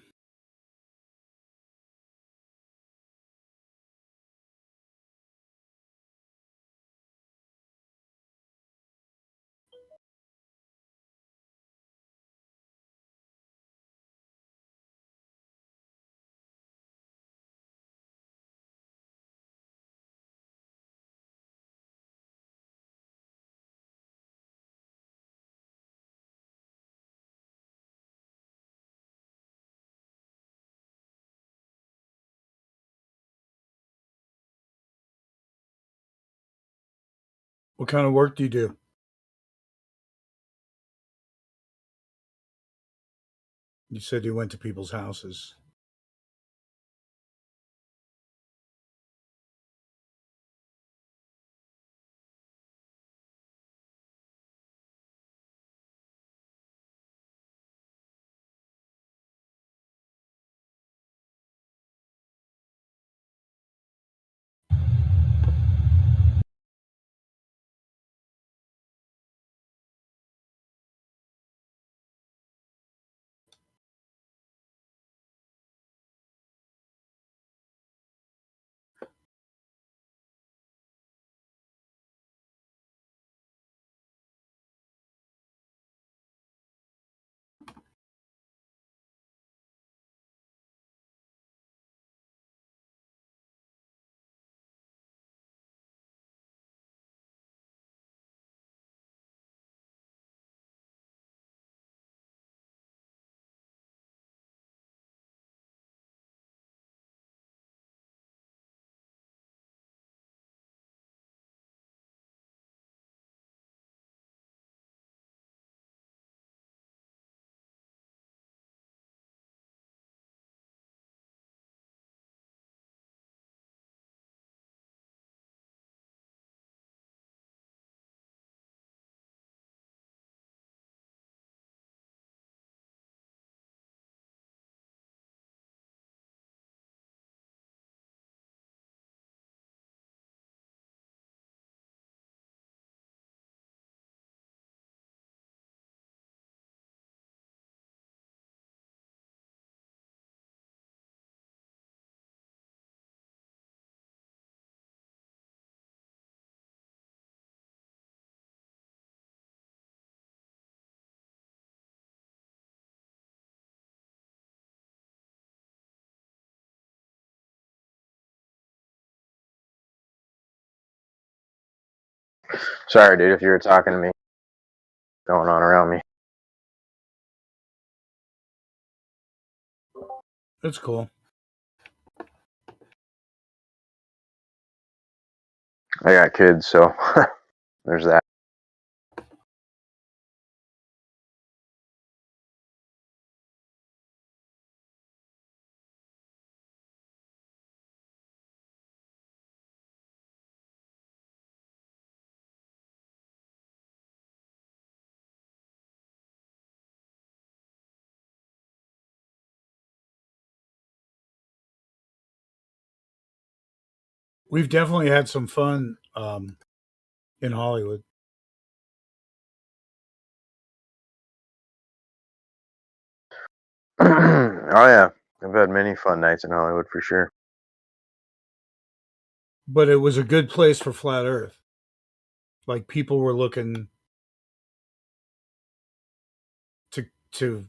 What kind of work do you do? You said you went to people's houses.
Sorry, dude, if you were talking to me, going on around me.
That's cool.
I got kids, so there's that.
We've definitely had some fun in Hollywood.
Oh yeah, I've had many fun nights in Hollywood for sure.
But it was a good place for flat Earth. Like people were looking to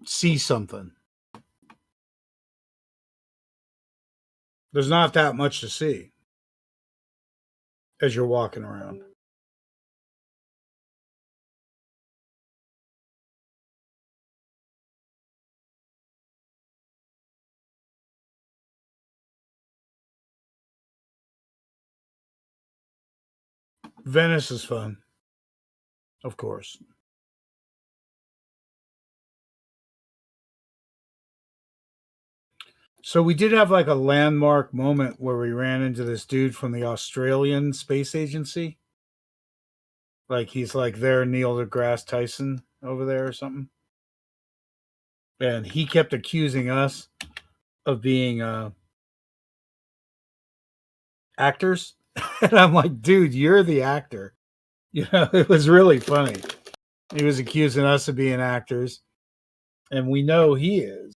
see something. There's not that much to see as you're walking around. Venice is fun, of course. So we did have like a landmark moment where we ran into this dude from the Australian Space Agency. Like he's like their Neil deGrasse Tyson over there or something. And he kept accusing us of being actors. And I'm like, dude, you're the actor. You know, it was really funny. He was accusing us of being actors. And we know he is.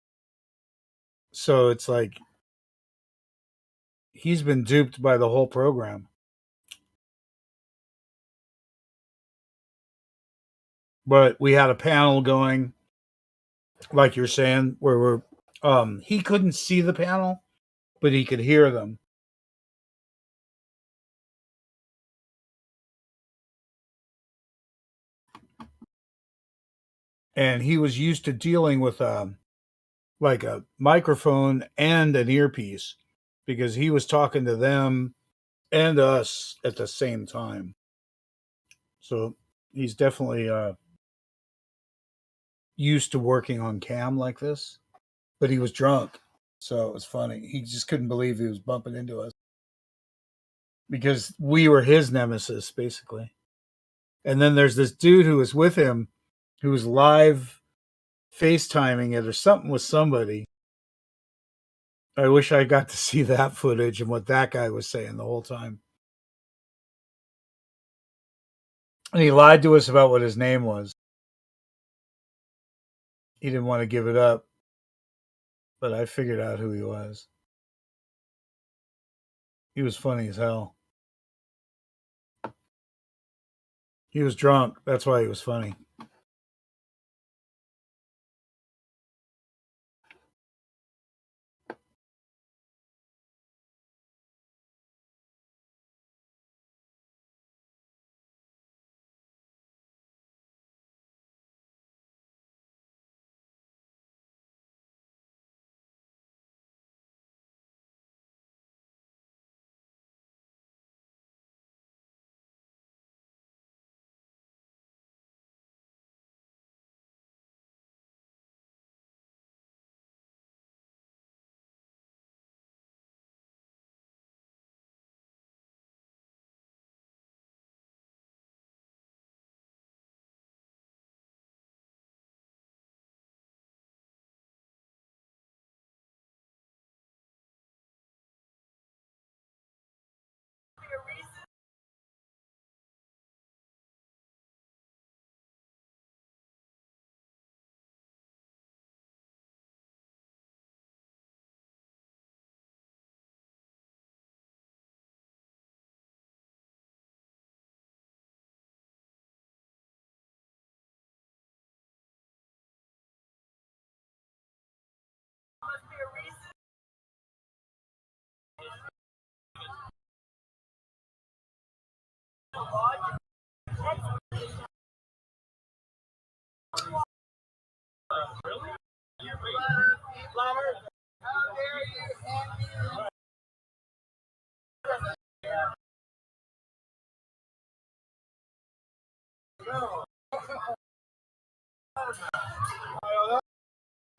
So it's like he's been duped by the whole program. But we had a panel going, like you're saying, where we're he couldn't see the panel, but he could hear them. And he was used to dealing with like a microphone and an earpiece because he was talking to them and us at the same time. So he's definitely used to working on cam like this, but he was drunk. So it was funny. He just couldn't believe he was bumping into us because we were his nemesis, basically. And then there's this dude who was with him who was live FaceTiming it or something with somebody. I wish I got to see that footage and what that guy was saying the whole time. And he lied to us about what his name was. He didn't want to give it up, but I figured out who he was. He was funny as hell. He was drunk. That's why he was funny.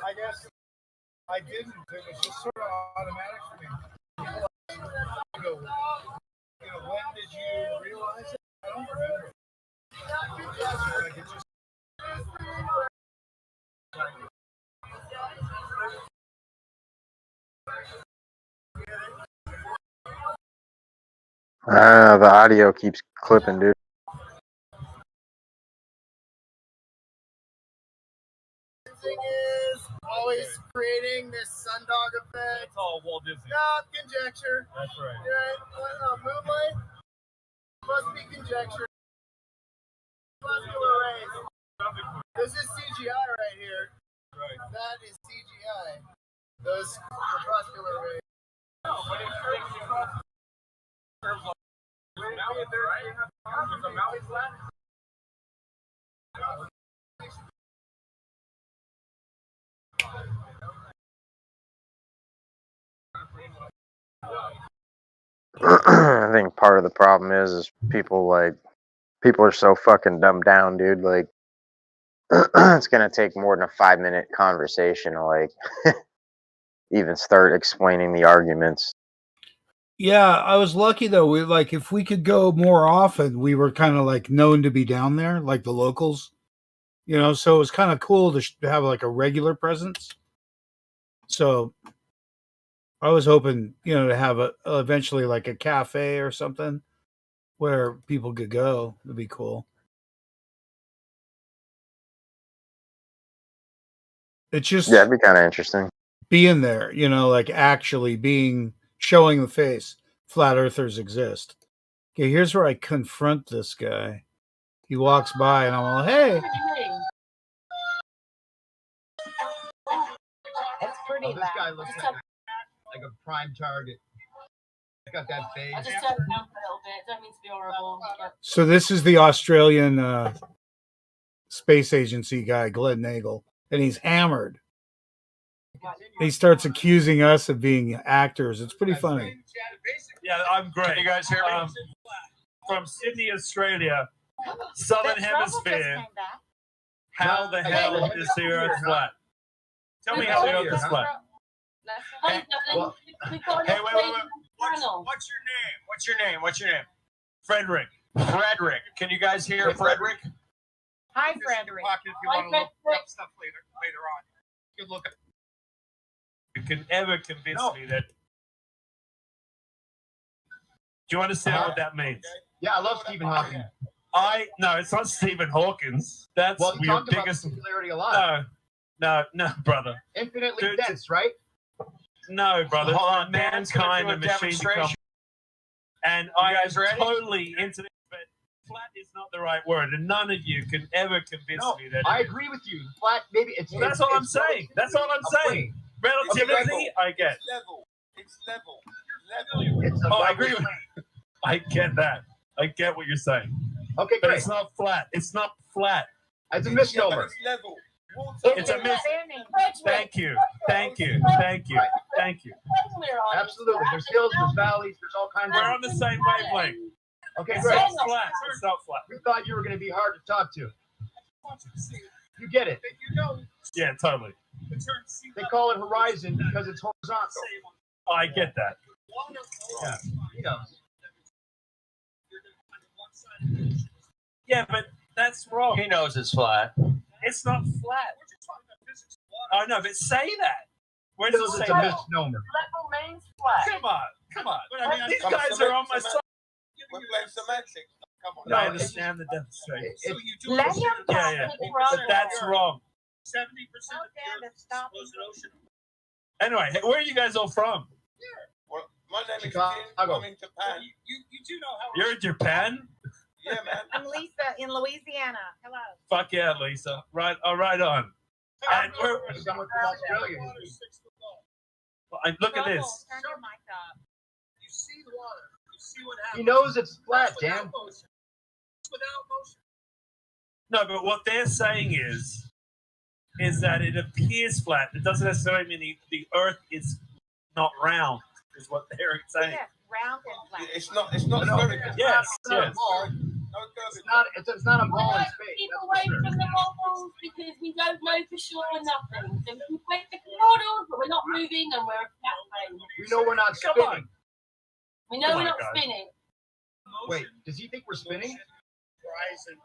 I guess I didn't. It was just sort of automatic for me. When did you realize it? I don't remember. Like it just.
The audio keeps clipping, dude.
Is always creating this sundog effect. It's all Walt Disney. No, conjecture. That's right. Right. Moonlight must be conjecture. Crepuscular rays. This is CGI right here. Right. That is CGI. Those crepuscular rays. No, but it's a Maui flat.
I think part of the problem is people are so fucking dumbed down, dude. Like, it's gonna take more than a 5-minute conversation to like even start explaining the arguments.
Yeah, I was lucky though. We like if we could go more often, we were kind of like known to be down there, like the locals, So it was kind of cool to have like a regular presence. So I was hoping, to have eventually like a cafe or something where people could go. It'd be cool. It's just
it'd be kind of interesting
being there, like actually showing the face. Flat earthers exist. Okay, here's where I confront this guy. He walks by and I'm all, hey.
That's pretty. This guy looks like a prime target. Got that face. I just turned it down for a little bit. Don't mean to be horrible.
So this is the Australian space agency guy, Glenn Nagel, and he's hammered. He starts accusing us of being actors. It's pretty funny.
Yeah, I'm great.
Can you guys hear me?
From Sydney, Australia, Southern Hemisphere. How the hell is the Earth flat? Tell me how the Earth is flat.
Hey, wait. What's your name?
Frederick.
Frederick. Can you guys hear Frederick?
Hi, Frederick.
If you want to look up stuff later on, you can look at.
You can ever convince me that. Do you understand what that means?
Yeah, I love Stephen Hawking.
No, it's not Stephen Hawkins. That's
Well, he
your
talked about
biggest.
singularity a lot.
No, brother.
Infinitely dense, right?
No, brother.
Hold on,
Mankind and machine become. And I am totally into this, but flat is not the right word, and none of you can ever convince me that.
I agree with you. Flat, maybe it's.
Well, that's all I'm saying. That's all I'm saying. Relativity, I get.
It's level.
Oh, I agree with you. I get that. I get what you're saying.
Okay,
but
great.
it's not flat. It's not flat.
It's a misnomer.
It's a Thank you.
Absolutely. There's hills, there's valleys, there's all kinds
We're
of.
on the same wavelength.
Okay,
It's
great.
not flat. It's not flat.
We thought you were going to be hard to talk to. You get it.
Yeah, totally.
They call it horizon because it's horizontal.
I get that.
Yeah, he knows.
Yeah, but that's wrong.
He knows it's flat.
It's not flat. Oh no, but say that. Where
He
does
knows
it
it's
say
a
that?
misnomer.
Level means flat.
Come on.
I mean,
These guys are on my side.
We're playing semantics. Come on.
No, I understand the demonstration.
Let him
Yeah. But that's wrong.
70% of stop.
Anyway, where are you guys all from?
Well, my name is
Chicago.
I'm in Japan.
You do know how. You're in Japan?
Yeah, man.
I'm Lisa in Louisiana. Hello.
Fuck yeah, Lisa. Right on. And we're,
Someone from Australia.
look at this.
Turn your mic up.
You see the water. You see what happens.
He knows it's flat, Dan.
No, but what they're saying is that it appears flat. It doesn't necessarily mean the Earth is not round. Is what they're saying.
Yes, round and flat.
It's not spherical.
Yes.
It's not a ball in space.
Keep away from the models because we don't know for sure nothing. So we can wait for the models, but we're not moving and we're flat.
We know we're not spinning.
We know we're not spinning.
Wait, does he think we're spinning?
Horizon,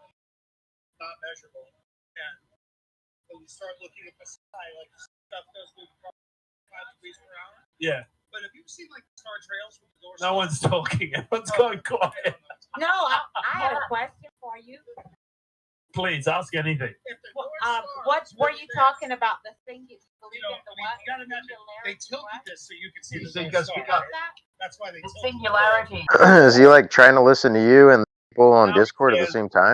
not measurable. And when you start looking at the sky, like stuff does move 5 degrees per hour.
Yeah.
But have you seen like star trails from the door?
No one's talking. Everyone's going quiet.
No, I have a question for you.
Please ask anything.
What were you talking about? The thing you believe in the what?
You gotta imagine they tilted this so you can see
So you
the
gotta
star.
speak up.
That's why they tilted
Singularity.
Is he like trying to listen to you and people on Discord at the same time?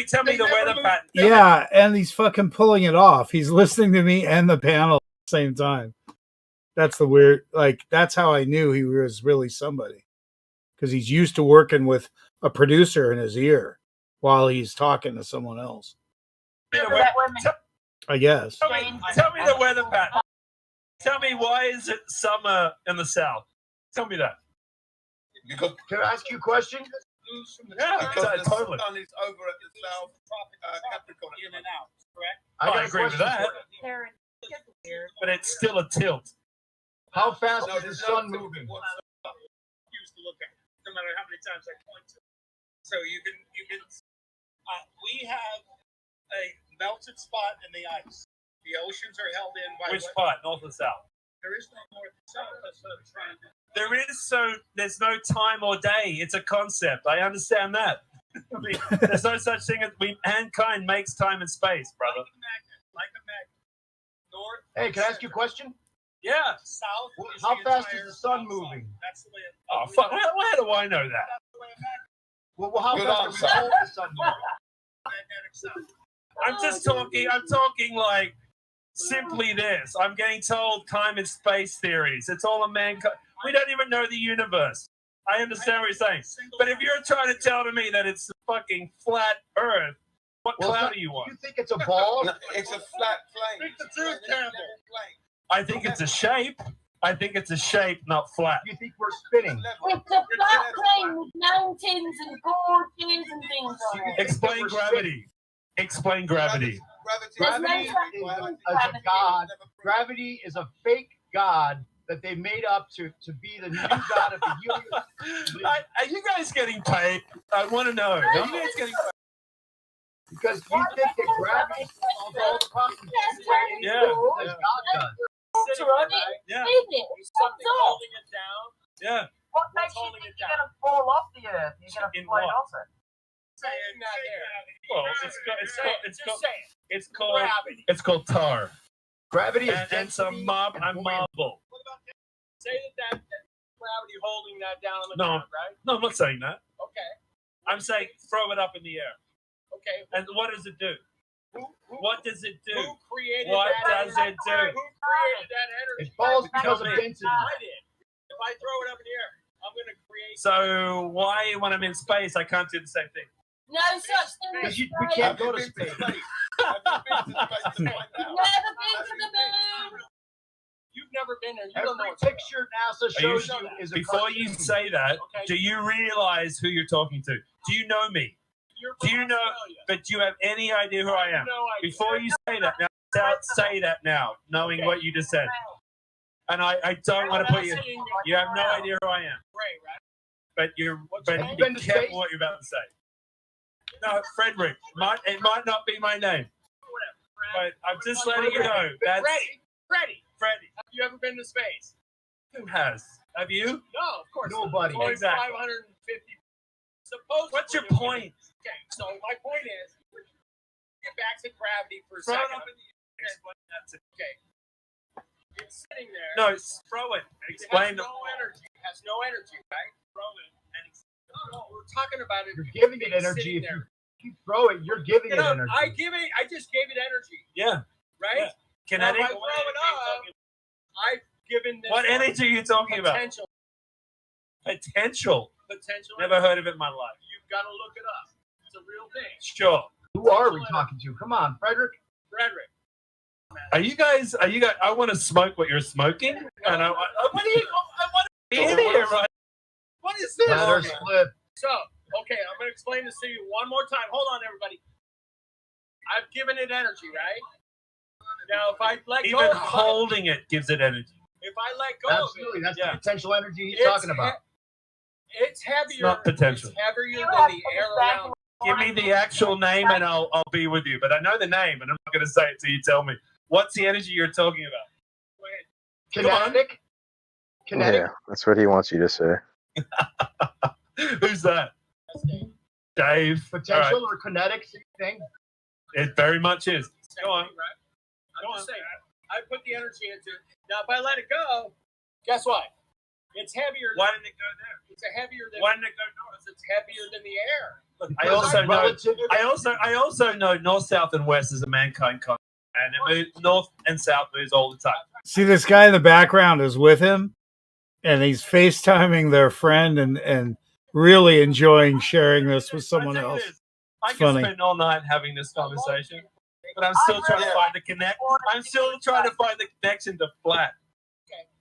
Tell me the weather pattern.
Yeah, and he's fucking pulling it off. He's listening to me and the panel at the same time. That's the weird, like, that's how I knew he was really somebody. Because he's used to working with a producer in his ear while he's talking to someone else. I guess.
Tell me the weather pattern. Tell me why is it summer in the south? Tell me that.
Can I ask you a question?
Yeah, totally.
sun is over at the south Capricorn.
In and out, correct?
I agree with that. But it's still a tilt.
How fast is the sun moving?
Use to look at, no matter how many times I point to it. So you can. We have a melted spot in the ice. The oceans are held in by
Which part, north or south?
There is no north and south. That's what I'm trying to.
There's no time or day. It's a concept. I understand that. I mean, there's no such thing as mankind makes time and space, brother.
Like a magnet. North.
Hey, can I ask you a question?
Yeah. South. Is
How
the
fast
entire
is the sun
outside.
moving?
That's the way.
Oh, fuck. Why do I know that?
That's the way a magnet.
Well, how
Good
fast
answer.
are we the sun moving?
Magnetic south.
I'm talking like simply this. I'm getting told time and space theories. It's all a mankind. We don't even know the universe. I understand what you're saying. But if you're trying to tell me that it's a fucking flat Earth, what cloud do you want?
You think it's a ball?
It's a flat plane. Speak the truth, Campbell.
I think it's a shape. I think it's a shape, not flat.
You think we're spinning?
It's a flat plane with mountains and gorges and things on it.
Explain gravity. Explain gravity.
Gravity is a god. Gravity is a fake god that they made up to be the new god of the universe.
Are you guys getting paid? I want to know. Are you guys getting paid?
Because you think that gravity solves all the problems.
Yeah.
As God does.
Yeah.
Something holding
it down. Yeah.
What makes you think you're gonna fall off the earth? You're gonna float off it.
Well, it's called tar.
Gravity is
and some marble.
Say that gravity holding that down on the
No,
ground, right?
no, I'm not saying that.
Okay.
I'm saying throw it up in the air.
Okay.
And what does it do? What does it do?
Who created
What
that
does it do?
Who created that energy?
It falls because of
me.
density.
I did. If I throw it up in the air, I'm going to create.
So why, when I'm in space, I can't do the same thing?
No such thing as
We
space.
can't go to space.
You've never been to the moon.
You've never been there. You don't know
Every
what's
picture NASA shows you is a
Before you say that, do you realize who you're talking to? Do you know me? Do you know? But do you have any idea who I am? Before you say that, now say that now, knowing what you just said. And I don't want to put you. You have no idea who I am. But be careful what you're about to say. No, Frederick. It might not be my name. But I'm just letting you know. That's
Freddie.
Freddie.
Have you ever been to space?
Who has? Have you?
No, of course.
Nobody.
Only
Exactly.
550. Suppose.
What's your point?
Okay, so my point is, get back to gravity for a
Throw it
second.
up in the air. Explain that to me.
Okay. It's sitting there.
No, throw it. Explain
It has no energy. It has no energy, right? Throw it. No, we're talking about it.
You're giving it energy. If you throw it, you're giving it energy.
I just gave it energy.
Yeah.
Right?
Yeah. Kinetic.
Now, if I throw it up, I've given this.
What energy are you talking about?
Potential.
Potential.
Potential.
Never heard of it in my life.
You've got to look it up. It's a real thing.
Sure.
Who are we talking to? Come on, Frederick.
Frederick.
Are you guys? I want to smoke what you're smoking, and I want to be in here, right?
What is this?
Ladder split.
So, okay, I'm going to explain this to you one more time. Hold on, everybody. I've given it energy, right? Now, if I let go,
Even holding it gives it energy.
if I let go,
Absolutely, that's
Yeah.
the potential energy he's
It's
talking about.
it's heavier.
It's not potential.
It's heavier than the air around.
Give me the actual name, and I'll be with you. But I know the name, and I'm not going to say it till you tell me. What's the energy you're talking about?
Kinetic. Kinetic.
Yeah, that's what he wants you to say.
Who's that? Dave.
Potential
All
or kinetic, same thing.
right. It very much is. Go on.
I'm just saying, I put the energy into it. Now, if I let it go, guess what? It's heavier.
Why didn't it go there?
It's a heavier than.
Why didn't it go north?
It's heavier than the air.
I also know north, south, and west is a mankind concept, and it moves, north and south moves all the time.
See, this guy in the background is with him, and he's FaceTiming their friend and really enjoying sharing this with someone else.
I
It's
can
funny.
spend all night having this conversation, but I'm still trying to find the connect. I'm still trying to find the connection to flat.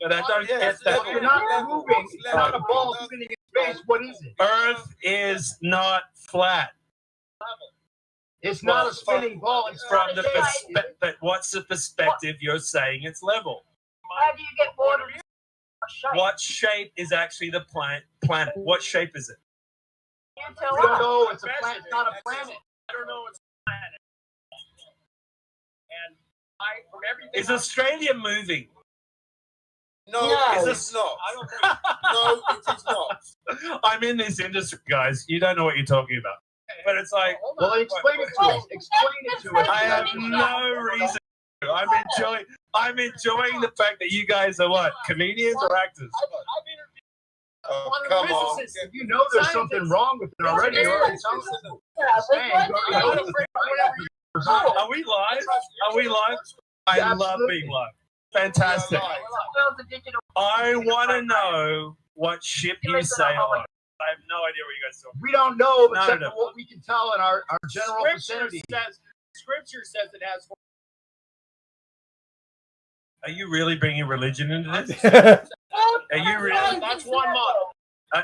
But I don't get that.
You're not moving. It's not a ball moving in space. What is it?
Earth is not flat.
It's not a spinning ball. It's
From the perspective, but what's the perspective you're saying it's level?
How do you get water?
What shape is actually the planet? What shape is it?
You
We
tell
don't
us.
know. It's a planet. It's not a planet.
I don't know what's a planet. And from everything.
Is Australia moving?
No,
it's
not. I don't think. No, it is not.
I'm in this industry, guys. You don't know what you're talking about. But it's like,
Well, explain it to us. Explain it to us.
I have no reason to. I'm enjoying the fact that you guys are what? Comedians or actors?
Come on. If you know there's something wrong with it already, you already tell us.
Are we live? Are we live? I love being live. Fantastic. I want to know what ship you sail on. I have no idea what you guys are talking
We don't know,
None
except
of
for what we can tell in our general vicinity.
Scripture says it has.
Are you really bringing religion into this?
Well,
Are you really?
That's one model.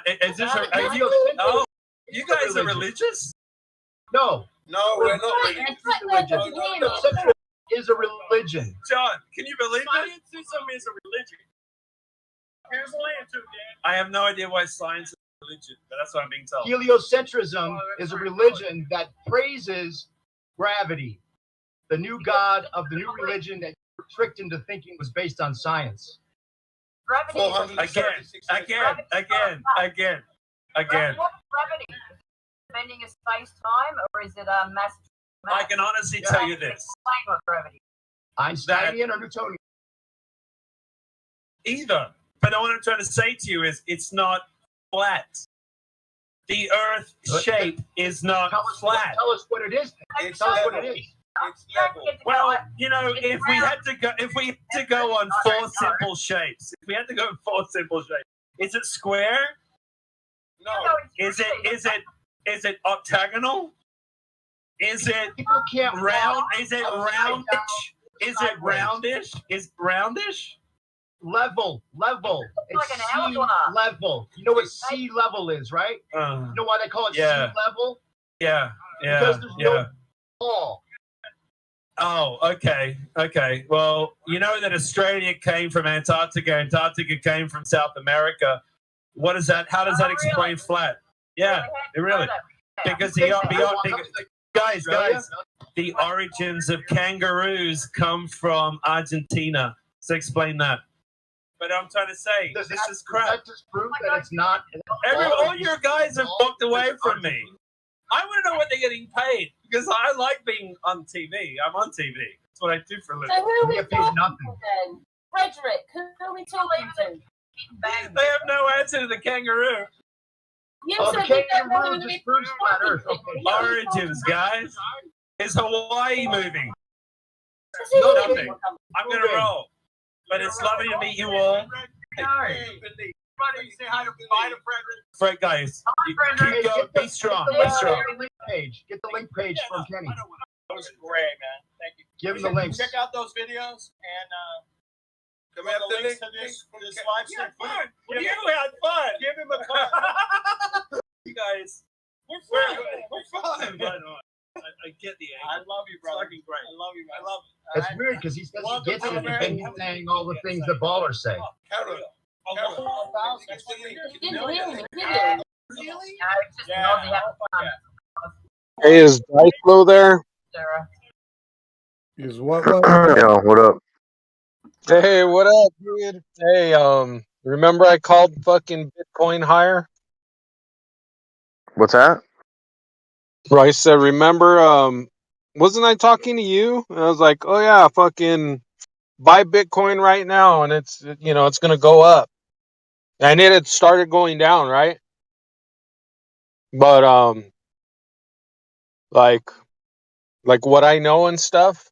Is this? Are you? Oh, you guys are religious?
No.
No, we're not really.
Centrism is a religion.
John, can you believe that?
Scientism is a religion. Here's land too, Dan.
I have no idea why science is religion, but that's what I'm being told.
Heliocentrism is a religion that praises gravity, the new god of the new religion that you were tricked into thinking was based on science.
Gravity
Again.
What's gravity? Bending of space time, or is it a mass?
I can honestly tell you this.
Explain what gravity.
Einsteinian or Newtonian?
Either. But what I'm trying to say to you is it's not flat. The Earth shape is not flat.
Tell us what it is. Tell us what it is.
It's level.
Well, you know, if we had to go on four simple shapes, is it square?
No.
Is it octagonal? Is it
People can't
round? Is it
upside
roundish?
down,
Is it
sideways.
roundish? Is roundish?
Level. It's
like an
sea
hourglass.
level. You know what sea level is, right? You know why they call it sea level?
Yeah.
Because there's no wall.
Oh, okay. Well, you know that Australia came from Antarctica. Antarctica came from South America. What is that? How does that explain flat? Yeah, really. Because guys, the origins of kangaroos come from Argentina. So explain that. But I'm trying to say, this is crap.
Does that just prove that it's not?
All your guys have walked away from me. I want to know what they're getting paid because I like being on TV. I'm on TV. That's what I do for a living.
So who are we
get paid
talking
nothing.
to then? Frederick, who are we talking to?
They have no answer to the kangaroo.
You
Oh, the
said we don't know
kangaroo
who
just
we're
proves flat
talking
Earth.
to.
Okay.
Origins, guys. Is Hawaii moving?
No,
Nothing. I'm going to roll. But it's lovely to meet you all.
Say hi to Frederick.
Fred, guys, you keep going. Be strong. Be strong.
Get the link page from Kenny. That was great, man. Thank you. Give him the links. Check out those videos and
Can we have the link
to this live stream.
You had fun.
Give him a call.
You guys,
We're
fun. I get the angle.
I love you, brother.
It's fucking great.
I love you, man.
I love it.
It's weird because he says he gets it, and then he's saying all the things that ballers say.
Carol.
Really?
Hey, is Dice Flow there?
Is what?
Yo, what up? Hey, what up, dude? Hey, remember I called fucking Bitcoin higher? What's that? Bryce said, remember, wasn't I talking to you? And I was like, oh yeah, fucking buy Bitcoin right now, and it's, it's gonna go up. And it had started going down, right? But like what I know and stuff,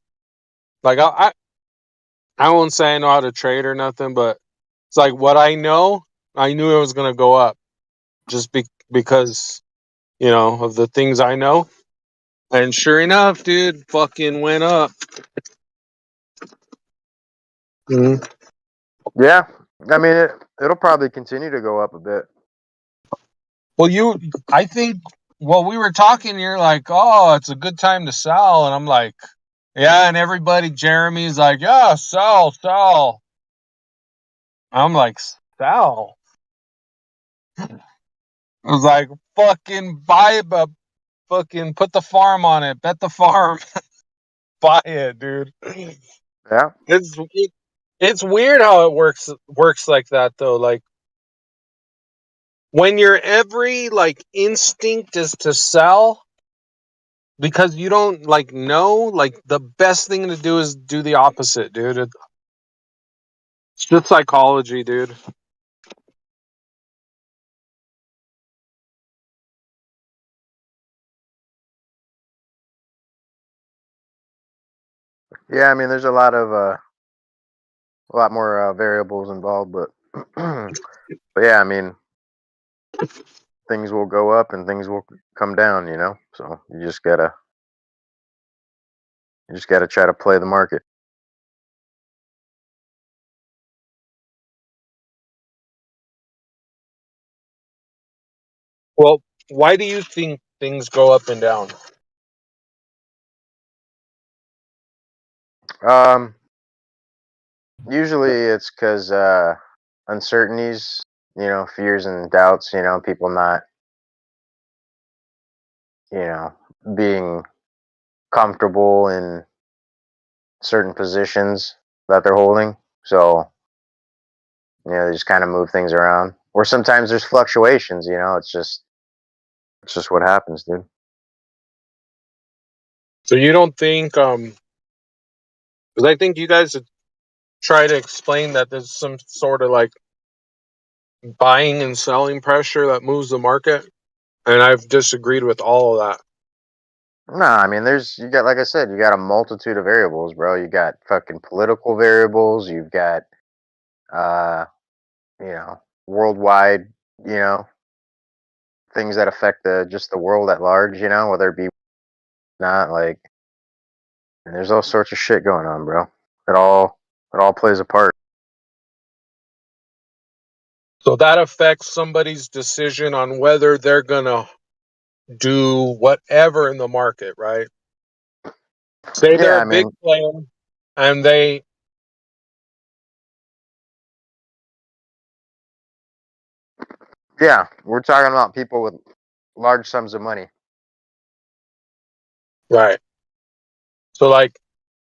like I won't say I know how to trade or nothing, but it's like what I know, I knew it was gonna go up, just because of the things I know. And sure enough, dude, fucking went up.
Mm-hmm. Yeah, I mean it'll probably continue to go up a bit.
Well, I think we were talking, you're like, oh, it's a good time to sell, and I'm like, yeah, and everybody, Jeremy's like, yeah, sell. I'm like, sell. I was like, fucking buy fucking put the farm on it, bet the farm, buy it, dude.
Yeah,
it's weird how it works like that though. Like when your every instinct is to sell because you don't know, the best thing to do is do the opposite, dude. It's just psychology, dude.
yeah. I mean, there's a lot more variables involved, but but yeah, I mean, things will go up and things will come down, So you just gotta try to play the market.
Well, why do you think things go up and down?
Usually it's because uncertainties, fears and doubts, people not, being comfortable in certain positions that they're holding. So, they just kind of move things around. Or sometimes there's fluctuations, it's just what happens, dude.
So you don't think, because I think you guys try to explain that there's some sort of like buying and selling pressure that moves the market, and I've disagreed with all of that.
No, I mean, you got, like I said, you got a multitude of variables, bro. You got fucking political variables. You've got, uh, worldwide, things that affect just the world at large, whether it be not like, and there's all sorts of shit going on, bro. It all plays a part.
So that affects somebody's decision on whether they're gonna do whatever in the market, right? Say they're
Yeah,
a
I
big
mean,
player and they
yeah, we're talking about people with large sums of money.
right. So like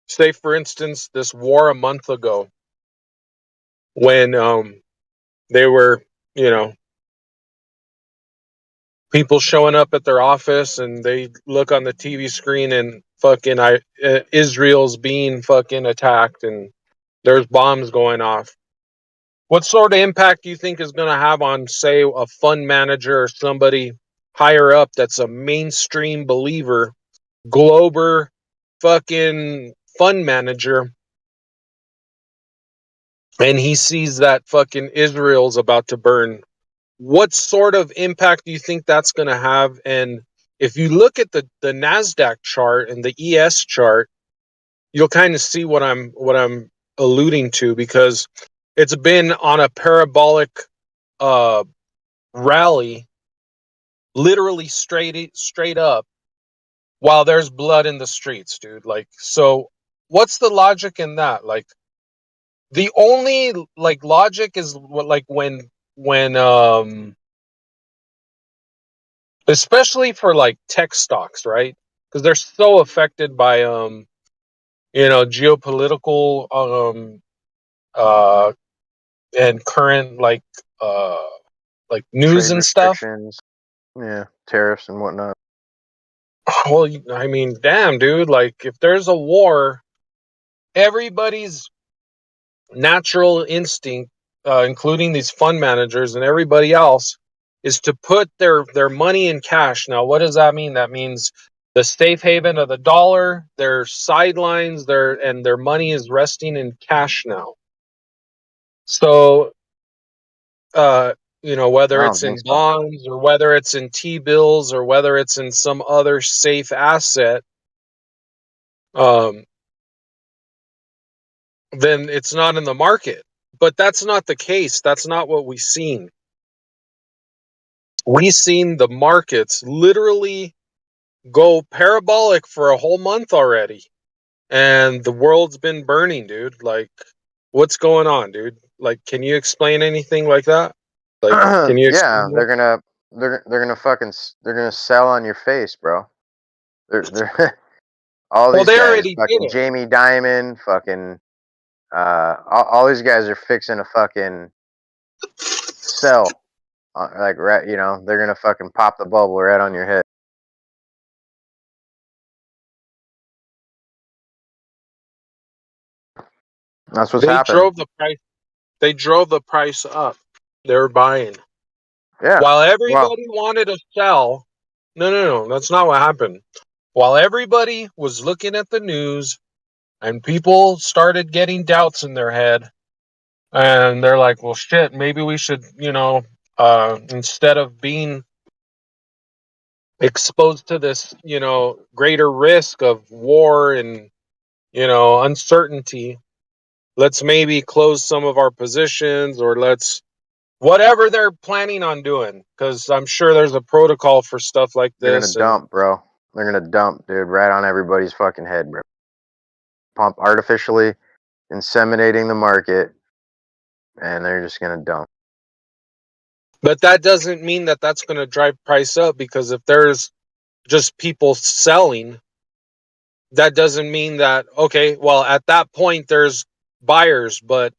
say for instance this war a month ago when they were, people showing up at their office and they look on the TV screen and fucking Israel's being fucking attacked and there's bombs going off. What sort of impact do you think is going to have on, say, a fund manager or somebody higher up that's a mainstream believer, Glober fucking fund manager, and he sees that fucking Israel's about to burn? What sort of impact do you think that's going to have? And if you look at the NASDAQ chart and the ES chart, you'll kind of see what I'm alluding to, because it's been on a parabolic rally, literally straight up, while there's blood in the streets, dude. Like, so what's the logic in that? Like, the only like logic is what, like when especially for like tech stocks, right? Because they're so affected by geopolitical and current uh like news
Trade
and stuff.
restrictions, yeah, tariffs and whatnot.
Well, I mean, damn, dude, like if there's a war, everybody's natural instinct, including these fund managers and everybody else, is to put their money in cash. Now, what does that mean? That means the safe haven of the dollar, their sidelines, their money is resting in cash now. So,
I
whether
don't
it's
think
in
so.
bonds or whether it's in T-bills or whether it's in some other safe asset, then it's not in the market. But that's not the case. That's not what we've seen. We've seen the markets literally go parabolic for a whole month already. And the world's been burning, dude. Like, what's going on, dude? Like, can you explain anything like that? Like, can you
Yeah,
explain that?
they're gonna sell on your face, bro. They're all
Well,
these
they
guys,
already did
fucking
it.
Jamie Dimon, fucking all these guys are fixing to fucking sell. Like, right, they're gonna fucking pop the bubble right on your head. That's what's
They
happening.
drove the price. They drove the price up. They're buying.
Yeah.
While
Well,
everybody wanted to sell, no, that's not what happened. While everybody was looking at the news and people started getting doubts in their head, and they're like, well, shit, maybe we should, instead of being exposed to this, greater risk of war and, uncertainty, let's maybe close some of our positions, or let's whatever they're planning on doing, because I'm sure there's a protocol for stuff like
They're
this.
gonna dump, bro. They're gonna dump, dude, right on everybody's fucking head, bro. Pump artificially inseminating the market, and they're just gonna dump.
But that doesn't mean that that's going to drive price up, because if there's just people selling, that doesn't mean that, okay, well, at that point there's buyers, but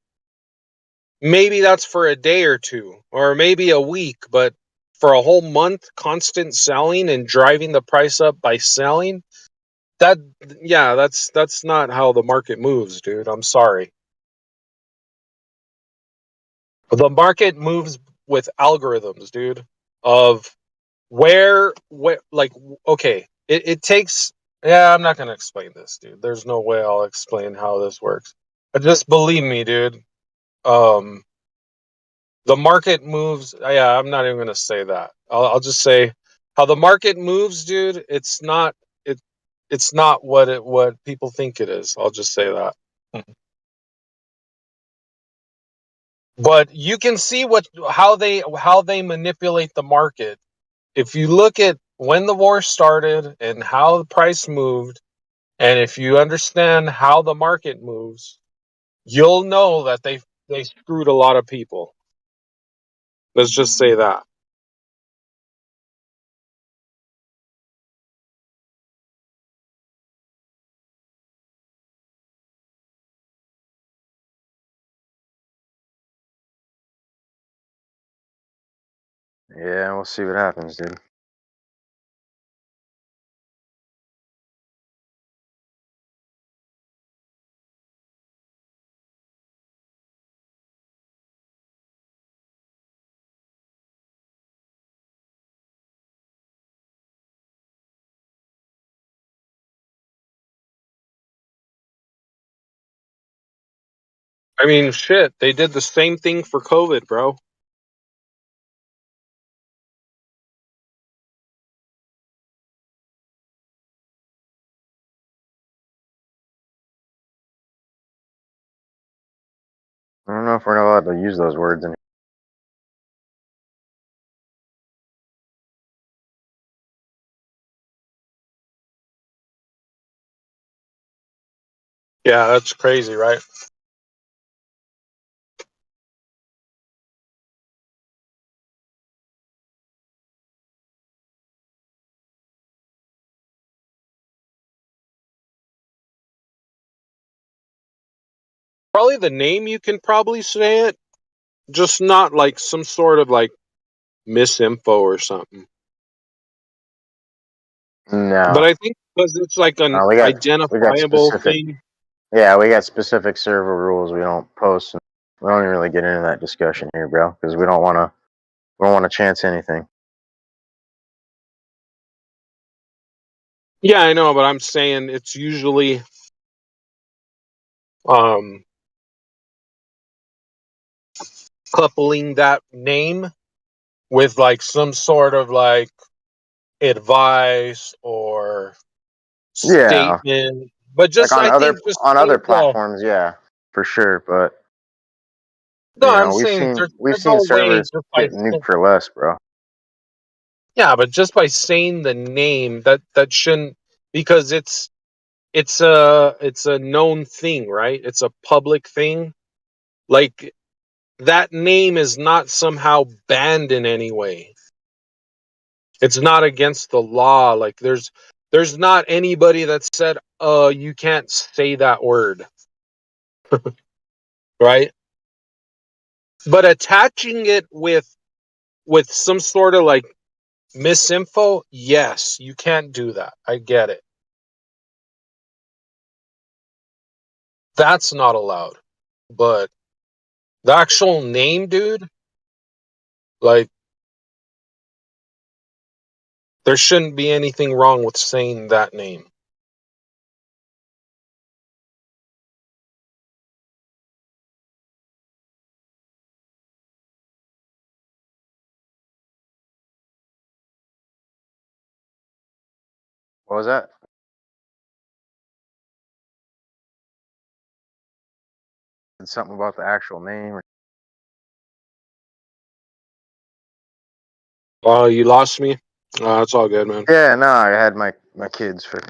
maybe that's for a day or two, or maybe a week, but for a whole month, constant selling and driving the price up by selling, that, yeah, that's not how the market moves, dude. I'm sorry. The market moves with algorithms, dude, of where, like, okay, it takes, yeah, I'm not going to explain this, dude. There's no way I'll explain how this works. But just believe me, dude. The market moves. Yeah, I'm not even going to say that. I'll just say how the market moves, dude. It's not, it's not what people think it is. I'll just say that. But you can see how they manipulate the market. If you look at when the war started and how the price moved, and if you understand how the market moves, you'll know that they screwed a lot of people. Let's just say that.
Yeah, we'll see what happens, dude.
I mean, shit, they did the same thing for COVID, bro.
I don't know if we're allowed to use those words in.
Yeah, that's crazy, right? Probably the name, you can probably say it, just not like some sort of like misinfo or something.
No.
But I think because it's like an
we got
identifiable
specific.
thing.
Yeah, we got specific server rules. We don't post. We don't even really get into that discussion here, bro, because we don't want to. We don't want to chance anything.
Yeah, I know, but I'm saying it's usually coupling that name with like some sort of like advice or
Yeah,
statement. But
like
just, I think just
on other
well,
platforms, yeah, for sure. But
no,
you
I'm
know,
saying
we've
there's
seen
no way
servers
just by
get nuked for less, bro.
yeah, but just by saying the name, that shouldn't, because it's a known thing, right? It's a public thing. Like, that name is not somehow banned in any way. It's not against the law. Like, there's not anybody that said, you can't say that word. Right? But attaching it with some sort of like misinfo, yes, you can't do that. I get it. That's not allowed. But the actual name, dude, like, there shouldn't be anything wrong with saying that name.
What was that? Something about the actual name.
You lost me. It's all good, man.
Yeah, no, I had my kids for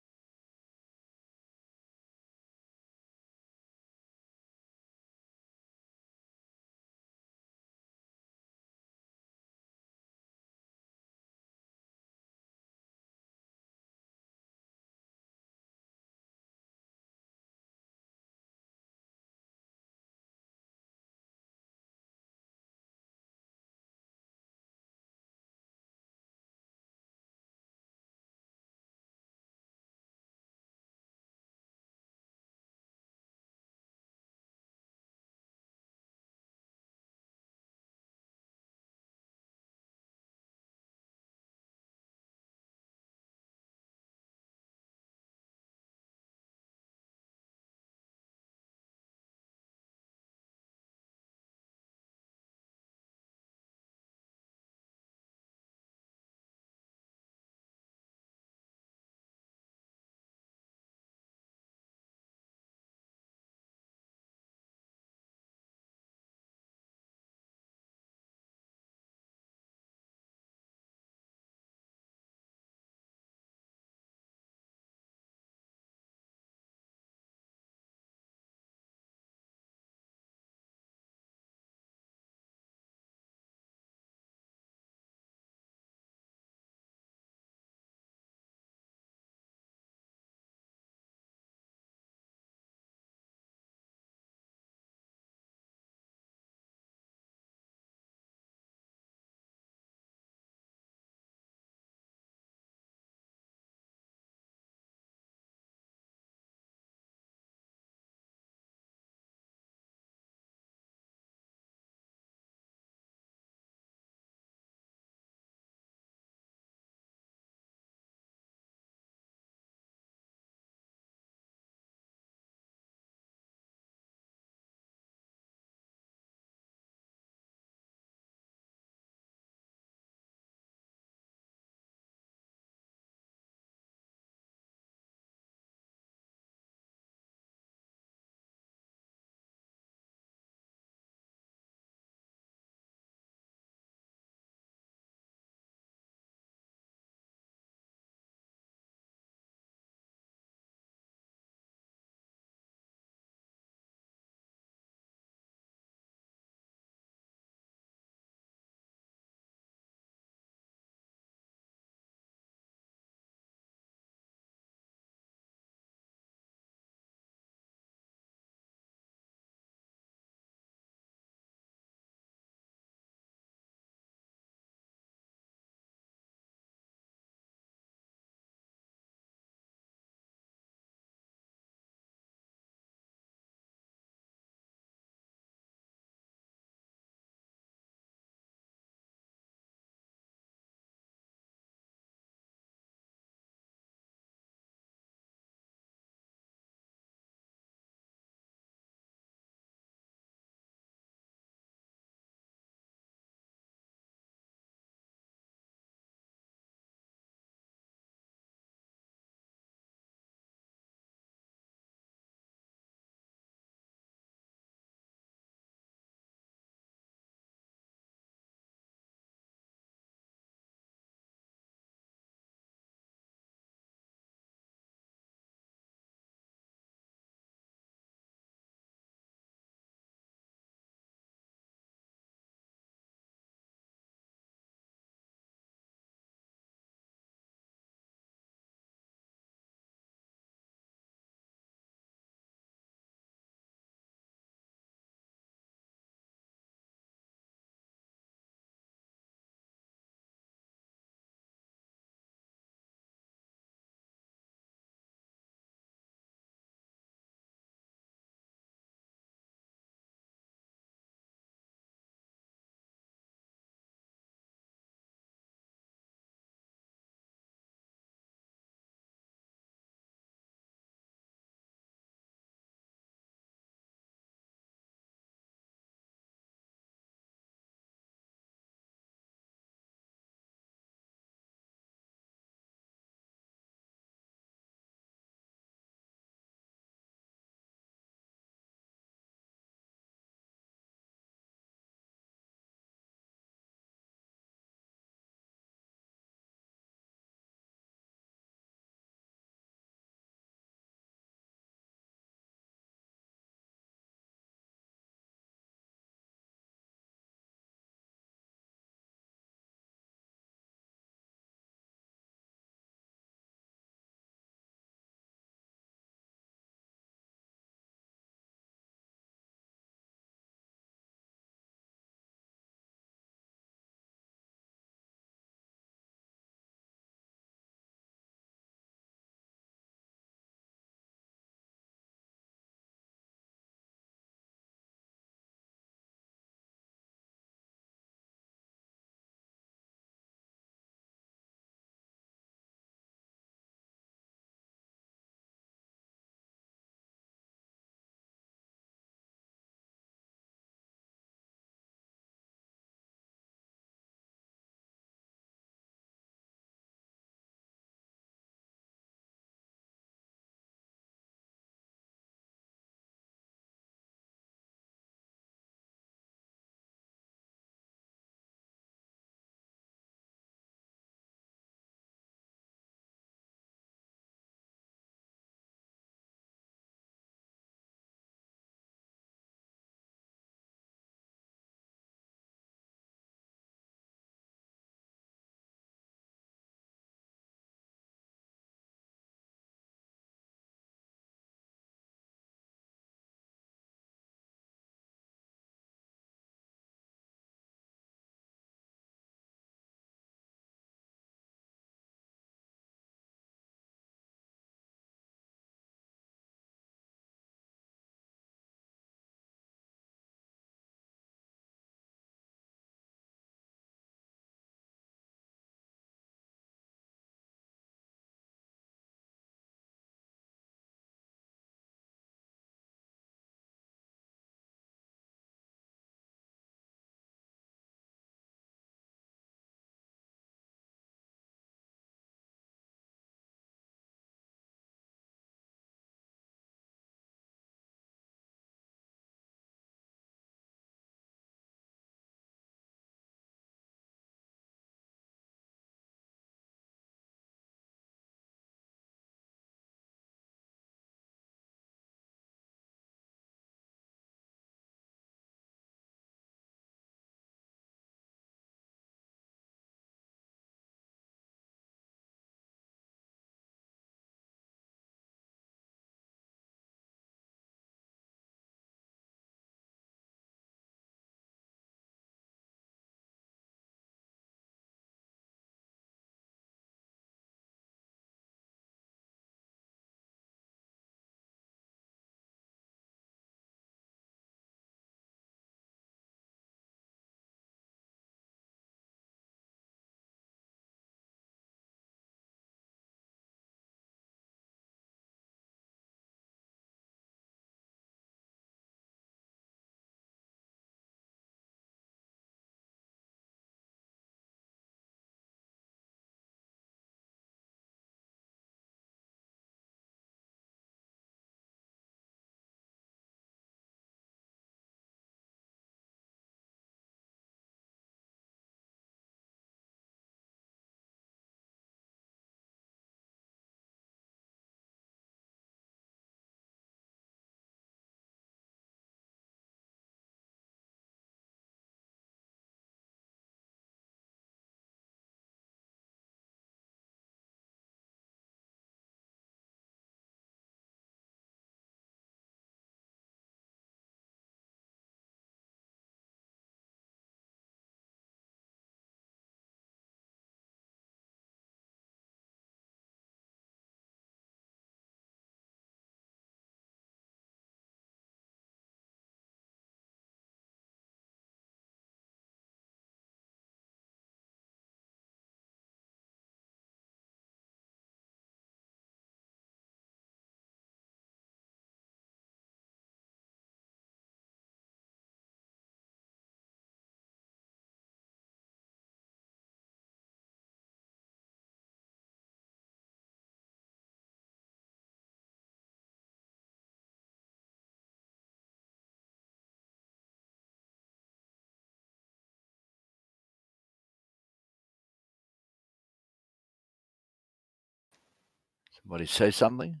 Somebody say something?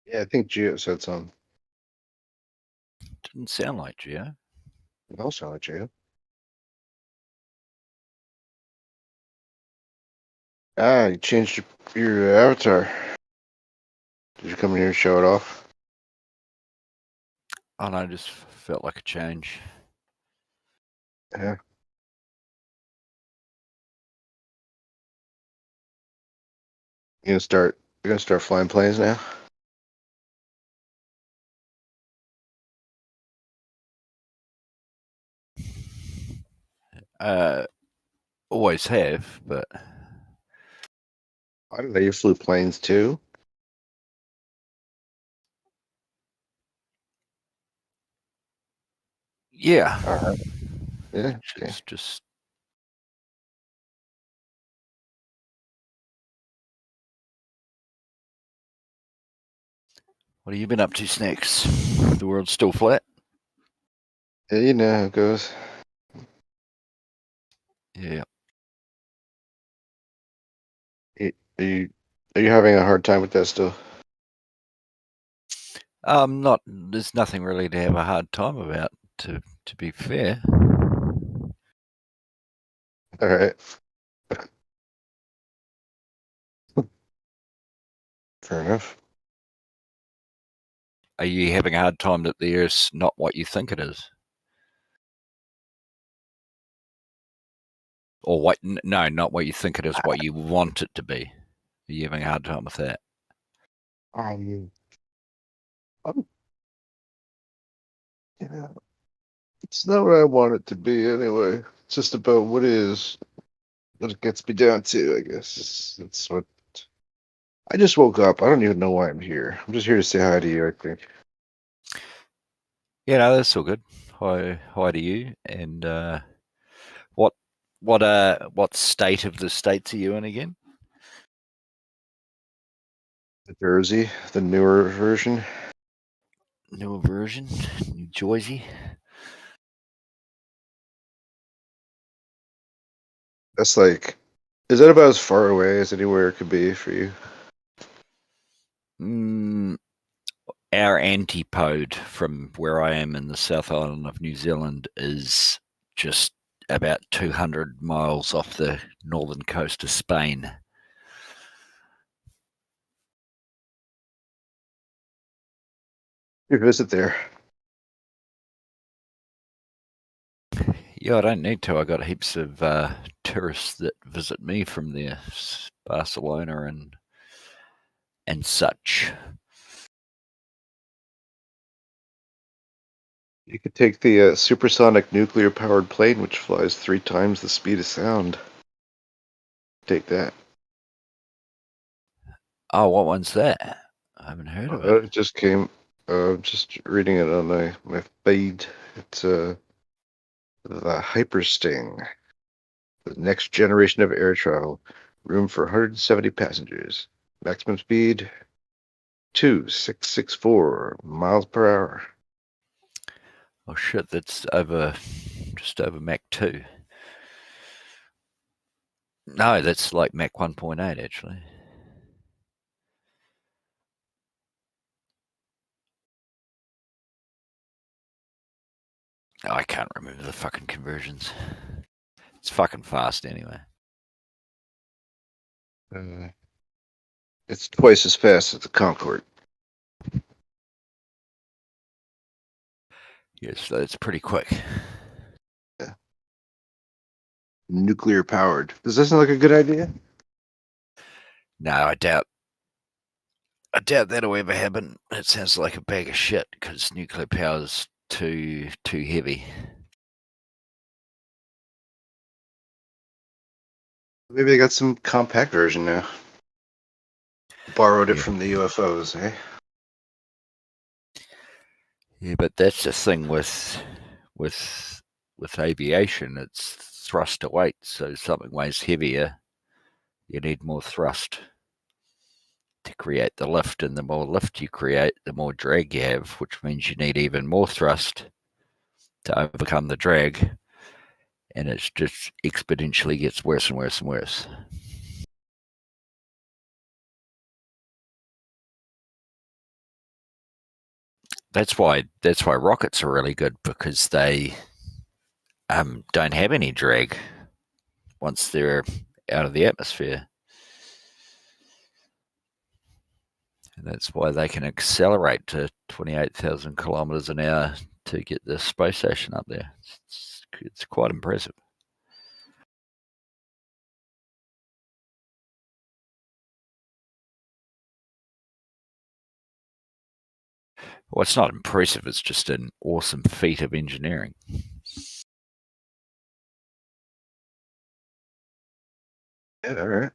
Yeah, I think Gio said something.
Didn't sound like Gio.
It all sound like Gio. Ah, you changed your avatar. Did you come in here and show it off?
Oh no, just felt like a change.
Yeah. You're gonna start flying planes now?
Always have, but
I didn't know you flew planes too.
yeah.
All right. Yeah. Okay.
It's just what have you been up to, Snakes? The world's still flat?
Yeah, you know how it goes.
Yeah.
Are you having a hard time with that still?
Not. There's nothing really to have a hard time about. To be fair.
All right. Fair enough.
Are you having a hard time that the Earth's not what you think it is? Or what? No, not what you think it is. What you want it to be. Are you having a hard time with that?
You know, it's not what I want it to be anyway. It's just about what is. What it gets me down to, I guess. That's what. I just woke up. I don't even know why I'm here. I'm just here to say hi to you, I think.
Yeah, no, that's all good. Hi to you. And what state of the states are you in again?
The Jersey, the newer version.
Newer version, New Jersey.
That's like, is that about as far away as anywhere it could be for you?
Our antipode from where I am in the South Island of New Zealand is just about 200 miles off the northern coast of Spain.
You visit there.
Yeah, I don't need to. I got heaps of tourists that visit me from there, Barcelona and such.
You could take the supersonic nuclear-powered plane, which flies 3 times the speed of sound. Take that.
Oh, what one's that? I haven't heard of it.
It just came. Just reading it on my feed. It's the Hypersting, the next generation of air travel. Room for 170 passengers. Maximum speed 2,664 miles per hour.
Oh shit, that's just over Mach 2. No, that's like Mach 1.8 actually. Oh, I can't remember the fucking conversions. It's fucking fast anyway.
It's twice as fast as the Concorde.
Yes, that's pretty quick.
Yeah. Nuclear powered. Does that sound like a good idea?
No, I doubt that'll ever happen. It sounds like a bag of shit because nuclear power's too heavy.
Maybe they got some compact version now. Borrowed it from the UFOs, eh?
Yeah, but that's the thing with aviation. It's thrust to weight. So something weighs heavier, you need more thrust to create the lift, and the more lift you create, the more drag you have, which means you need even more thrust to overcome the drag. and it's just exponentially gets worse and worse and worse. That's why rockets are really good, because they don't have any drag once they're out of the atmosphere. And that's why they can accelerate to 28,000 kilometers an hour to get the space station up there. It's quite impressive. Well, it's not impressive. It's just an awesome feat of engineering.
Yeah, all right.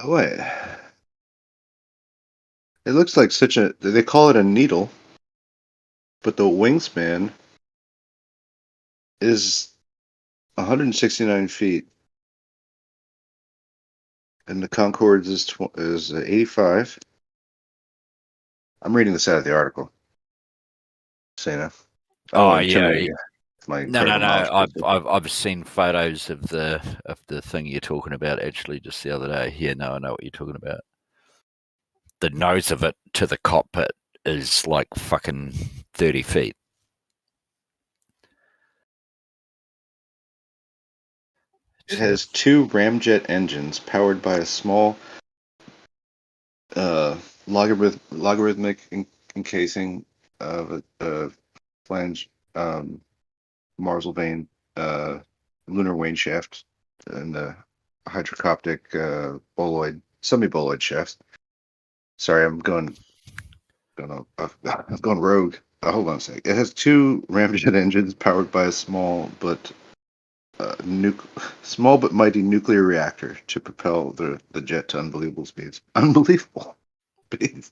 Oh wait. It looks like such a. They call it a needle, but the wingspan is 169 feet, and the Concords is 85. I'm reading this out of the article. So, I don't want to intimidate you. My
No.
incredible knowledge.
I've seen photos of the thing you're talking about actually just the other day. Yeah, no, I know what you're talking about. The nose of it to the cockpit is like fucking 30 feet.
It has two ramjet engines powered by a small logarithmic encasing of a flange marsal vane lunar wane shaft and a hydrocoptic semi-boloid shaft. Sorry, I'm going rogue. Hold on a sec. It has two ramjet engines powered by a small but mighty nuclear reactor to propel the jet to unbelievable speeds. Unbelievable speeds.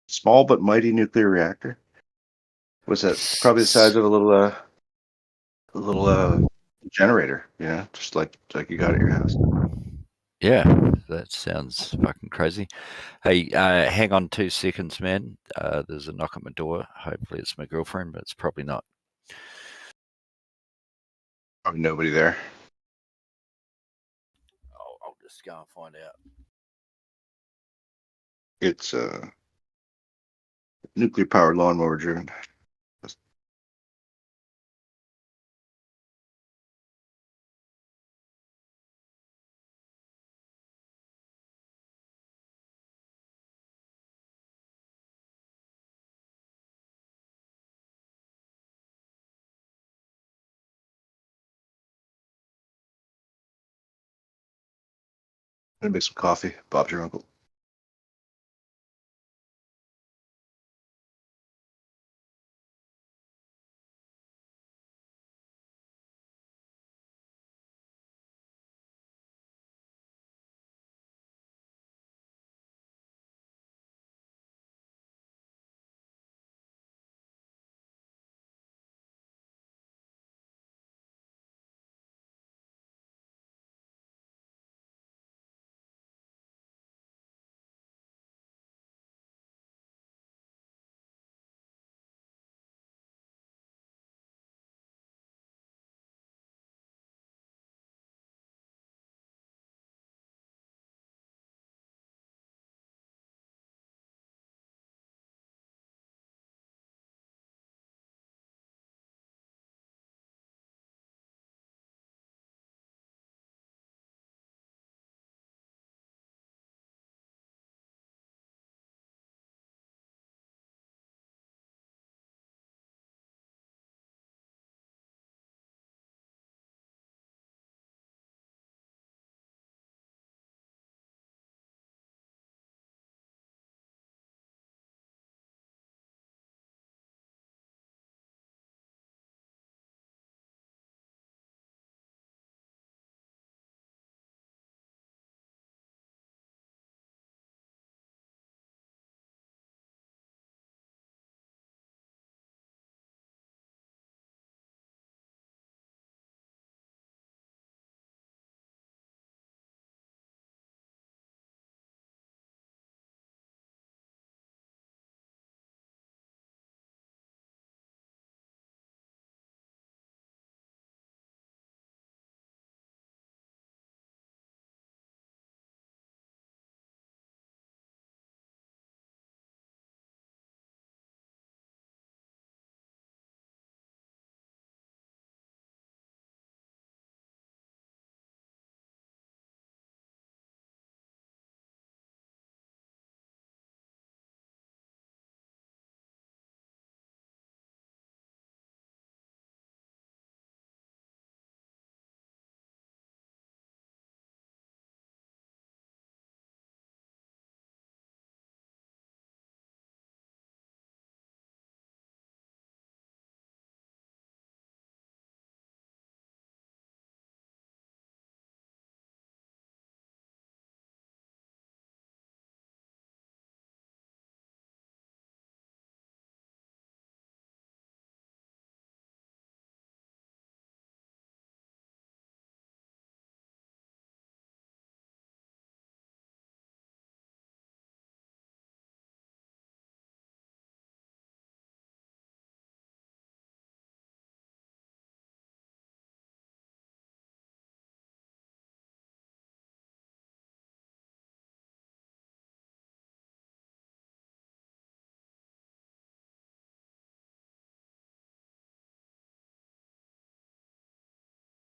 Small but mighty nuclear reactor. What's that? Probably the size of a little generator. Just like you got at your house.
Yeah, that sounds fucking crazy. Hey, hang on 2 seconds, man. There's a knock at my door. Hopefully it's my girlfriend, but it's probably not.
Probably nobody there.
I'll just go and find out.
It's nuclear powered lawnmower driven. I'm gonna make some coffee. Bob's your uncle.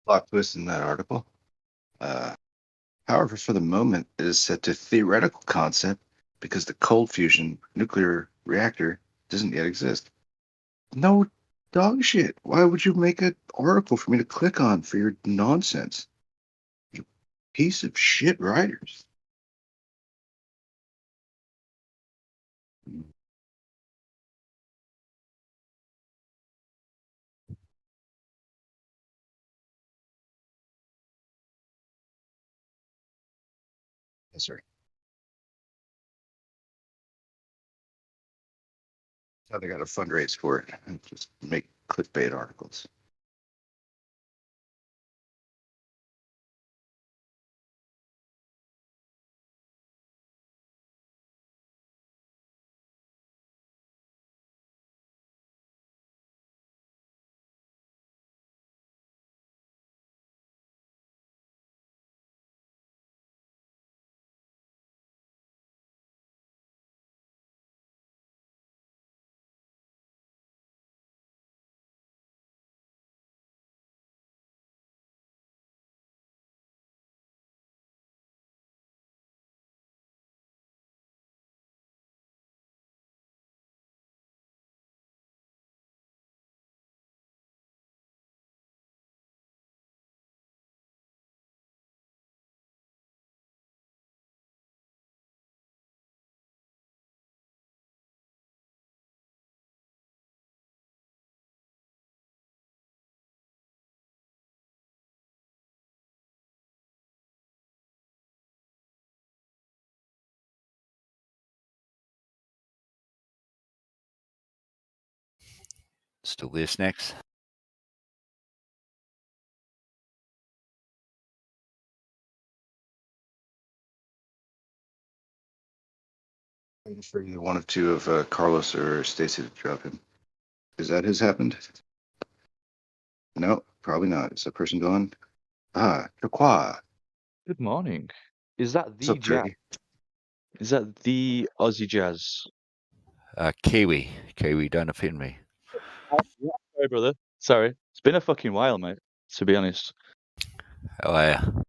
Plot twist in that article. However, for the moment, it is set to theoretical concept because the cold fusion nuclear reactor doesn't yet exist. No dog shit. Why would you make an article for me to click on for your nonsense? You piece of shit writers. Yes, sir. How they got to fundraise for it and just make clickbait articles.
Still there, Snacks?
I'm for either one of two of Carlos or Stacy to drop him. Is that has happened? No, probably not. Is that person gone? Ah, Turquoise.
Good morning. Is that
What's
the
up,
jazz?
Turkey?
Is that the Aussie jazz?
Kiwi. Kiwi, don't offend me.
Yeah, sorry, brother. Sorry. It's been a fucking while, mate, to be honest.
How are you?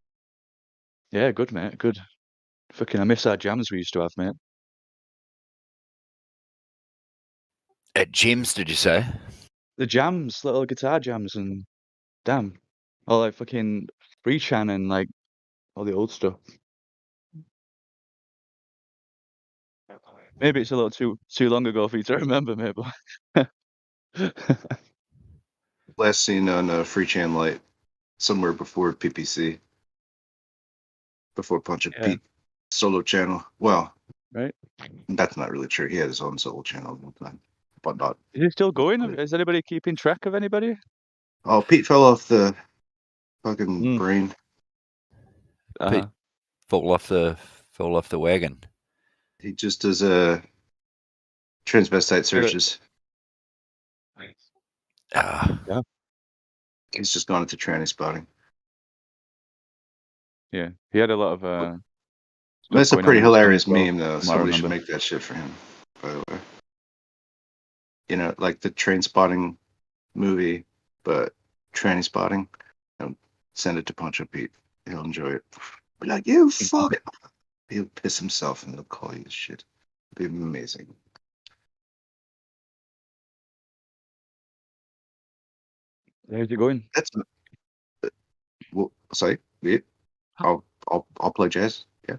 Yeah, good, mate. Good. Fucking, I miss our jams we used to have, mate.
At Gems, did you say?
The jams, little guitar jams, and damn. All like fucking free chan and like all the old stuff. Maybe it's a little too long ago for you to remember, mate, but
Last seen on Free Chan Light, somewhere before PPC, before Punch of
Yeah.
Pete solo channel. Well,
right.
that's not really true. He had his own solo channel at one time, but not.
Is it still going? Is anybody keeping track of anybody?
Oh, Pete fell off the fucking brain.
Pete fell off the wagon.
He just does transvestite searches.
Yeah.
He's just gone into tranny spotting.
Yeah, he had a lot of.
That's a
going
pretty
on with him
hilarious
as well,
meme, though.
from what I
Somebody should
remember.
make that shit for him, by the way. You know, like the train spotting movie, but tranny spotting. And send it to Poncho Pete. He'll enjoy it. Be like, you fuck. He'll piss himself and he'll call you shit. It'd be amazing.
How's it going?
That's well, sorry. Yeah. I'll play jazz. Yeah.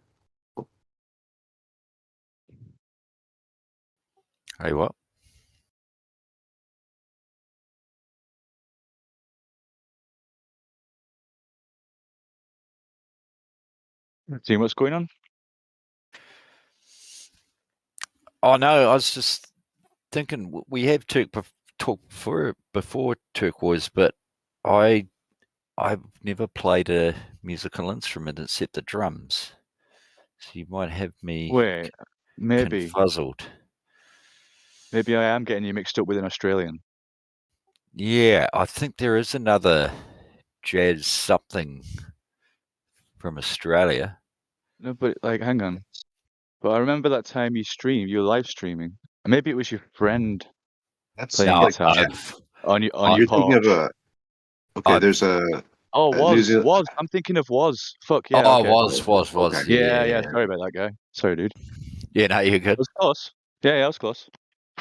Hey, what?
Seeing what's going on?
Oh no, I was just thinking we have talked before Turquoise, but I've never played a musical instrument except the drums. So you might have me
Wait, maybe.
confuzzled.
Maybe I am getting you mixed up with an Australian.
Yeah, I think there is another jazz something from Australia.
No, but like, hang on. But I remember that time you were live streaming. And maybe it was your friend
That's
playing
like
guitar
jazz.
on your
You're thinking
porch.
of okay. There's a
Oh,
New Zealand.
was. I'm thinking of was. Fuck yeah.
Oh,
Okay.
was.
Okay.
Yeah. Sorry about that guy. Sorry, dude.
Yeah, no, you're
I
good.
was close. Yeah, I was close.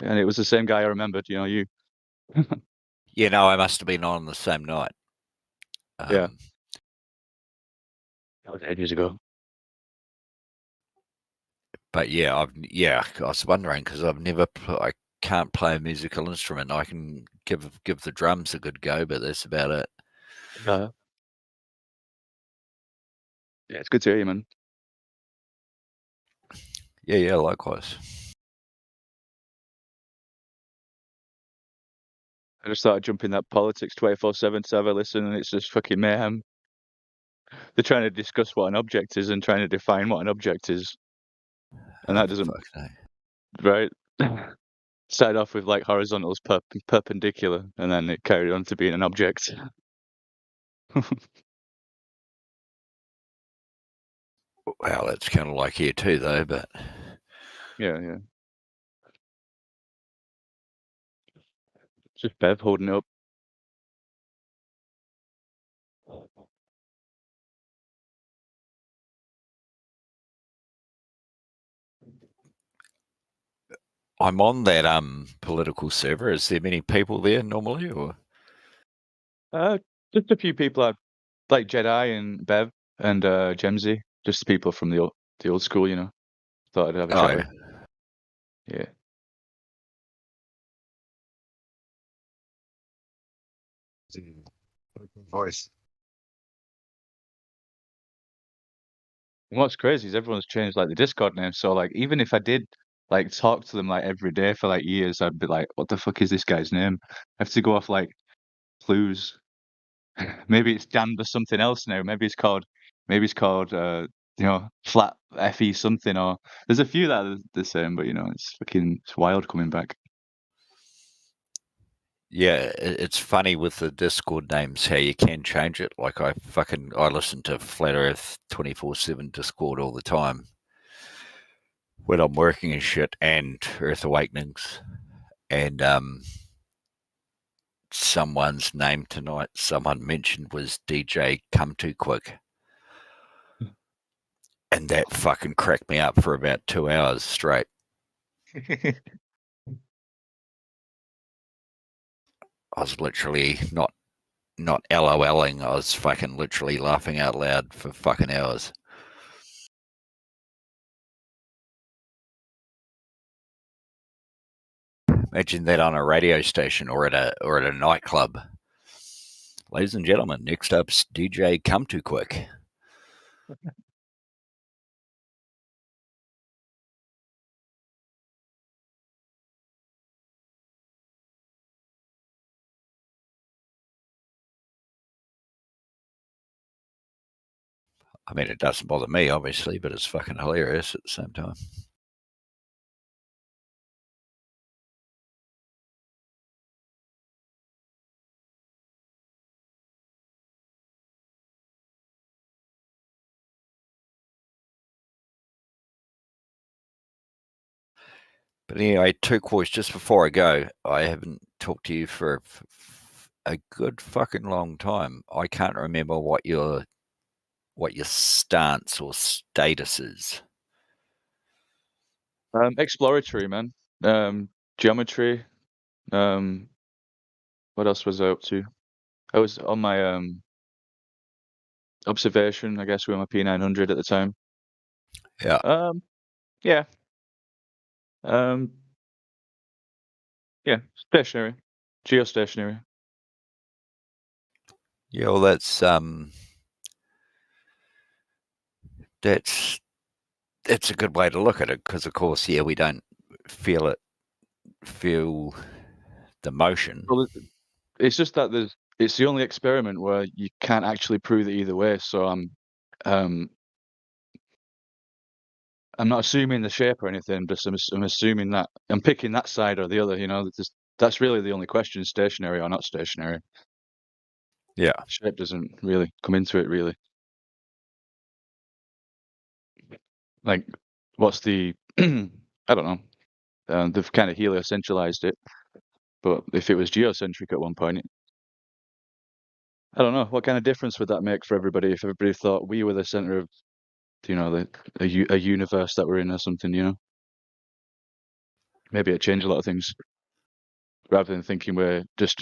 And it was the same guy I remembered. You know, you.
Yeah, no, I must have been on the same night.
Yeah. That was ages ago.
But yeah, I was wondering because I've never, I can't play a musical instrument. I can give the drums a good go, but that's about it.
Yeah, it's good to hear you, man.
Yeah, likewise.
I just started jumping that politics 24/7 to have a listen, and it's just fucking mayhem. They're trying to discuss what an object is and trying to define what an object is, and that doesn't right. Started off with like horizontals perpendicular, and then it carried on to being an object.
Well, it's kind of like here too, though. But
yeah. Just Bev holding it up.
I'm on that political server. Is there many people there normally, or?
Just a few people. Like Jedi and Bev and Gemsy, just people from the old school, you know. Thought I'd have a chat with. Yeah.
Voice.
And what's crazy is everyone's changed like the Discord name. So like even if I did like talk to them like every day for like years, I'd be like, what the fuck is this guy's name? I have to go off like clues. Maybe it's Dan for something else now. Maybe it's called you know, flat FE something, or there's a few that are the same, but you know, it's wild coming back.
Yeah, it's funny with the Discord names how you can change it. Like I listen to Flat Earth 24/7 Discord all the time when I'm working and shit, and Earth Awakenings, and someone's name tonight someone mentioned was DJ Come Too Quick, and that fucking cracked me up for about 2 hours straight. I was literally not LOLing. I was fucking literally laughing out loud for fucking hours. Imagine that on a radio station or at a nightclub. Ladies and gentlemen, next up's DJ Come Too Quick. I mean, it doesn't bother me, obviously, but it's fucking hilarious at the same time. But anyway, Turquoise, just before I go, I haven't talked to you for a good fucking long time. I can't remember what your stance or status is.
Exploratory, man. Geometry. What else was I up to? I was on my observation, I guess, with my P900 at the time.
Yeah.
Yeah. Yeah, stationary. Geostationary.
Yeah, well, that's a good way to look at it, because of course, yeah, we don't feel the motion.
Well, it's just that it's the only experiment where you can't actually prove it either way. So I'm not assuming the shape or anything, but I'm assuming that I'm picking that side or the other. You know, that's really the only question: stationary or not stationary.
Yeah,
shape doesn't really come into it, really. Like, what's the? I don't know. They've kind of heliocentralized it, but if it was geocentric at one point, I don't know what kind of difference would that make for everybody if everybody thought we were the center of, a universe that we're in or something. Maybe it'd change a lot of things rather than thinking we're just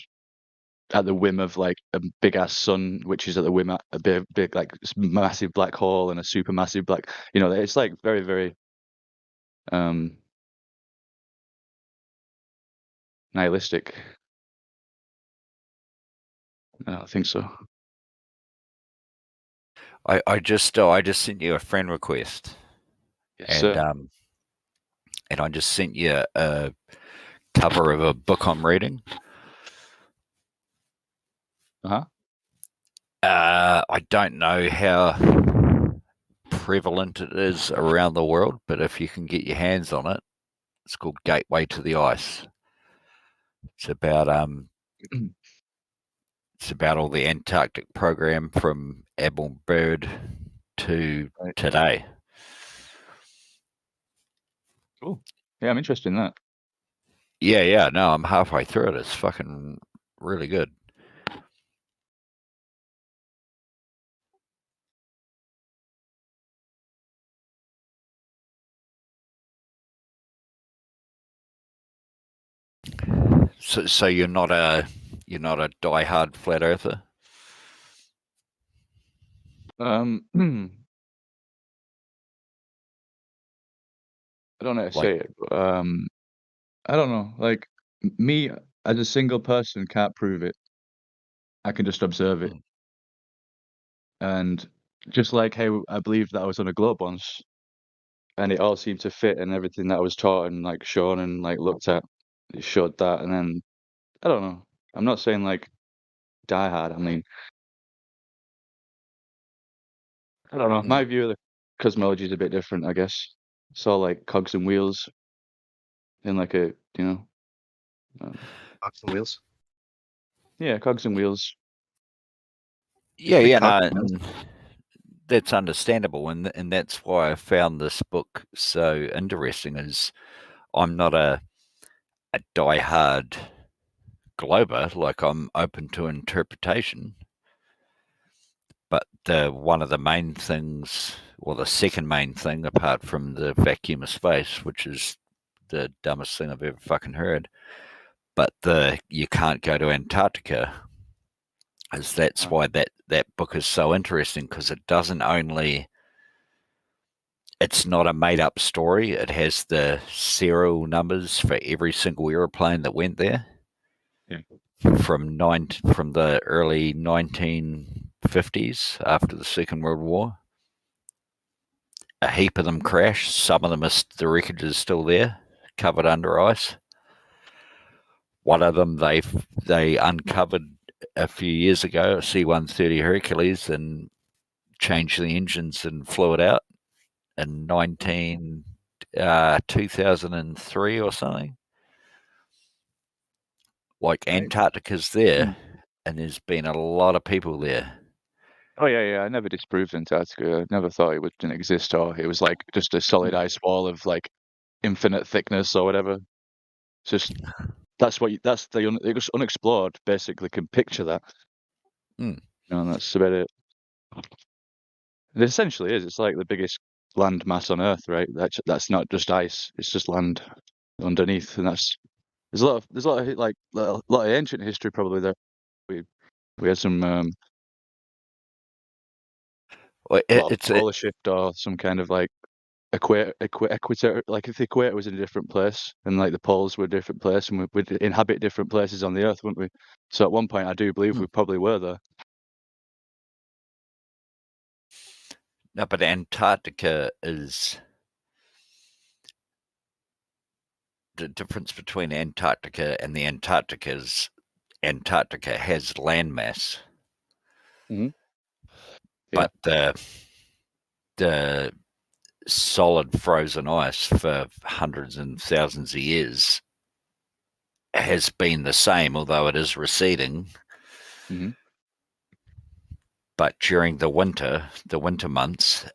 at the whim of like a big ass sun, which is at the whim of a big like massive black hole and a supermassive black. It's like very, very nihilistic. I don't think so.
I just sent you a friend request,
Yes,
and
sir.
and I just sent you a cover of a book I'm reading.
Uh-huh.
I don't know how prevalent it is around the world, but if you can get your hands on it, it's called Gateway to the Ice. It's about all the Antarctic program from Admiral Byrd to today.
Cool. Yeah, I'm interested in that.
Yeah. No, I'm halfway through it. It's fucking really good. So you're not a diehard flat earther?
I don't know how to say it, but I don't know. Like me as a single person can't prove it. I can just observe it. And just like how I believed that I was on a globe once, and it all seemed to fit, and everything that I was taught and like shown and like looked at, it showed that. And then I don't know. I'm not saying like die hard. I mean, I don't know. My view of the cosmology is a bit different, I guess. It's all like cogs and wheels in like a
Cogs and wheels.
Yeah, cogs and wheels.
Yeah, no, and that's understandable, and that's why I found this book so interesting. Is I'm not a diehard glober, like I'm open to interpretation, but one of the main things, or the second main thing, apart from the vacuum of space, which is the dumbest thing I've ever fucking heard, but you can't go to Antarctica. As that's why that book is so interesting, because it doesn't only, it's not a made up story. It has the serial numbers for every single airplane that went there.
Yeah.
From the early 1950s, after the Second World War. A heap of them crashed. Some of them the wreckage is still there, covered under ice. One of them they uncovered a few years ago, a C-130 Hercules, and changed the engines and flew it out in 2003 or something. Like Antarctica's there, and there's been a lot of people there.
Oh yeah. I never disproved Antarctica. I never thought it didn't exist, or it was like just a solid ice wall of like infinite thickness or whatever. It's just that's it was unexplored. Basically, can picture that. And that's about it. It essentially is. It's like the biggest land mass on Earth, right? That's not just ice. It's just land underneath, and there's a lot of ancient history probably there. We had some
it's a
polar shift or some kind of like equator, like if the equator was in a different place and like the poles were a different place, and we'd inhabit different places on the Earth, wouldn't we? So at one point, I do believe we probably were there.
No, but Antarctica is the difference between Antarctica and the Antarctica is Antarctica has landmass. But the solid frozen ice for hundreds and thousands of years has been the same, although it is receding. But during the winter months,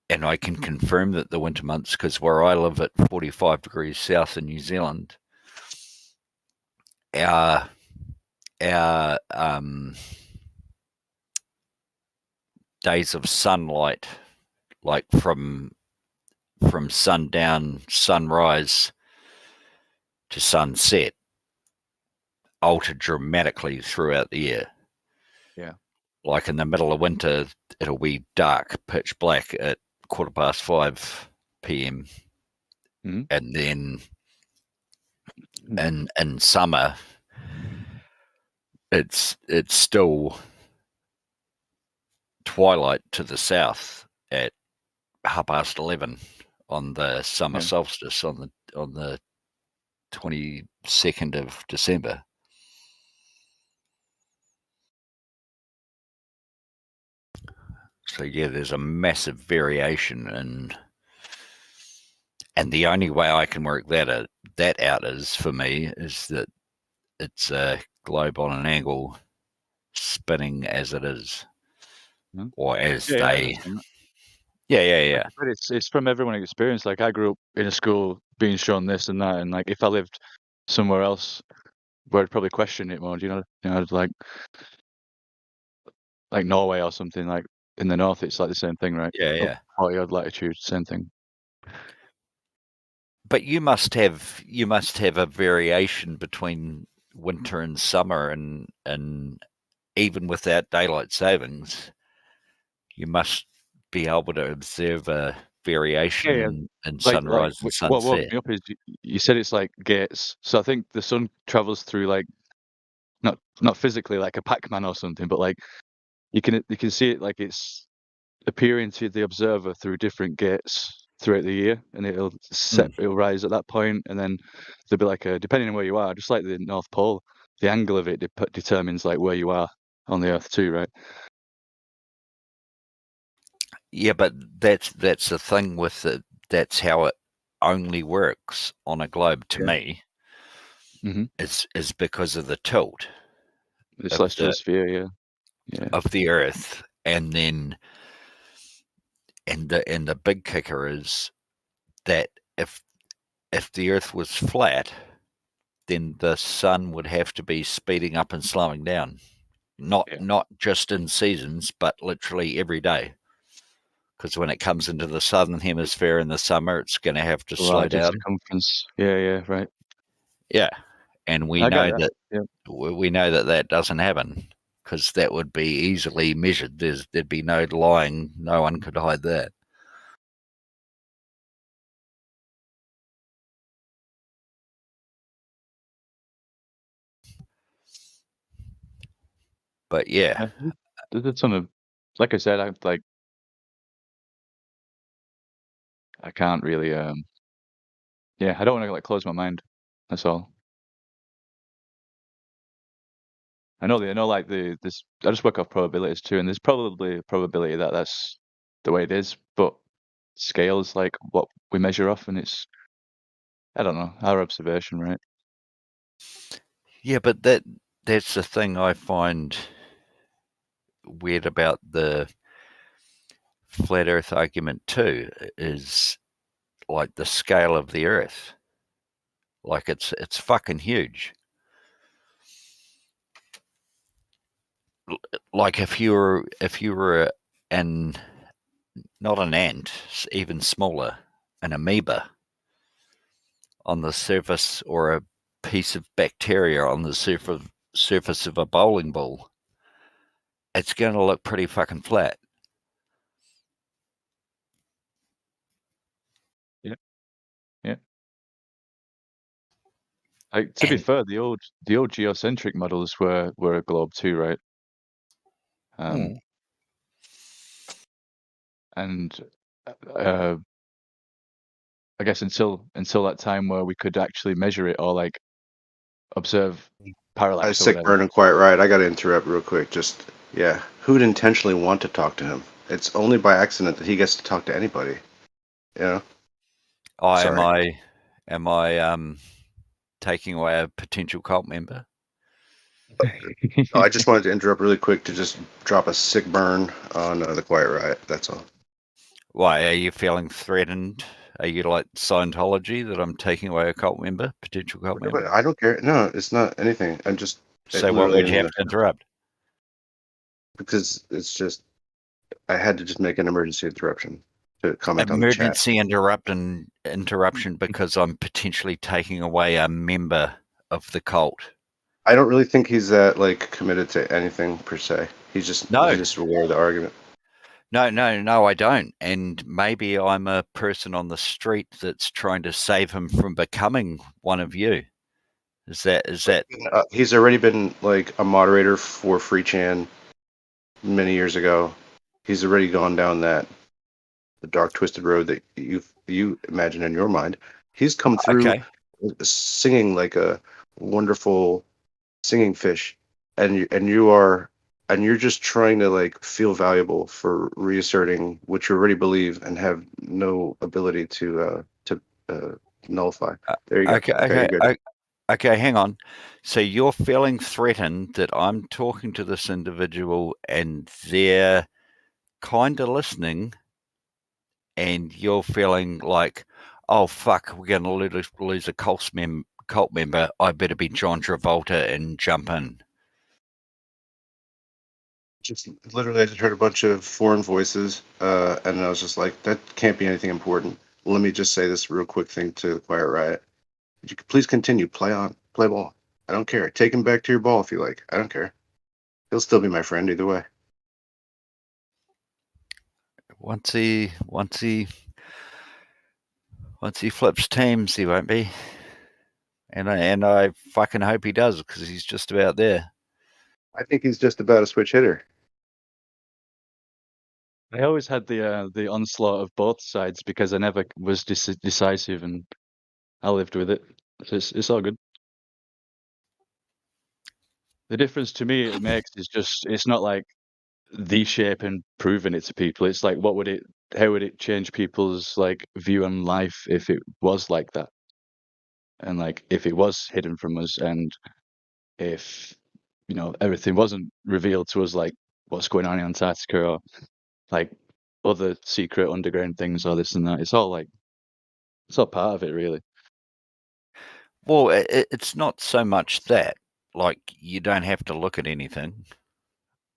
and I can confirm that the winter months, because where I live at 45 degrees south in New Zealand, our days of sunlight, like from sundown, sunrise to sunset, alter dramatically throughout the year.
Yeah.
Like in the middle of winter, it'll be dark, pitch black at 5:15 p.m. And then in summer, it's still twilight to the south at 11:30 on the summer solstice on the 22nd of December. So yeah, there's a massive variation, and the only way I can work that out is, for me, is that it's a globe on an angle spinning as it is, or as they. Yeah.
But it's from everyone's experience. Like, I grew up in a school being shown this and that, and like if I lived somewhere else, where I'd probably question it more. Do you know? I'd like Norway or something. Like in the north, it's like the same thing, right?
Yeah.
40-odd latitude, same thing.
But you must have a variation between winter and summer, and even without daylight savings, you must be able to observe a variation in sunrise and sunset.
What woke me up is you said it's like gates. So I think the sun travels through, like, not physically like a Pac-Man or something, but like you can see it, like it's appearing to the observer through different gates throughout the year, and it'll rise at that point, and then there'll be like depending on where you are, just like the North Pole, the angle of it determines like where you are on the Earth too, right?
Yeah, but that's the thing with it. That's how it only works on a globe to me. Is because of the tilt.
The celestial sphere,
of the Earth, and then and the big kicker is that if the Earth was flat, then the sun would have to be speeding up and slowing down, not just in seasons, but literally every day. Because when it comes into the southern hemisphere in the summer, it's going to have to slow down.
Circumference. Yeah, right.
Yeah, and we know that doesn't happen, because that would be easily measured. There'd be no lying. No one could hide that. But yeah,
there's a ton of, like I said, I can't really, I don't want to like close my mind. That's all. I know like this. I just work off probabilities too, and there's probably a probability that that's the way it is. But scale is like what we measure off, and it's, I don't know, our observation, right?
Yeah, but that's the thing I find weird about the flat Earth argument too, is like the scale of the Earth. Like it's fucking huge. Like if you were not an ant, even smaller, an amoeba on the surface, or a piece of bacteria on the surface of a bowling ball, it's going to look pretty fucking flat.
Yeah. Like, to be fair, the old geocentric models were a globe too, right? And I guess until that time where we could actually measure it or like observe parallax.
Sick burning quite right. I got to interrupt real quick. Just who'd intentionally want to talk to him? It's only by accident that he gets to talk to anybody. You know.
Am I taking away a potential cult member?
I just wanted to interrupt really quick to just drop a sick burn on the Quiet Riot. That's all.
Why are you feeling threatened? Are you like Scientology that I'm taking away a cult member, potential cult member?
But I don't care. No, it's not anything. I'm just.
So what would you have to interrupt?
Because it's just, I had to just make an emergency interruption to comment on the chat.
Emergency interruption because I'm potentially taking away a member of the cult.
I don't really think he's that like committed to anything per se. He's just aware of the argument.
No, I don't. And maybe I'm a person on the street that's trying to save him from becoming one of you. Is that?
He's already been like a moderator for Free Chan many years ago. He's already gone down the dark, twisted road that you imagine in your mind. He's come through singing like a wonderful singing fish, and you're just trying to like feel valuable for reasserting what you already believe and have no ability to nullify. There you go.
Okay, hang on. So you're feeling threatened that I'm talking to this individual and they're kind of listening, and you're feeling like, oh fuck, we're going to lose a cult member. I better be John Travolta and jump in.
Just literally, I just heard a bunch of foreign voices, and I was just like, that can't be anything important. Let me just say this real quick thing to the Quiet Riot. You could please continue, play ball. I don't care. Take him back to your ball if you like. I don't care. He'll still be my friend either way.
Once he flips teams, he won't be. And I fucking hope he does, because he's just about there.
I think he's just about a switch hitter.
I always had the onslaught of both sides because I never was decisive, and I lived with it. So it's all good. The difference to me it makes is just it's not like the shape and proving it to people. It's like how would it change people's like view on life if it was like that, and like if it was hidden from us, and if everything wasn't revealed to us, like what's going on in Antarctica or like other secret underground things or this and that. It's all part of it, really.
Well, it's not so much that. Like, you don't have to look at anything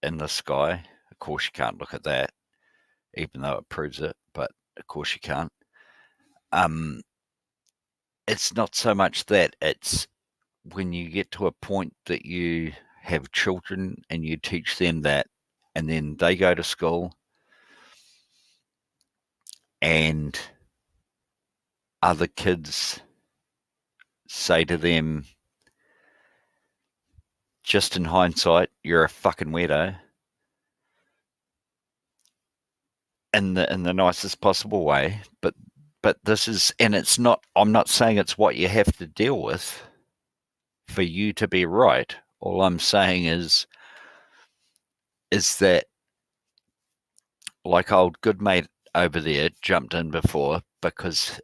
in the sky. Of course, you can't look at that, even though it proves it. But of course, you can't. It's not so much that. It's when you get to a point that you have children and you teach them that, and then they go to school and other kids say to them, just in hindsight, you're a fucking weirdo, in the nicest possible way. But this is, and it's not, I'm not saying it's what you have to deal with for you to be right. All I'm saying is that, like old good mate over there jumped in before because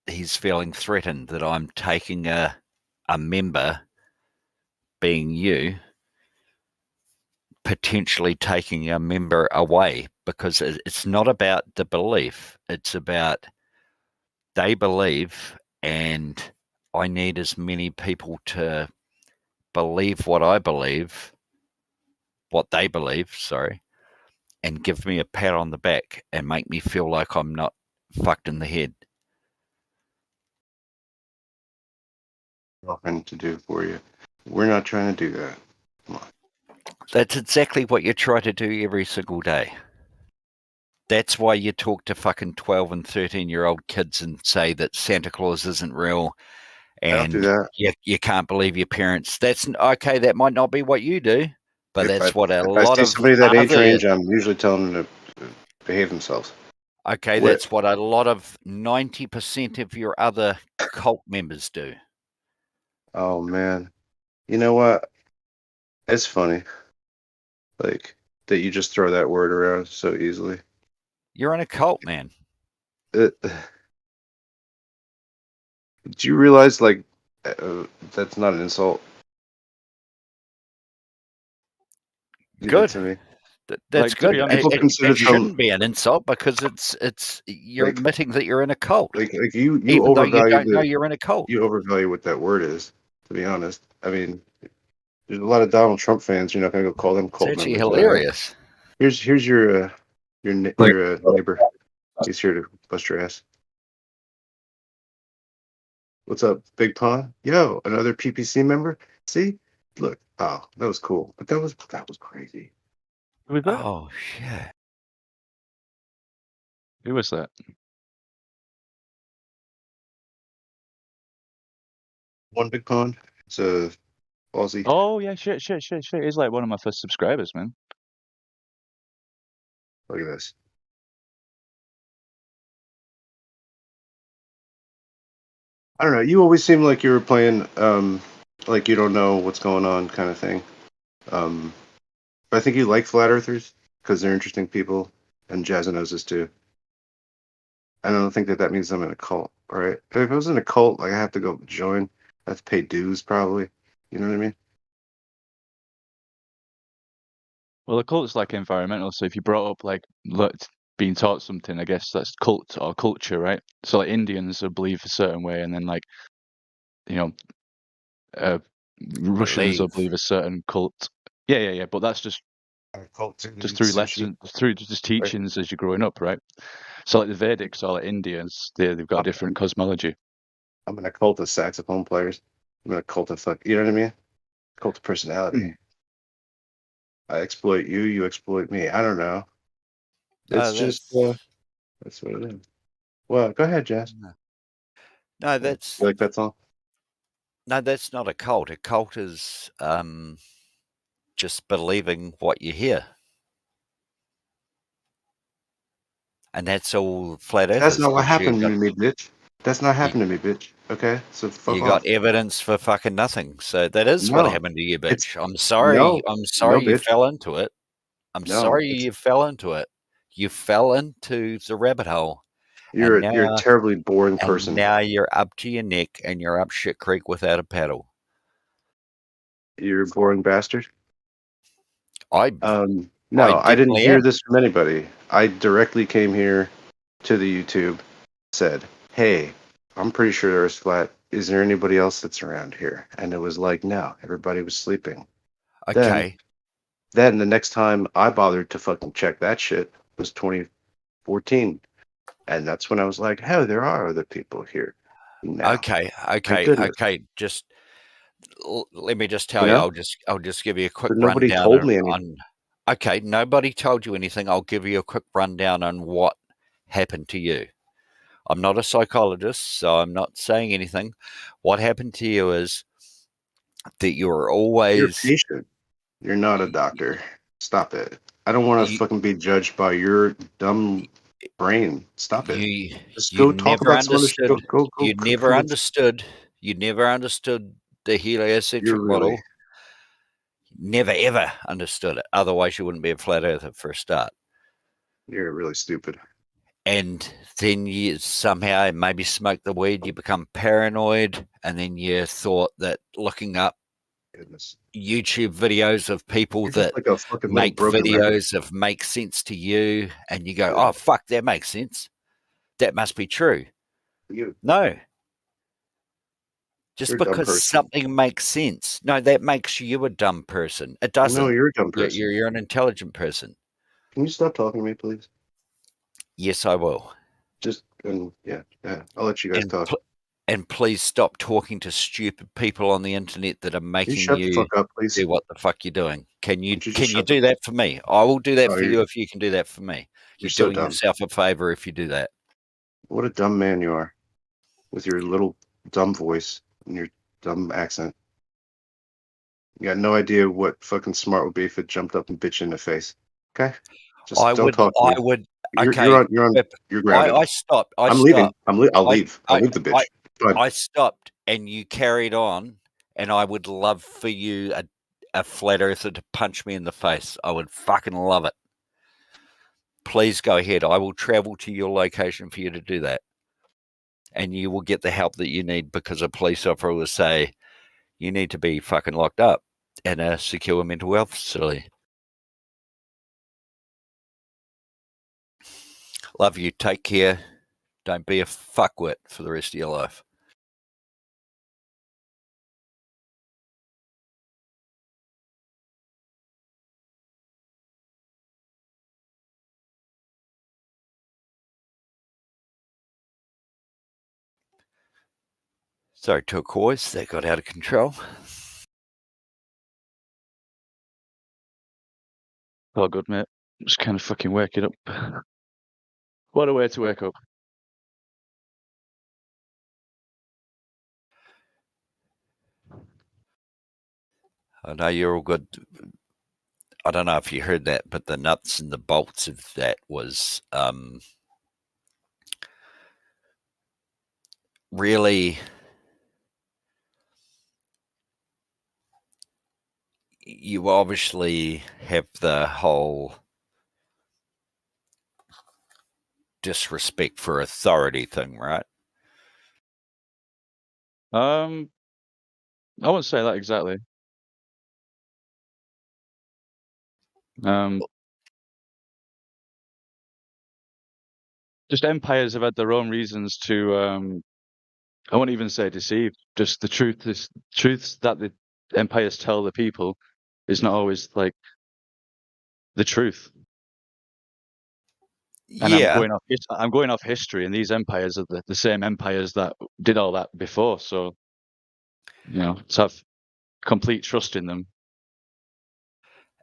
he's feeling threatened that I'm taking a member, being you, potentially taking a member away, because it's not about the belief. It's about they believe, and I need as many people to believe what they believe, sorry, and give me a pat on the back and make me feel like I'm not fucked in the head.
Nothing to do for you. We're not trying to do that. Come on.
That's exactly what you try to do every single day. That's why you talk to fucking 12 and 13-year-old kids and say that Santa Claus isn't real, and
I don't do that.
You can't believe your parents. That's okay. That might not be what you do, but
If
that's what a
if
lot
I see
of
somebody that age
other,
range, I'm usually telling them to behave themselves.
Okay, that's what a lot of 90% of your other cult members do.
Oh man, you know what? It's funny, like that you just throw that word around so easily.
You're in a cult, man.
Do you realize, like, that's not an insult?
Good.
To me.
That's
Like,
good.
people consider
It shouldn't be an insult because it's you're
like,
admitting that you're in a cult.
Like you
even though you
overvalue
don't know you're in a cult.
You overvalue what that word is. To be honest, I mean, there's a lot of Donald Trump fans. You're not going to go call them cult
It's actually
members.
hilarious.
Here's your Your neighbor. He's here to bust your ass. What's up, Big Pond? Yo, another PPC member. See, look. Oh, that was cool, but that was crazy.
Who was that?
Oh shit!
Who was that?
One Big Pond. It's a Aussie.
Oh yeah, shit. He's like one of my first subscribers, man.
Look at this. I don't know. You always seem like you were playing, like you don't know what's going on, kind of thing. But I think you like flat earthers because they're interesting people, and Jazza knows this too. I don't think that means I'm in a cult, all right? If I was in a cult, like I have to go join, I have to pay dues probably. You know what I mean?
Well, the cult's like environmental, so if you brought up like being taught something, I guess that's cult or culture, right? So like Indians will believe a certain way, and then like you know, Russians will believe a certain cult. Yeah. But that's just through lessons, through just teachings as you're growing up, right? So like the Vedics or like Indians, they've got a different cosmology.
I'm in a cult of saxophone players. I'm in a cult of you know what I mean? Cult of personality. I exploit you, you exploit me. I don't know. It's just that's what it is. Well, go ahead, Jazz.
No, that's
you like that song.
No, that's not a cult. A cult is just believing what you hear, and that's all flat earthers.
That's not what happened to me, bitch. That's not happened to me, bitch. Okay, so fuck
you
off.
got evidence for fucking nothing. So that is what happened to you, bitch. I'm sorry.
no,
I'm sorry you
bitch.
fell into it. I'm
No,
sorry you fell into it. You fell into the rabbit hole.
You're a terribly boring person.
And now you're up to your neck and you're up shit creek without a paddle.
You're a boring bastard. No, I
definitely
didn't hear
am.
this from anybody. I directly came here to the YouTube, said, "Hey, I'm pretty sure there's flat. Is there anybody else that's around here?" And it was like, no, everybody was sleeping.
Okay.
Then the next time I bothered to fucking check that shit was 2014. And that's when I was like, "Hey, there are other people here." Now,
Okay. Just let me just tell you. I'll just give you a quick
nobody
rundown
told me
on. Okay, nobody told you anything. I'll give you a quick rundown on what happened to you. I'm not a psychologist, so I'm not saying anything. What happened to you is that you were always.
You're a patient. You're not a doctor. Stop it. I don't want to fucking be judged by your dumb brain. Stop it. Just go talk about some other shit. Go.
You never understood. You never understood the heliocentric model. Never ever understood it. Otherwise, you wouldn't be a flat earther for a start.
You're really stupid. And
then you somehow maybe smoke the weed, you become paranoid, and then you thought that looking up YouTube videos of people that make videos of make sense to you, and you go, "Oh fuck, that makes sense. That must be true." No. Just because something makes sense. No, that makes you a dumb person. It doesn't.
No, you're a dumb person.
You're an intelligent person.
Can you stop talking to me, please?
Yes, I will.
Yeah, I'll let you guys talk.
And please stop talking to stupid people on the internet that are making
shut the fuck up, please?
Do what the fuck you're doing. Can you do that for me? I will do that for you if you can do that for me. You're
so
doing
dumb.
yourself a favor if you do that.
What a dumb man you are, with your little dumb voice and your dumb accent. You got no idea what fucking smart would be if it jumped up and bit you in the face. Okay, just don't talk to me. You're grounded.
I stopped.
I'm leaving. I'll leave. I'll leave the bitch.
I stopped, and you carried on. And I would love for you, a flat earther, to punch me in the face. I would fucking love it. Please go ahead. I will travel to your location for you to do that. And you will get the help that you need, because a police officer will say, you need to be fucking locked up in a secure mental health facility. Love you. Take care. Don't be a fuckwit for the rest of your life. Sorry, turquoise. That got out of control.
Oh, good, mate. Just kind of fucking waking up. What a way to wake up.
I know you're all good. I don't know if you heard that, but the nuts and the bolts of that was really, you obviously have the whole disrespect for authority thing, right?
I wouldn't say that exactly. Just empires have had their own reasons to I won't even say deceive. Just the truths that the empires tell the people is not always like the truth. And
Yeah.
I'm going off history, and these empires are the same empires that did all that before. So, you know, to have complete trust in them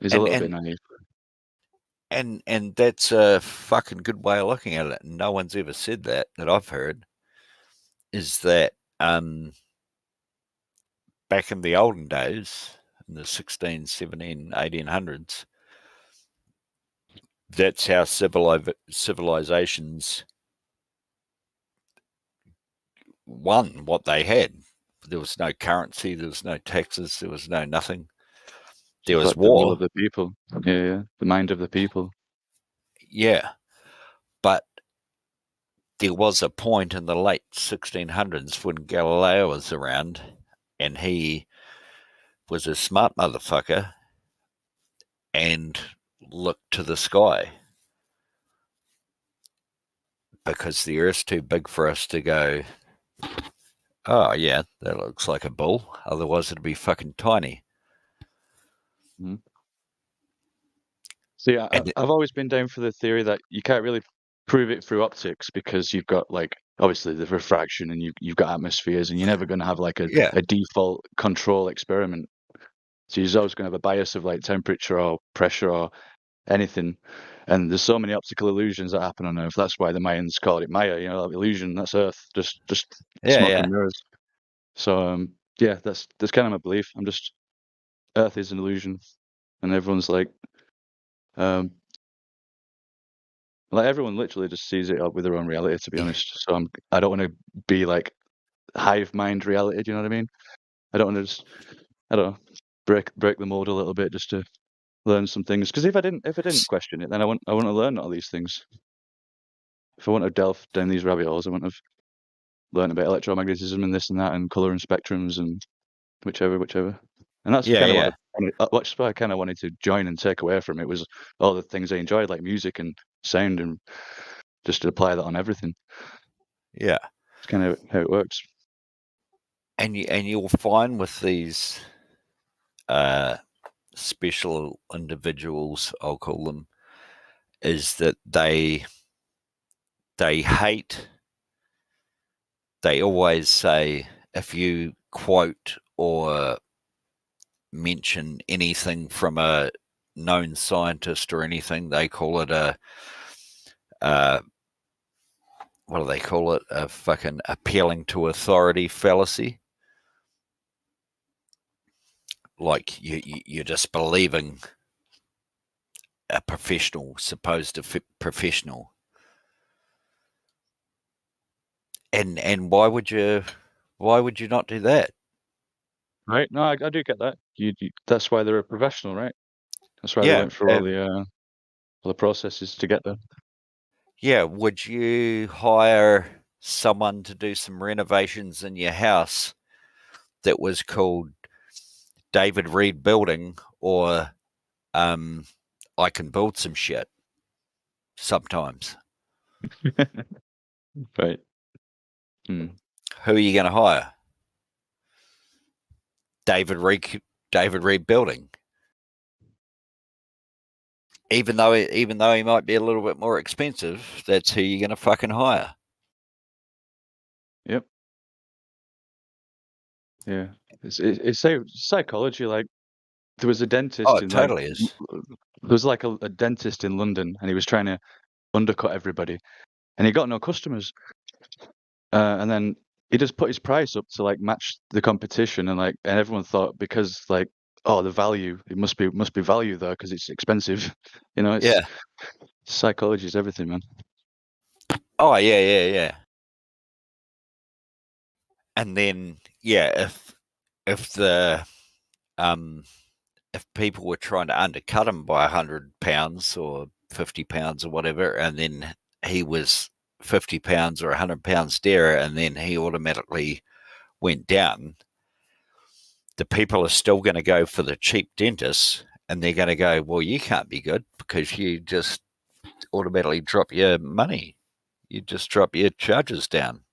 is a little bit naive.
And that's a fucking good way of looking at it. No one's ever said that I've heard. Is that back in the olden days, in the 16, 17, 1800s, that's how civilizations won what they had. There was no currency, there was no taxes, there was no nothing. There was
Like the will
war.
of the people. Yeah, the mind of the people.
Yeah. But there was a point in the late 1600s when Galileo was around, and he was a smart motherfucker and looked to the sky because the Earth's too big for us to go, oh, yeah, that looks like a bull. Otherwise, it'd be fucking tiny.
Mm-hmm. See, I've always been down for the theory that you can't really prove it through optics because you've got, like, obviously the refraction and you've got atmospheres, and you're never going to have like a default control experiment. So you're always going to have a bias of like temperature or pressure or anything. And there's so many optical illusions that happen on Earth. That's why the Mayans called it Maya. You know, illusion. That's Earth. Just smoke and mirrors. So yeah, that's kind of my belief. Earth is an illusion, and everyone's like everyone literally just sees it up with their own reality, to be honest. So I don't want to be like hive mind reality. Do you know what I mean? I don't want to I don't know, break the mold a little bit just to learn some things. Because if I didn't question it, then I wouldn't have learned all these things. If I wouldn't have delved down these rabbit holes, I wouldn't have learned about electromagnetism and this and that and color and spectrums and whichever. And that's kind of what I kind of wanted to join and take away from it was all the things I enjoyed, like music and sound, and just to apply that on everything.
Yeah,
it's kind of how it works.
And you'll find with these special individuals, I'll call them, is that they hate. They always say, if you quote or mention anything from a known scientist or anything, they call it what do they call it? A fucking appealing to authority fallacy. Like you're just believing a professional, supposed professional. And why would you not do that?
Right? No, I do get that. That's why they're a professional, right? That's why they went through all the processes to get there.
Yeah, would you hire someone to do some renovations in your house that was called David Reed Building, or I can build some shit sometimes?
Right.
Who are you going to hire? David Reed Building. Even though he might be a little bit more expensive, that's who you're going to fucking hire.
Yep. Yeah, it's psychology. Like there was a dentist
Oh, it
in
totally is.
there was like a dentist in London, and he was trying to undercut everybody, and he got no customers. And then he just put his price up to like match the competition, and everyone thought because like the value it must be value there because it's expensive. It's
Yeah.
psychology is everything, man.
Oh, yeah. And then, yeah, if the if people were trying to undercut him by £100 or £50 or whatever, and then he was £50 or £100 dearer, and then he automatically went down, the people are still going to go for the cheap dentist, and they're going to go, well, you can't be good because you just automatically drop your money. You just drop your charges down.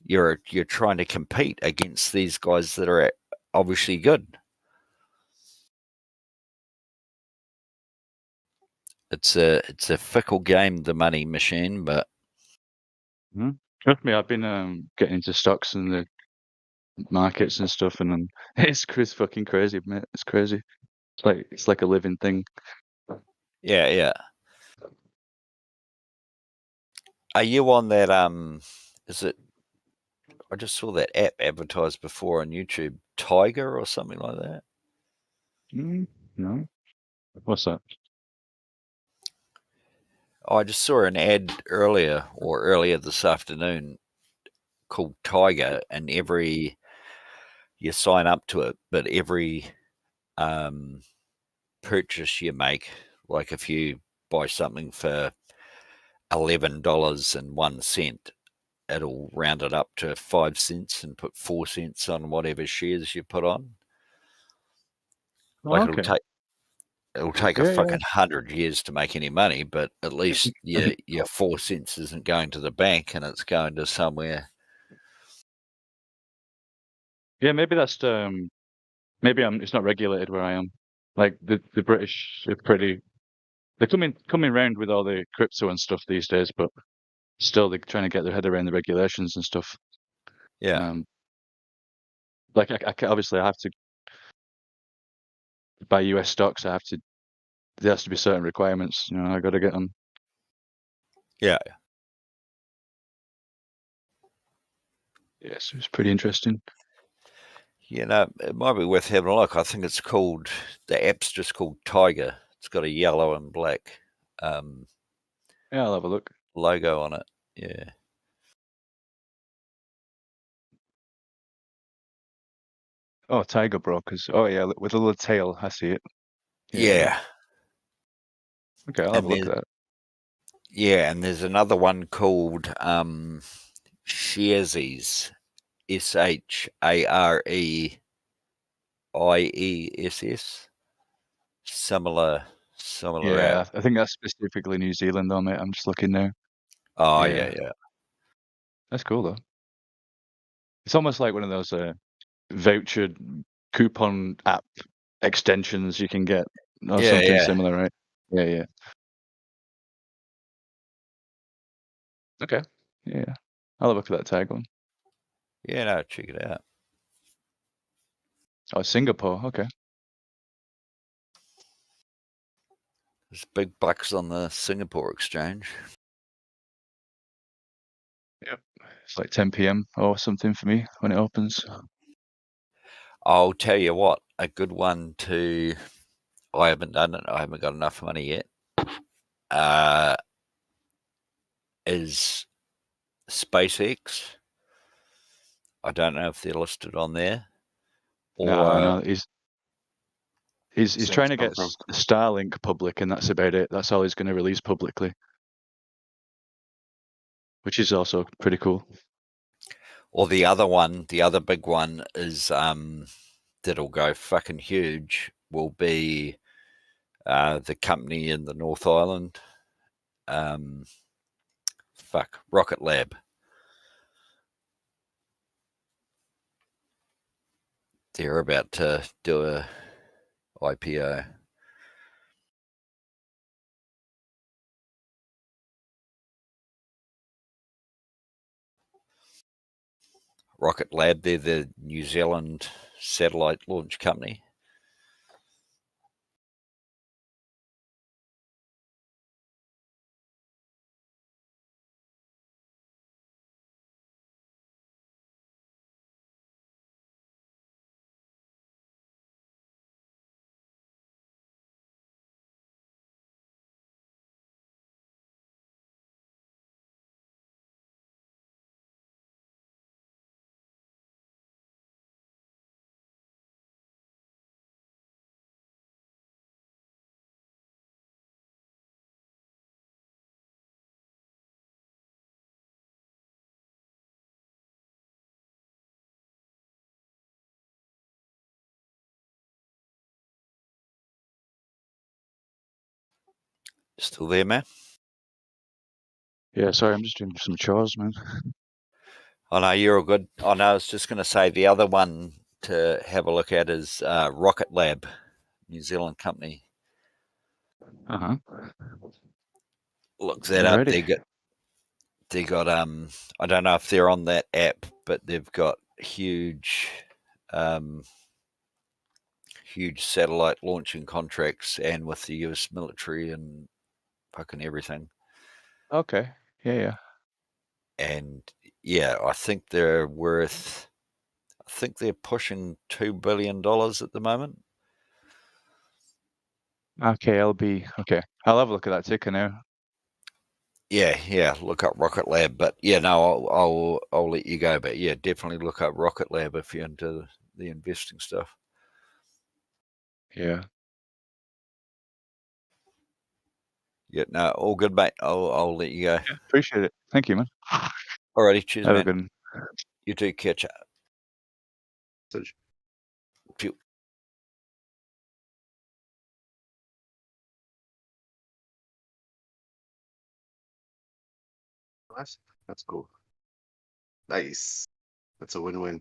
You're trying to compete against these guys that are obviously good. It's a fickle game, the money machine, but
Trust me, I've been getting into stocks and the markets and stuff, and it's fucking crazy, mate. It's crazy. It's like a living thing.
Yeah. Are you on that? Is it? I just saw that app advertised before on YouTube, Tiger or something like that.
No, what's that?
I just saw an ad earlier this afternoon called Tiger, and you sign up to it, but every purchase you make, like if you buy something for $11.01, it'll round it up to 5 cents and put 4 cents on whatever shares you put on. Like it'll take a fucking 100 years to make any money, but at least your 4 cents isn't going to the bank and it's going to somewhere.
Yeah, maybe that's maybe it's not regulated where I am. Like the British are pretty. They're coming around with all the crypto and stuff these days, but still they're trying to get their head around the regulations and stuff.
Yeah.
Like obviously I have to buy US stocks. There has to be certain requirements. I got to get them.
Yeah.
Yes, it's pretty interesting.
It might be worth having a look. I think the app's just called Tiger. It's got a yellow and black
yeah, I'll have a look.
Logo on it. Yeah.
Oh, Tiger Brokers. Oh yeah, with a little tail. I see it.
Yeah.
Okay, I'll have a look at that.
Yeah, and there's another one called Sharesies. SHAREIESS. Similar
Yeah,
app.
I think that's specifically New Zealand, though, mate. I'm just looking now.
Oh yeah.
That's cool though. It's almost like one of those voucher coupon app extensions you can get, or something similar, right? Yeah. Okay. Yeah, I'll have a look at that tag one.
Yeah, no, check it out.
Oh, Singapore. Okay.
There's big bucks on the Singapore exchange.
Yep. It's like 10 p.m. or something for me when it opens.
I'll tell you what, a good one to. I haven't done it. I haven't got enough money yet. Is SpaceX. I don't know if they're listed on there.
No, he's trying to get Starlink public, and that's about it. That's all he's going to release publicly, which is also pretty cool.
Or the other big one is that'll go fucking huge will be the company in the North Island. Rocket Lab. They're about to do a IPO. Rocket Lab. They're the New Zealand satellite launch company. Still there, man?
Yeah, sorry, I'm just doing some chores, man.
I know you're all good. I know. I was just going to say the other one to have a look at is Rocket Lab, New Zealand company. Look that up.
Alrighty.
They got I don't know if they're on that app, but they've got huge satellite launching contracts, and with the US military and fucking everything.
Okay. Yeah.
And yeah, I think they're worth. I think they're pushing $2 billion at the moment.
Okay, okay. I'll have a look at that ticker now.
Yeah. Look up Rocket Lab, but yeah, no, I'll let you go. But yeah, definitely look up Rocket Lab if you're into the investing stuff.
Yeah.
Yeah, no, all good, mate. I'll let you go.
Yeah, appreciate it. Thank you, man.
Alrighty, cheers,
Have a
man.
good one.
You too. Catch up. Pew.
That's cool. Nice. That's a win-win.